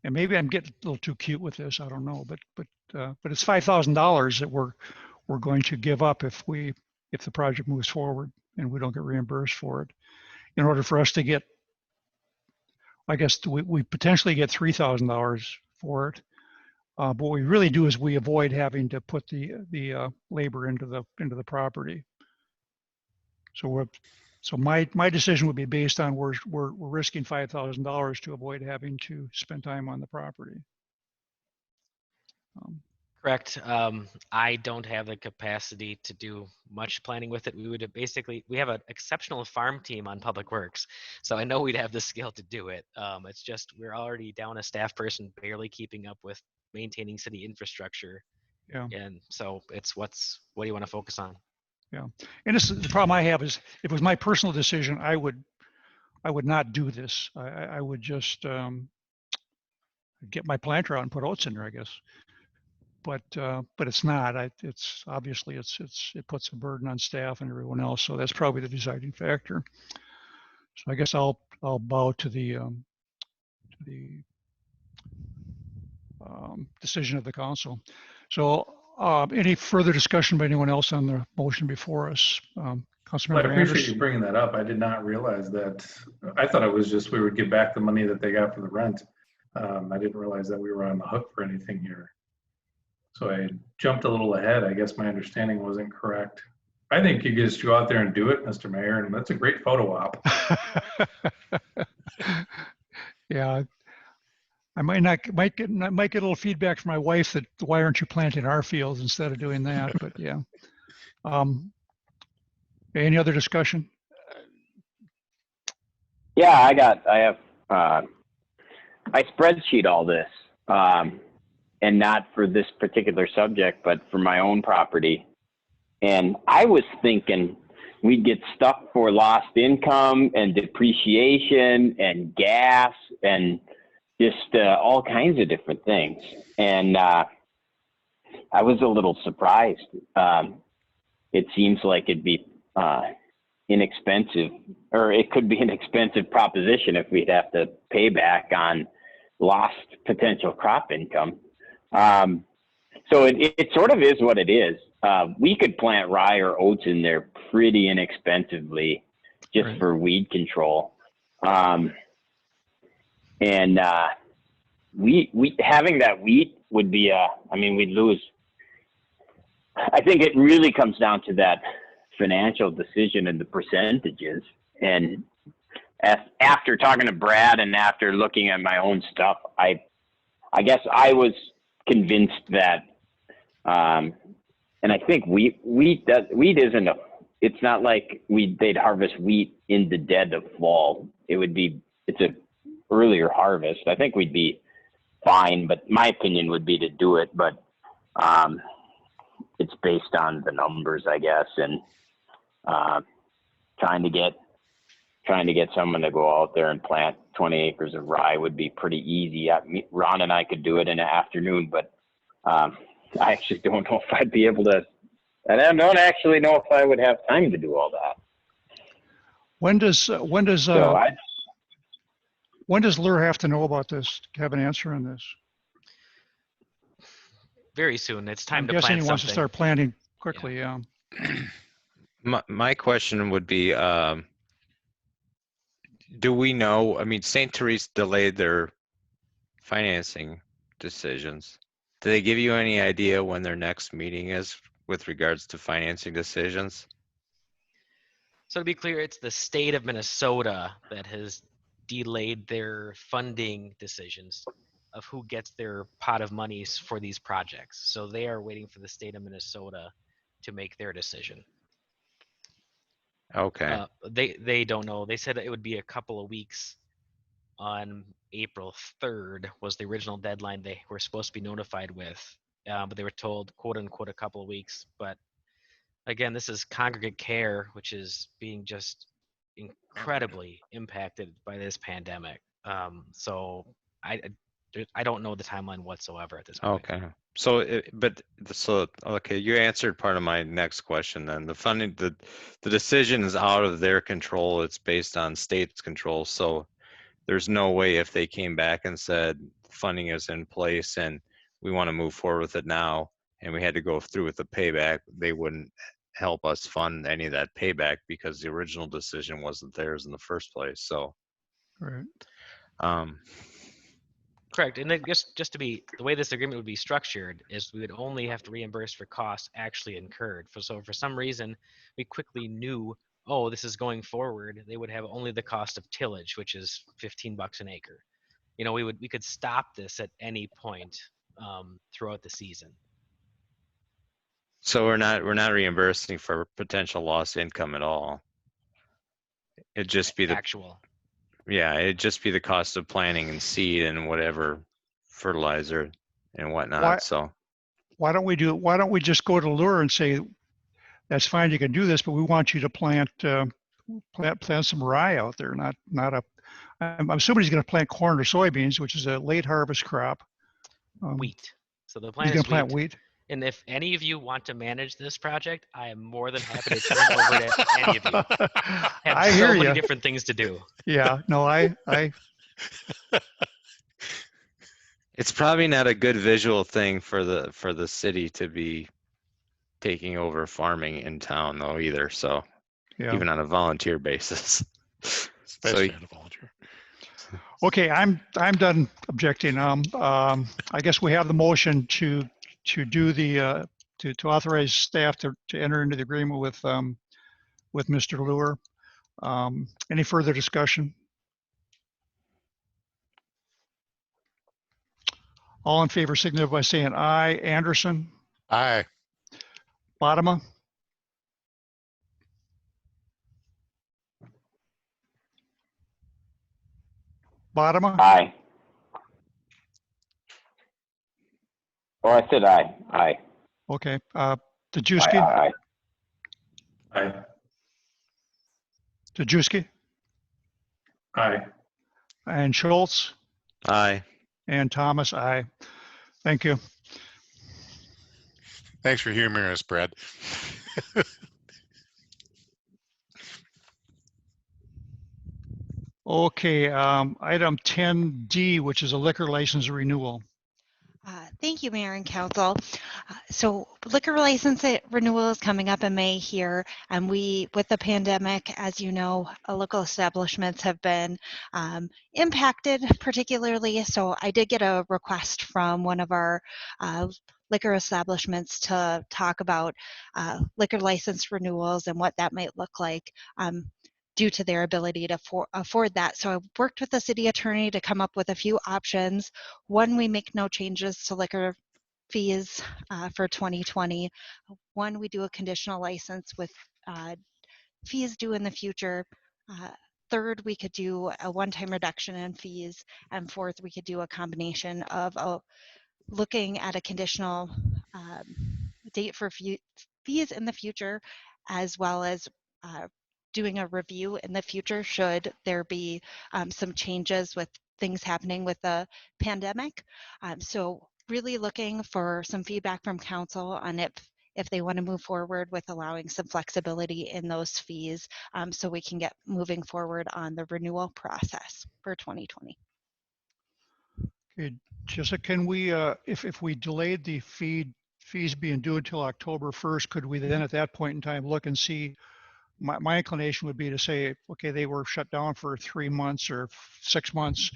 And maybe I'm getting a little too cute with this. I don't know, but it's $5,000 that we're going to give up if the project moves forward and we don't get reimbursed for it. In order for us to get, I guess we potentially get $3,000 for it. But what we really do is we avoid having to put the labor into the property. So my decision would be based on we're risking $5,000 to avoid having to spend time on the property. Correct. I don't have the capacity to do much planning with it. We have an exceptional farm team on Public Works, so I know we'd have the skill to do it. It's just we're already down a staff person, barely keeping up with maintaining city infrastructure. Yeah. And so it's what do you want to focus on? Yeah, and this is the problem I have is if it was my personal decision, I would not do this. I would just get my planter out and put oats in there, I guess. But it's not. It's obviously it puts a burden on staff and everyone else. So that's probably the deciding factor. So I guess I'll bow to the decision of the council. So any further discussion by anyone else on the motion before us? Councilmember Well, I appreciate Anderson. you bringing that up. I did not realize that. I thought it was just we would give back the money that they got for the rent. I didn't realize that we were on the hook for anything here. So I jumped a little ahead. I guess my understanding wasn't correct. I think you just go out there and do it, Mr. Mayor, and that's a great photo op. Yeah. I might get a little feedback from my wife that why aren't you planting our fields instead of doing that? But yeah. Any other discussion? Yeah, I spreadsheet all this, and not for this particular subject, but for my own property. And I was thinking we'd get stuck for lost income and depreciation and gas and just all kinds of different things. And I was a little surprised. It seems like it'd be inexpensive, or it could be an expensive proposition if we'd have to pay back on lost potential crop income. So it sort of is what it is. We could plant rye or oats in there pretty inexpensively just for weed control. And we having that wheat would be, I mean, we'd lose. I think it really comes down to that financial decision and the percentages. And after talking to Brad and after looking at my own stuff, I guess I was convinced that, and I think wheat isn't it's not like they'd harvest wheat in the dead of fall. It's a earlier harvest. I think we'd be fine, but my opinion would be to do it, but it's based on the numbers, I guess, and trying to get someone to go out there and plant 20 acres of rye would be pretty easy. Ron and I could do it in an afternoon, but I actually don't know if I'd be able to, and I don't actually know if I would have time to do all that. When does Lure have to know about this? Have an answer on this? Very soon. It's time I'm to guessing plant he wants to something. start planting quickly. Yeah. My question would be, do we know, I mean, St. Therese delayed their financing decisions. Do they give you any idea when their next meeting is with regards to financing decisions? So to be clear, it's the state of Minnesota that has delayed their funding decisions of who gets their pot of monies for these projects. So they are waiting for the state of Minnesota to make their decision. Okay. They don't know. They said it would be a couple of weeks. On April 3rd was the original deadline they were supposed to be notified with, but they were told, quote unquote, a couple of weeks. But again, this is congregate care, which is being just incredibly impacted by this pandemic. So I don't know the timeline whatsoever at this point. Okay. So, okay, you answered part of my next question then. The funding, the decision is out of their control. It's based on state's control. So there's no way if they came back and said funding is in place and we want to move forward with it now and we had to go through with the payback, they wouldn't help us fund any of that payback because the original decision wasn't theirs in the first place. So, right. Correct. And then just to be, the way this agreement would be structured is we would only have to reimburse for costs actually incurred. So for some reason, we quickly knew, oh, this is going forward, they would have only the cost of tillage, which is $15 an acre. You know, we could stop this at any point throughout the season. So we're not reimbursing for potential lost income at all. It'd just be the actual. Yeah, it'd just be the cost of planting and seed and whatever fertilizer and whatnot. So why don't we just go to Lure and say, that's fine, you can do this, but we want you to plant some rye out there, I'm assuming he's going to plant corn or soybeans, which is a late harvest crop. Wheat. So the plan he's is going to plant wheat. And if any of you want to manage this project, I am more than happy to turn it over to any of you. I have so many different things to do. Yeah, no, I. It's probably not a good visual thing for the city to be taking over farming in town though either. So yeah. Even on a volunteer basis. Especially on a volunteer. Okay, I'm done objecting. I guess we have the motion to do the to authorize staff to enter into the agreement with Mr. Lure. Any further discussion? All in favor signify by saying aye. Anderson? Aye. Bodema? Bodema? Aye. Oh, I said aye. Aye. Okay. Dajewski? Aye. Aye. Dajewski? Aye. And Schultz? Aye. And Thomas? Aye. Thank you. Thanks for humoring us, Brad. Okay, item 10D, which is a liquor license renewal. Thank you, Mayor and Council. So liquor license renewal is coming up in May here, and with the pandemic, as you know, local establishments have been impacted particularly. So I did get a request from one of our liquor establishments to talk about liquor license renewals and what that might look like. Due to their ability to afford that. So I worked with the city attorney to come up with a few options. One, we make no changes to liquor fees for 2020. One, we do a conditional license with fees due in the future. Third, we could do a one-time reduction in fees. And fourth, we could do a combination of looking at a conditional date for fees in the future, as well as doing a review in the future should there be some changes with things happening with the pandemic. So really looking for some feedback from council on if they want to move forward with allowing some flexibility in those fees so we can get moving forward on the renewal process for 2020. Okay, Jessica, can we, if we delayed the fees being due until October 1st, could we then at that point in time look and see? My inclination would be to say, okay, they were shut down for 3 months or 6 months.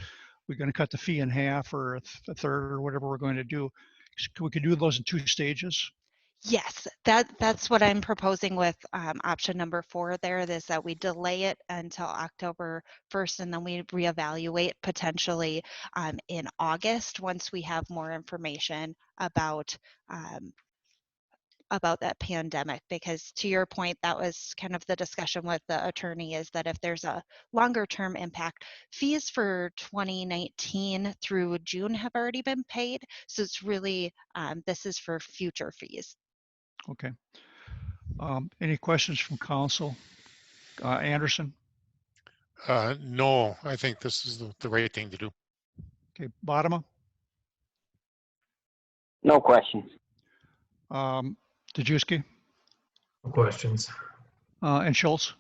We're going to cut the fee in half or a third or whatever we're going to do. We could do those in 2 stages. Yes, that's what I'm proposing with option number 4 there, is that we delay it until October 1st and then we reevaluate potentially in August once we have more information about that pandemic. Because to your point, that was kind of the discussion with the attorney, is that if there's a longer term impact, fees for 2019 through June have already been paid. So it's really, this is for future fees. Okay. Any questions from council? Anderson? No, I think this is the right thing to do. Okay, Bodema? No questions. Dejewski? No questions. And Schultz?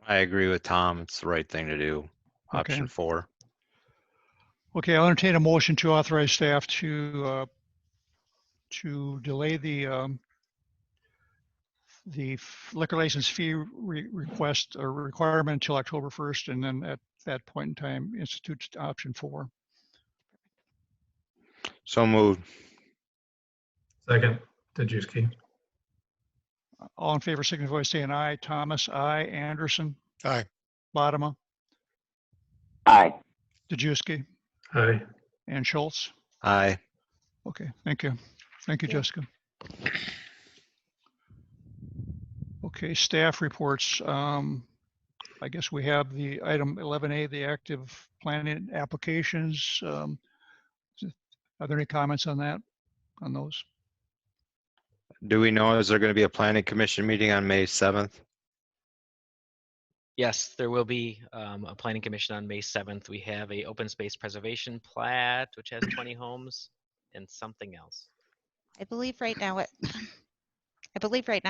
I agree with Tom. It's the right thing to do. Option Okay. 4. Okay, I'll entertain a motion to authorize staff to delay the liquor license fee request or requirement until October 1st, and then at that point in time, institute option 4. So moved. Second, Dejewski. All in favor, signify by saying aye. Thomas, aye. Anderson, Aye. Bodema, Aye. Dejewski, Aye. and Schultz. Aye. Okay, thank you. Thank you, Yeah. Jessica. Okay, staff reports. I guess we have the item 11A, the active planning applications. Are there any comments on that, on those? Do we know, is there going to be a planning commission meeting on May 7th? Yes, there will be a planning commission on May 7th. We have a open space preservation plat, which has 20 homes and something else. I believe right now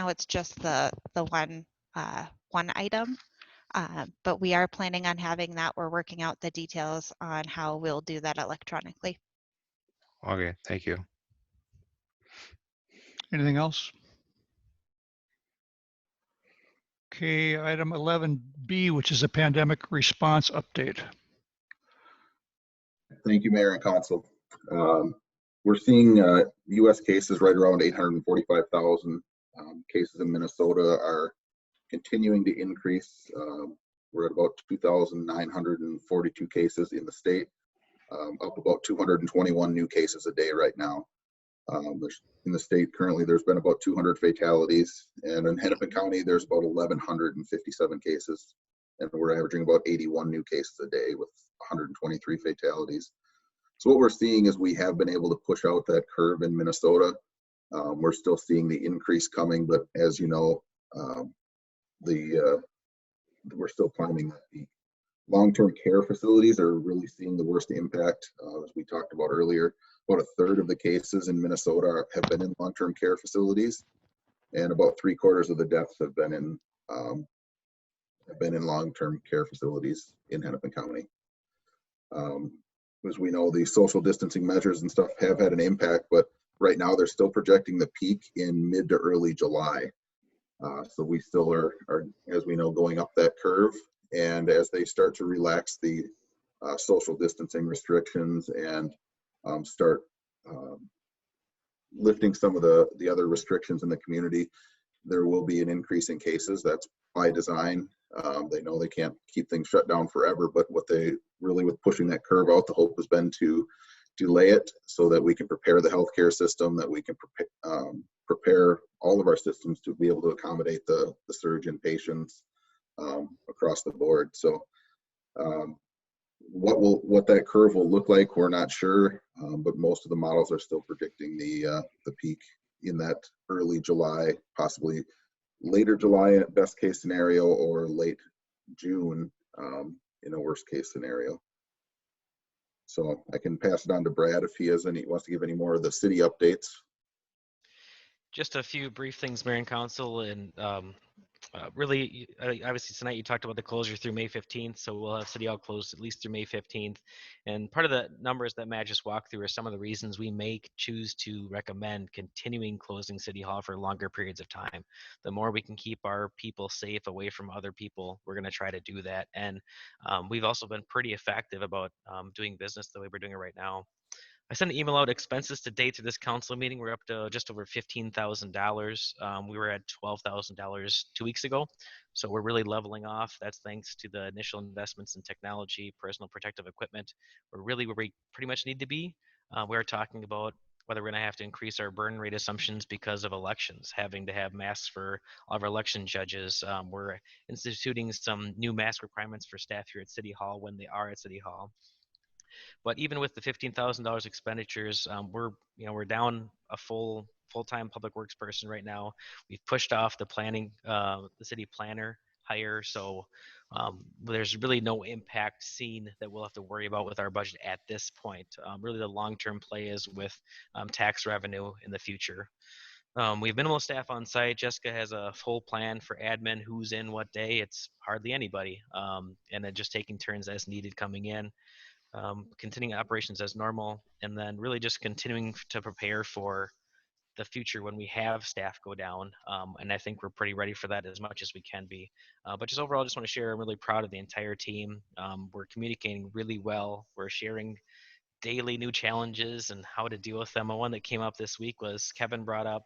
it's just the one item, but we are planning on having that. We're working out the details on how we'll do that electronically. Okay, thank you. Anything else? Okay, item 11B, which is a pandemic response update. Thank you, Mayor and Council. We're seeing U.S. cases right around 845,000. Cases in Minnesota are continuing to increase. We're at about 2,942 cases in the state, up about 221 new cases a day right now. In the state currently, there's been about 200 fatalities, and in Hennepin County, there's about 1,157 cases, and we're averaging about 81 new cases a day with 123 fatalities. So what we're seeing is we have been able to push out that curve in Minnesota. We're still seeing the increase coming, but as you know, we're still climbing that peak. Long-term care facilities are really seeing the worst impact. As we talked about earlier, about a third of the cases in Minnesota have been in long-term care facilities, and about 3/4 of the deaths have been in long-term care facilities in Hennepin County. as we know, the social distancing measures and stuff have had an impact, but right now they're still projecting the peak in mid to early July. So we still are, as we know, going up that curve. And as they start to relax the social distancing restrictions and start lifting some of the other restrictions in the community, there will be an increase in cases. That's by design. They know they can't keep things shut down forever, but what they really, with pushing that curve out, the hope has been to delay it so that we can prepare the healthcare system, that we can prepare all of our systems to be able to accommodate the surge in patients across the board. So what that curve will look like, we're not sure, but most of the models are still predicting the peak in that early July, possibly later July at best case scenario, or late June in a worst case scenario. So I can pass it on to Brad if he wants to give any more of the city updates. Just a few brief things, Mayor and Council, and really, obviously tonight you talked about the closure through May 15th, so we'll have City Hall closed at least through May 15th. And part of the numbers that Matt just walked through are some of the reasons we may choose to recommend continuing closing City Hall for longer periods of time. The more we can keep our people safe away from other people, we're going to try to do that. And we've also been pretty effective about doing business the way we're doing it right now. I sent an email out, expenses to date through this council meeting. We're up to just over $15,000. We were at $12,000 2 weeks ago. So we're really leveling off. That's thanks to the initial investments in technology, personal protective equipment. We're really where we pretty much need to be. We're talking about whether we're going to have to increase our burn rate assumptions because of elections, having to have masks for all of our election judges. We're instituting some new mask requirements for staff here at City Hall when they are at City Hall. But even with the $15,000 expenditures, we're down a full-time public works person right now. We've pushed off the planning, the city planner hire, so there's really no impact seen that we'll have to worry about with our budget at this point. Really, the long-term play is with tax revenue in the future. We have minimal staff on site. Jessica has a full plan for admin, who's in what day. It's hardly anybody, and then just taking turns as needed coming in. Continuing operations as normal, and then really just continuing to prepare for the future when we have staff go down. And I think we're pretty ready for that as much as we can be. But just overall, just want to share, I'm really proud of the entire team. We're communicating really well. We're sharing daily new challenges and how to deal with them. And one that came up this week was Kevin brought up,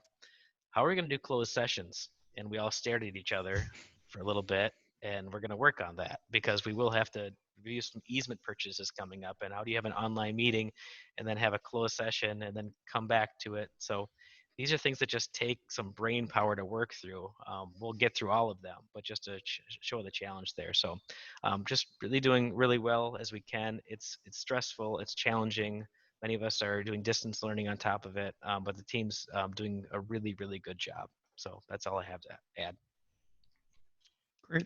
how are we going to do closed sessions? And we all stared at each other for a little bit, and we're going to work on that because we will have to review some easement purchases coming up. And how do you have an online meeting and then have a closed session and then come back to it? So these are things that just take some brain power to work through. We'll get through all of them, but just to show the challenge there. So just really doing really well as we can. It's stressful, it's challenging. Many of us are doing distance learning on top of it, but the team's doing a really, really good job. So that's all I have to add. Great.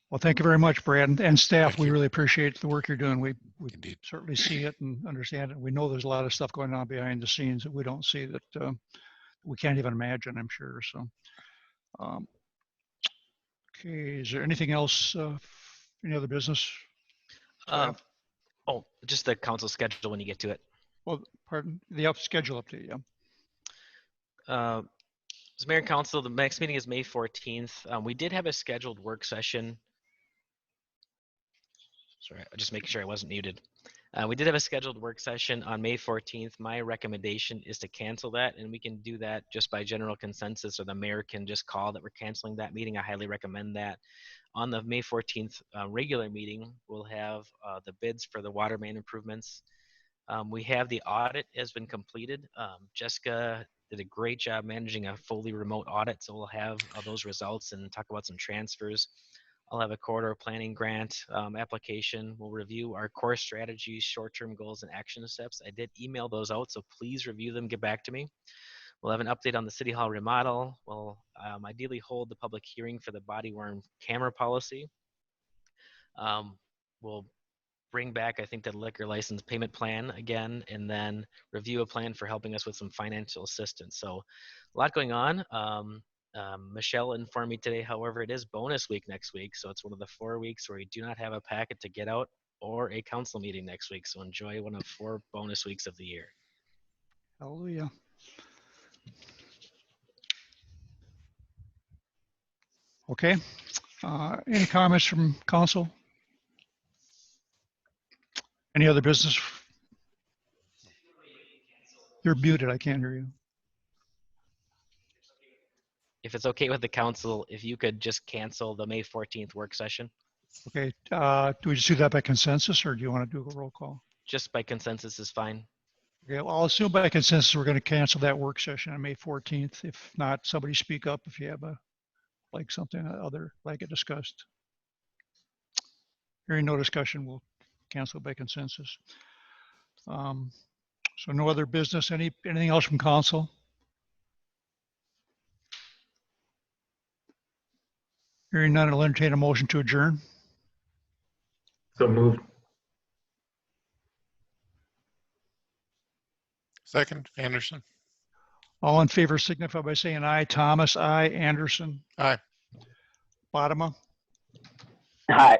Well, thank you very much, Brad, and staff. Thank We you. really appreciate the work you're doing. We Indeed. certainly see it and understand it. We know there's a lot of stuff going on behind the scenes that we don't see, that we can't even imagine, I'm sure. So, okay, is there anything else, any other business? Staff? Oh, just the council schedule when you get to it. Well, pardon, the schedule update, yeah. As Mayor and Council, the next meeting is May 14th. We did have a scheduled work session. Sorry, just making sure I wasn't muted. We did have a scheduled work session on May 14th. My recommendation is to cancel that, and we can do that just by general consensus, or the mayor can just call that we're canceling that meeting. I highly recommend that. On the May 14th regular meeting, we'll have the bids for the water main improvements. We have the audit has been completed. Jessica did a great job managing a fully remote audit, so we'll have those results and talk about some transfers. I'll have a corridor planning grant application. We'll review our core strategies, short-term goals, and action steps. I did email those out, so please review them, get back to me. We'll have an update on the City Hall remodel. We'll ideally hold the public hearing for the body-worn camera policy. We'll bring back, I think, the liquor license payment plan again, and then review a plan for helping us with some financial assistance. So a lot going on. Michelle informed me today, however, it is bonus week next week. So it's one of the 4 weeks where we do not have a packet to get out or a council meeting next week. So enjoy one of 4 bonus weeks of the year. Hallelujah. Okay. Any comments from council? Any other business? You're muted. I can't hear you. If it's okay with the council, if you could just cancel the May 14th work session. Okay. Do we just do that by consensus, or do you want to do a roll call? Just by consensus is fine. Okay. Well, I'll assume by consensus we're going to cancel that work session on May 14th. If not, somebody speak up if you have something other like it discussed. Hearing no discussion, we'll cancel by consensus. So no other business. Anything else from council? Hearing none, I'll entertain a motion to adjourn. So moved. Second, Anderson. All in favor signify by saying aye. Thomas, aye. Anderson. Aye. Bodema. Aye.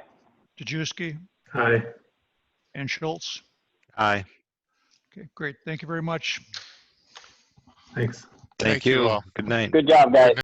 Dejewski. Aye. And Schultz. Aye. Okay, great. Thank you very much. Thanks. Thank you. all. Good night. Good job, guys.